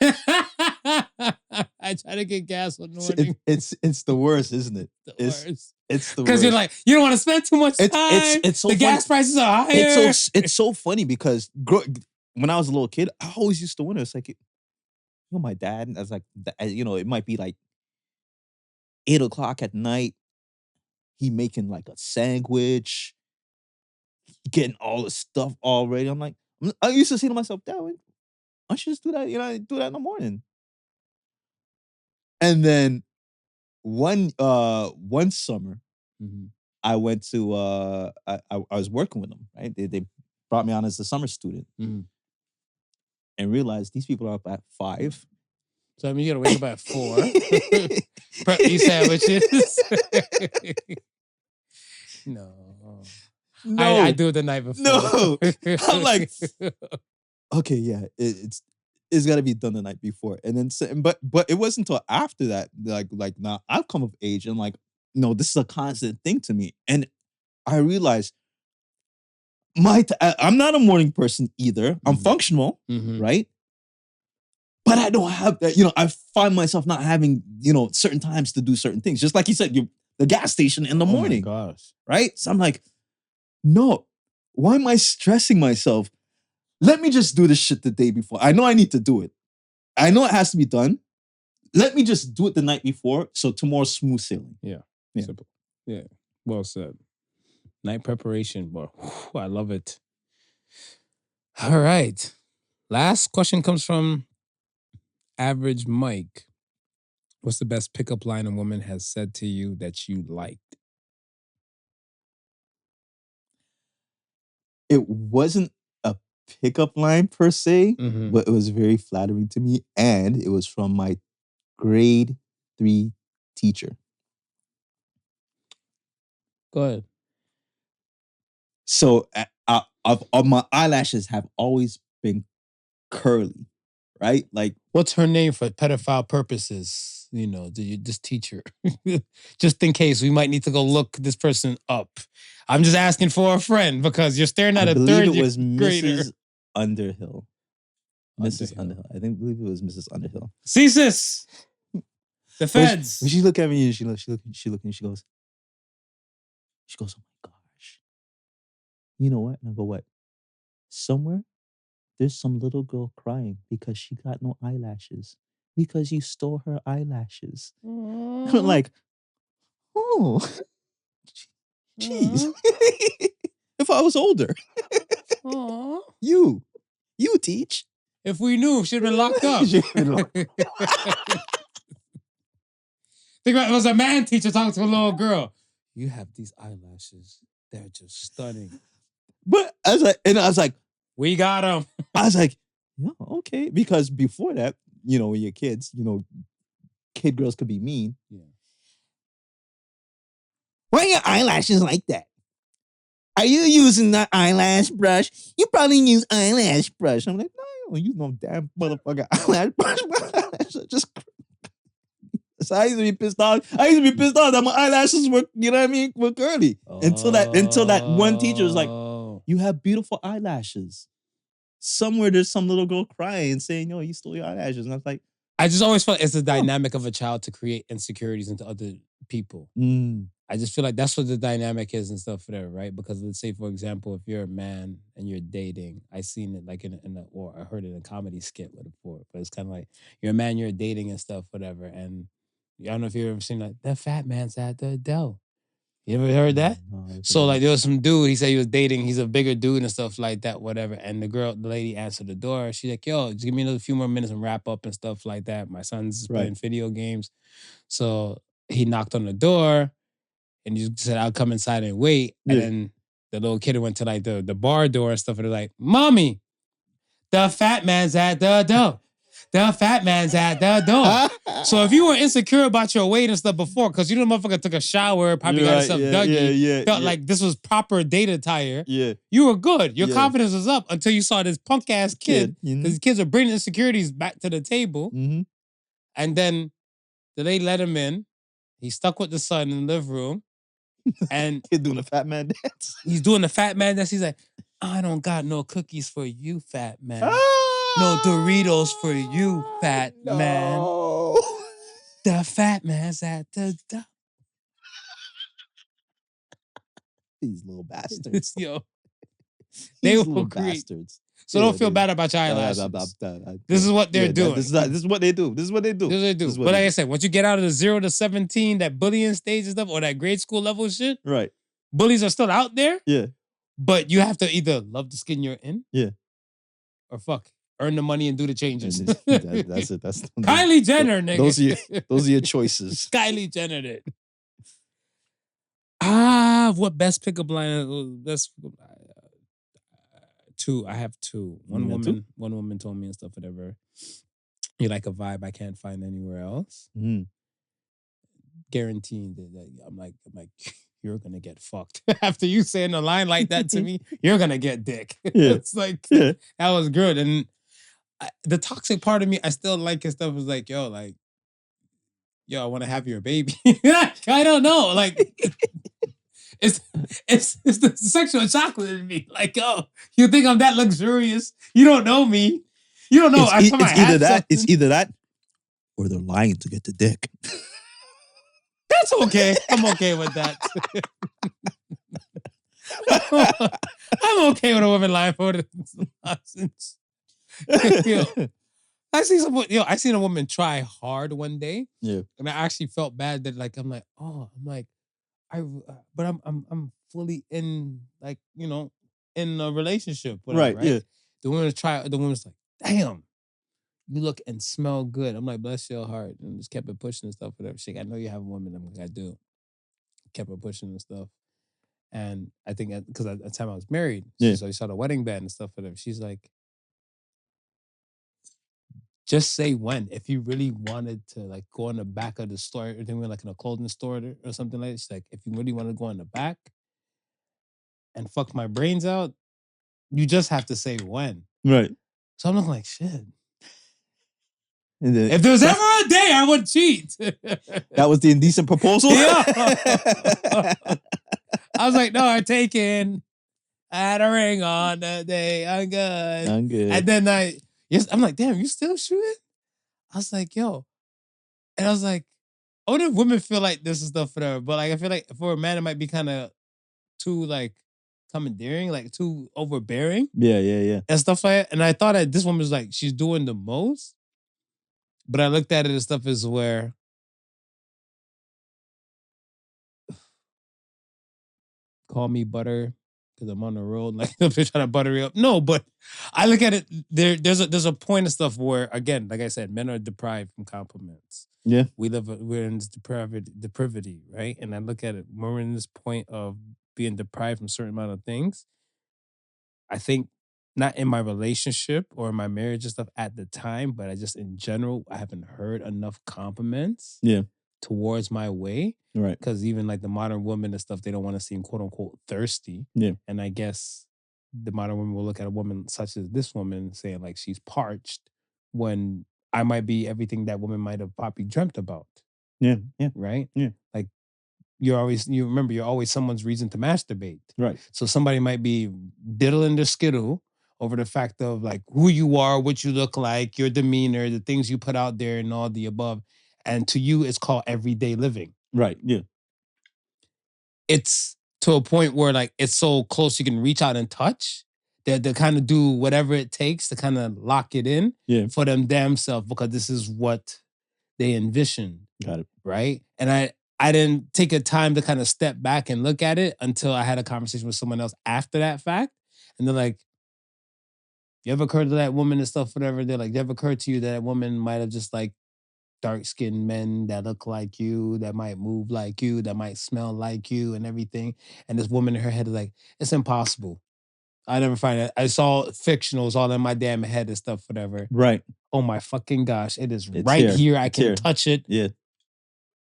Speaker 3: I try to get gas one morning.
Speaker 4: It's the worst, isn't it?
Speaker 3: The worst.
Speaker 4: It's the worst.
Speaker 3: Because you're like, you don't want to spend too much time.
Speaker 4: It's so
Speaker 3: the
Speaker 4: funny.
Speaker 3: gas prices are higher.
Speaker 4: It's so funny because when I was a little kid, I always used to wonder. It's like, my dad, I was like, it might be like 8 o'clock at night. He making like a sandwich, getting all the stuff all ready. I'm like, I used to say to myself, Dad, I should just do that. Do that in the morning. And then one summer, I went to I was working with them, right? They brought me on as a summer student, and realized these people are up at 5.
Speaker 3: So I mean, you gotta wake up at 4. Prep these sandwiches. No, I do it the night before.
Speaker 4: No, I'm like, okay, yeah, it's got to be done the night before, and then but it wasn't until after that, like now I've come of age and like, no, this is a constant thing to me, and I realized I'm not a morning person either. I'm functional, right? But I don't have that. I find myself not having certain times to do certain things. Just like you said, the gas station in the morning.
Speaker 3: Oh my gosh,
Speaker 4: right? So I'm like, no, why am I stressing myself? Let me just do this shit the day before. I know I need to do it. I know it has to be done. Let me just do it the night before, so tomorrow's smooth sailing.
Speaker 3: Yeah. Simple. Yeah. Well said. Night preparation, boy. Whew, I love it. All right. Last question comes from Average Mike. What's the best pickup line a woman has said to you that you liked?
Speaker 4: It wasn't a pickup line per se, but it was very flattering to me. And it was from my grade 3 teacher.
Speaker 3: Go ahead.
Speaker 4: So my eyelashes have always been curly, right? Like,
Speaker 3: what's her name for pedophile purposes? This teacher. Just in case we might need to go look this person up. I'm just asking for a friend because you're staring at a third grader.
Speaker 4: I believe it was Mrs. Underhill. Mrs. Underhill. I believe it was Mrs. Underhill.
Speaker 3: CSIS! The feds.
Speaker 4: When she looked at me and she looked and she goes, oh my gosh. You know what? And I go, what? Somewhere there's some little girl crying because she got no eyelashes. Because you stole her eyelashes. I'm like, oh, jeez. If I was older. You teach.
Speaker 3: If we knew, she'd been locked up. Think about it, was a man teacher talking to a little girl. You have these eyelashes. They're just stunning.
Speaker 4: But I was like,
Speaker 3: we got them.
Speaker 4: I was like, yeah, okay. Because before that, when you're kids, kid girls could be mean.
Speaker 3: Yeah.
Speaker 4: Why are your eyelashes like that? Are you using that eyelash brush? You probably use eyelash brush. I'm like, no, don't use no damn motherfucker eyelash. Just so I used to be pissed off. That my eyelashes were, you know what I mean, were curly. Until that one teacher was like, "You have beautiful eyelashes." Somewhere there's some little girl crying saying, "Yo, you stole your eyelashes," and I was like,
Speaker 3: I just always felt it's the dynamic of a child to create insecurities into other people. I just feel like that's what the dynamic is and stuff, whatever, right? Because let's say, for example, if you're a man and you're dating, I seen it like or I heard it in a comedy skit before, but it's kind of like you're a man, you're dating and stuff, whatever. And I don't know if you've ever seen like the fat man's at the door. You ever heard that?
Speaker 4: No,
Speaker 3: So like there was some dude, he said he was dating, he's a bigger dude and stuff like that, whatever. And the lady answered the door. She's like, yo, just give me another few more minutes and wrap up and stuff like that. My son's playing video games. So he knocked on the door and he said, I'll come inside and wait. And then the little kid went to like the bar door and stuff. And they're like, Mommy, the fat man's at the door. The fat man's at the door. So if you were insecure about your weight and stuff before, because you know the motherfucker took a shower, probably got himself Dougie, felt like this was proper date attire, you were good. Your confidence was up until you saw this punk ass kid. Because kids are bringing insecurities back to the table. And then the lady let him in. He stuck with the son in the living room. And
Speaker 4: he's doing a fat man dance.
Speaker 3: He's doing the fat man dance. He's like, I don't got no cookies for you, fat man. No Doritos for you, fat man. The fat man's at the door.
Speaker 4: These little bastards.
Speaker 3: Yo. They were bastards. So don't feel bad about your eyelashes. This is what they're doing.
Speaker 4: This is what they do.
Speaker 3: But like I said, once you get out of the 0 to 17, that bullying stage and stuff, or that grade school level shit,
Speaker 4: right?
Speaker 3: Bullies are still out there.
Speaker 4: Yeah.
Speaker 3: But you have to either love the skin you're in.
Speaker 4: Yeah.
Speaker 3: Or earn the money and do the changes.
Speaker 4: That's it. That's
Speaker 3: Kylie Jenner, nigga.
Speaker 4: Those are your choices.
Speaker 3: Kylie Jenner did. What best pickup line? Two. I have two. One woman told me and stuff, whatever. You like a vibe I can't find anywhere else. Guaranteeing that I'm like, you're gonna get fucked. After you saying a line like that to me, you're gonna get dick. It's like, that was good. And the toxic part of me, I still like his stuff. Was like, yo, I want to have your baby. I don't know. Like, it's the sexual chocolate in me. Like, oh, you think I'm that luxurious? You don't know me. You don't know.
Speaker 4: It's either that, or they're lying to get the dick.
Speaker 3: That's okay. I'm okay with that. I'm okay with a woman lying for the nonsense. I seen a woman try hard one day.
Speaker 4: Yeah.
Speaker 3: And I actually felt bad that I'm fully in in a relationship. Whatever, right? Yeah. The woman's like, damn, you look and smell good. I'm like, bless your heart. And just kept it pushing and stuff, whatever. She's like, I know you have a woman. I'm like, I do. Kept it pushing and stuff. And I think because at the time I was married, so you saw the wedding band and stuff, whatever. She's like, just say when. If you really wanted to go in the back of the store, or then we're in a clothing store or something like that. She's like, if you really want to go in the back and fuck my brains out, you just have to say when.
Speaker 4: Right.
Speaker 3: So I'm looking like, shit. If there was ever a day I would cheat.
Speaker 4: That was the indecent proposal?
Speaker 3: Yeah. I was like, no, I'm taking. I had a ring on the day. I'm good. And then I'm like, damn, you still shooting? I was like, yo. And I was like, I wonder if women feel like this is stuff for them. But I feel like for a man, it might be kind of too commandeering, too overbearing.
Speaker 4: Yeah.
Speaker 3: And stuff like that. And I thought that this woman was like, she's doing the most. But I looked at it as stuff is where call me butter because I'm on the road. They're trying to butter me up. No, but I look at it, there's a point of stuff where, again, like I said, men are deprived from compliments.
Speaker 4: Yeah.
Speaker 3: We're in this depravity, right? And I look at it, we're in this point of being deprived from a certain amount of things. I think not in my relationship or in my marriage and stuff at the time, but I just in general, I haven't heard enough compliments towards my way.
Speaker 4: Right.
Speaker 3: Because even the modern women and stuff, they don't want to seem quote unquote thirsty.
Speaker 4: Yeah.
Speaker 3: And I guess the modern woman will look at a woman such as this woman saying like she's parched when I might be everything that woman might have probably dreamt about.
Speaker 4: Yeah.
Speaker 3: Right?
Speaker 4: Yeah.
Speaker 3: Like you're always someone's reason to masturbate.
Speaker 4: Right.
Speaker 3: So somebody might be diddling the skittle over the fact of like who you are, what you look like, your demeanor, the things you put out there and all the above. And to you, it's called everyday living.
Speaker 4: Right. Yeah.
Speaker 3: It's to a point where like it's so close you can reach out and touch that they kind of do whatever it takes to kind of lock it in for them damn self because this is what they envisioned.
Speaker 4: Got it.
Speaker 3: Right? And I didn't take a time to kind of step back and look at it until I had a conversation with someone else after that fact. And they're like, you ever occurred to that woman and stuff, whatever? They're like, you ever occurred to you that woman might have just like dark-skinned men that look like you, that might move like you, that might smell like you and everything. And this woman in her head is like, it's impossible. I never find it. It's all fictional. It's all in my damn head and stuff, whatever.
Speaker 4: Right.
Speaker 3: Oh my fucking gosh. It's
Speaker 4: right
Speaker 3: here. I can touch it.
Speaker 4: Yeah.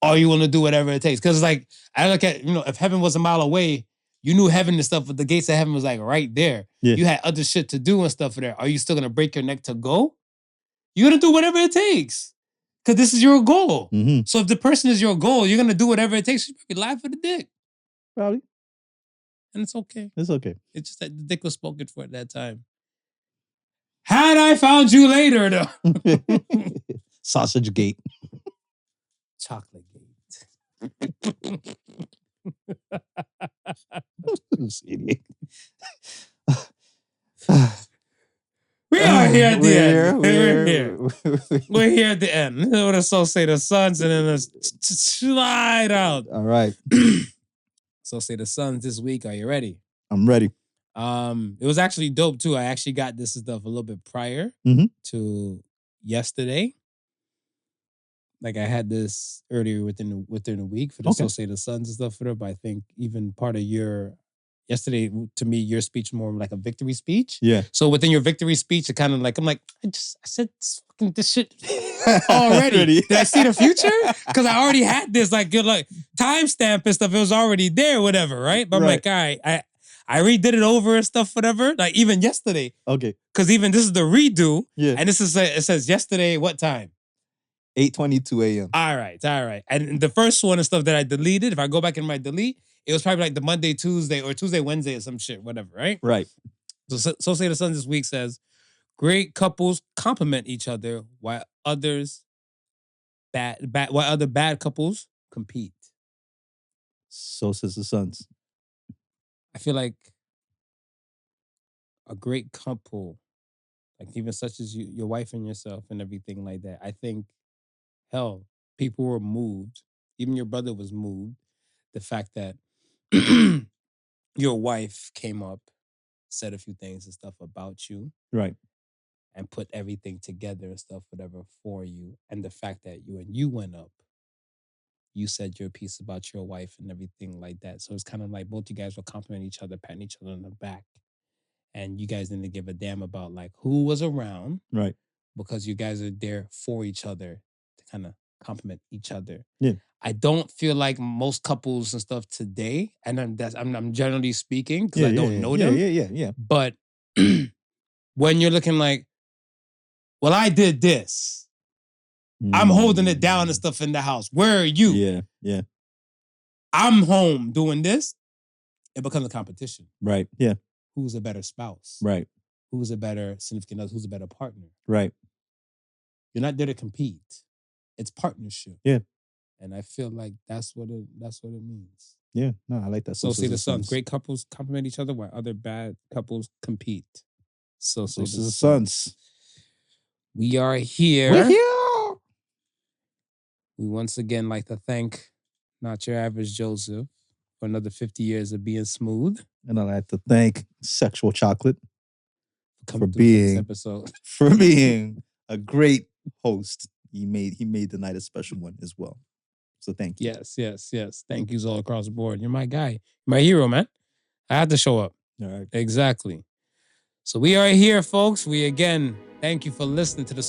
Speaker 3: Or you want to do whatever it takes. Because like, I look at, if heaven was a mile away, you knew heaven and stuff, but the gates of heaven was like right there.
Speaker 4: Yeah.
Speaker 3: You had other shit to do and stuff there. Are you still going to break your neck to go? You're going to do whatever it takes. Because this is your goal.
Speaker 4: Mm-hmm.
Speaker 3: So if the person is your goal, you're going to do whatever it takes. You probably lie for the dick.
Speaker 4: Probably.
Speaker 3: And it's okay.
Speaker 4: It's okay.
Speaker 3: It's just that the dick was spoken for at that time. Had I found you later, though.
Speaker 4: Sausage gate.
Speaker 3: Chocolate gate. We are here at the end. We're here at the end. This is what Associate the Sons and then slide out.
Speaker 4: All right.
Speaker 3: Associate the Sons this week. Are you ready?
Speaker 4: I'm ready.
Speaker 3: It was actually dope too. I actually got this stuff a little bit prior to yesterday. Like I had this earlier within the week for the Associated Sons and stuff for her, but I think even part of yesterday, to me, your speech more like a victory speech.
Speaker 4: Yeah.
Speaker 3: So within your victory speech, it kind of like, I'm like, I said this shit already. Did I see the future? Because I already had this like good like timestamp and stuff. It was already there, whatever, right? But I'm like, all right, I redid it over and stuff, whatever. Like even yesterday.
Speaker 4: Okay.
Speaker 3: Because even this is the redo.
Speaker 4: Yeah.
Speaker 3: And this is it says yesterday, what time?
Speaker 4: 8:22 a.m.
Speaker 3: All right. And the first one and stuff that I deleted, if I go back in my delete, it was probably like the Monday, Tuesday, or Tuesday, Wednesday, or some shit, whatever, right?
Speaker 4: Right.
Speaker 3: So Associate the Sons this week says, great couples complement each other while other bad couples compete.
Speaker 4: So says the Sons.
Speaker 3: I feel like a great couple, like even such as you, your wife and yourself and everything like that, I think, hell, people were moved. Even your brother was moved. The fact that your wife came up, said a few things and stuff about you.
Speaker 4: Right.
Speaker 3: And put everything together and stuff, whatever, for you. And the fact that when you went up, you said your piece about your wife and everything like that. So it's kind of like both you guys were complimenting each other, patting each other on the back. And you guys didn't give a damn about like who was around.
Speaker 4: Right.
Speaker 3: Because you guys are there for each other to kind of compliment each other.
Speaker 4: Yeah.
Speaker 3: I don't feel like most couples and stuff today, and I'm generally speaking because I don't know them.
Speaker 4: Yeah.
Speaker 3: But when you're looking like, well, I did this. I'm holding it down and stuff in the house. Where are you?
Speaker 4: Yeah.
Speaker 3: I'm home doing this. It becomes a competition.
Speaker 4: Right. Yeah.
Speaker 3: Who's a better spouse?
Speaker 4: Right.
Speaker 3: Who's a better significant other? Who's a better partner?
Speaker 4: Right.
Speaker 3: You're not there to compete. It's partnership.
Speaker 4: Yeah.
Speaker 3: And I feel like that's what it means.
Speaker 4: Yeah. No, I like that.
Speaker 3: So say the Sons. Great couples complement each other while other bad couples compete. So say the
Speaker 4: Sons.
Speaker 3: We are here.
Speaker 4: We're here.
Speaker 3: We once again like to thank Not Your Average Joseph for another 50 years of being smooth.
Speaker 4: And I'd like to thank Sexual Chocolate for
Speaker 3: being
Speaker 4: a great host. He made the night a special one as well. So thank you.
Speaker 3: Yes. Thank yous all across the board. You're my guy. My hero, man. I had to show up.
Speaker 4: All right.
Speaker 3: Exactly. So we are here, folks. We again thank you for listening to the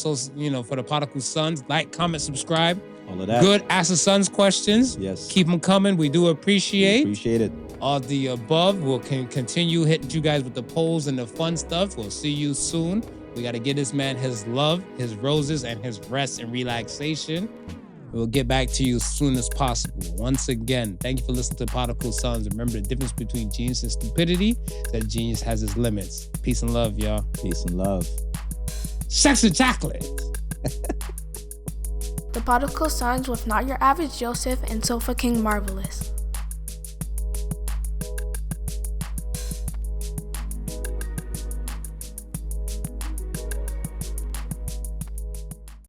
Speaker 3: for the Podical Sons. Like, comment, subscribe.
Speaker 4: All of that.
Speaker 3: Good Ask the Sons questions.
Speaker 4: Yes.
Speaker 3: Keep them coming. We do appreciate.
Speaker 4: We appreciate it.
Speaker 3: all the above. We'll continue hitting you guys with the polls and the fun stuff. We'll see you soon. We got to get this man his love, his roses, and his rest and relaxation. We'll get back to you as soon as possible. Once again, thank you for listening to Podical Sons. Remember, the difference between genius and stupidity is that genius has its limits. Peace and love, y'all.
Speaker 4: Peace and love.
Speaker 3: Sex and chocolate.
Speaker 2: The Podical Sons with Not Your Average Joseph and Sofa King Marvelous.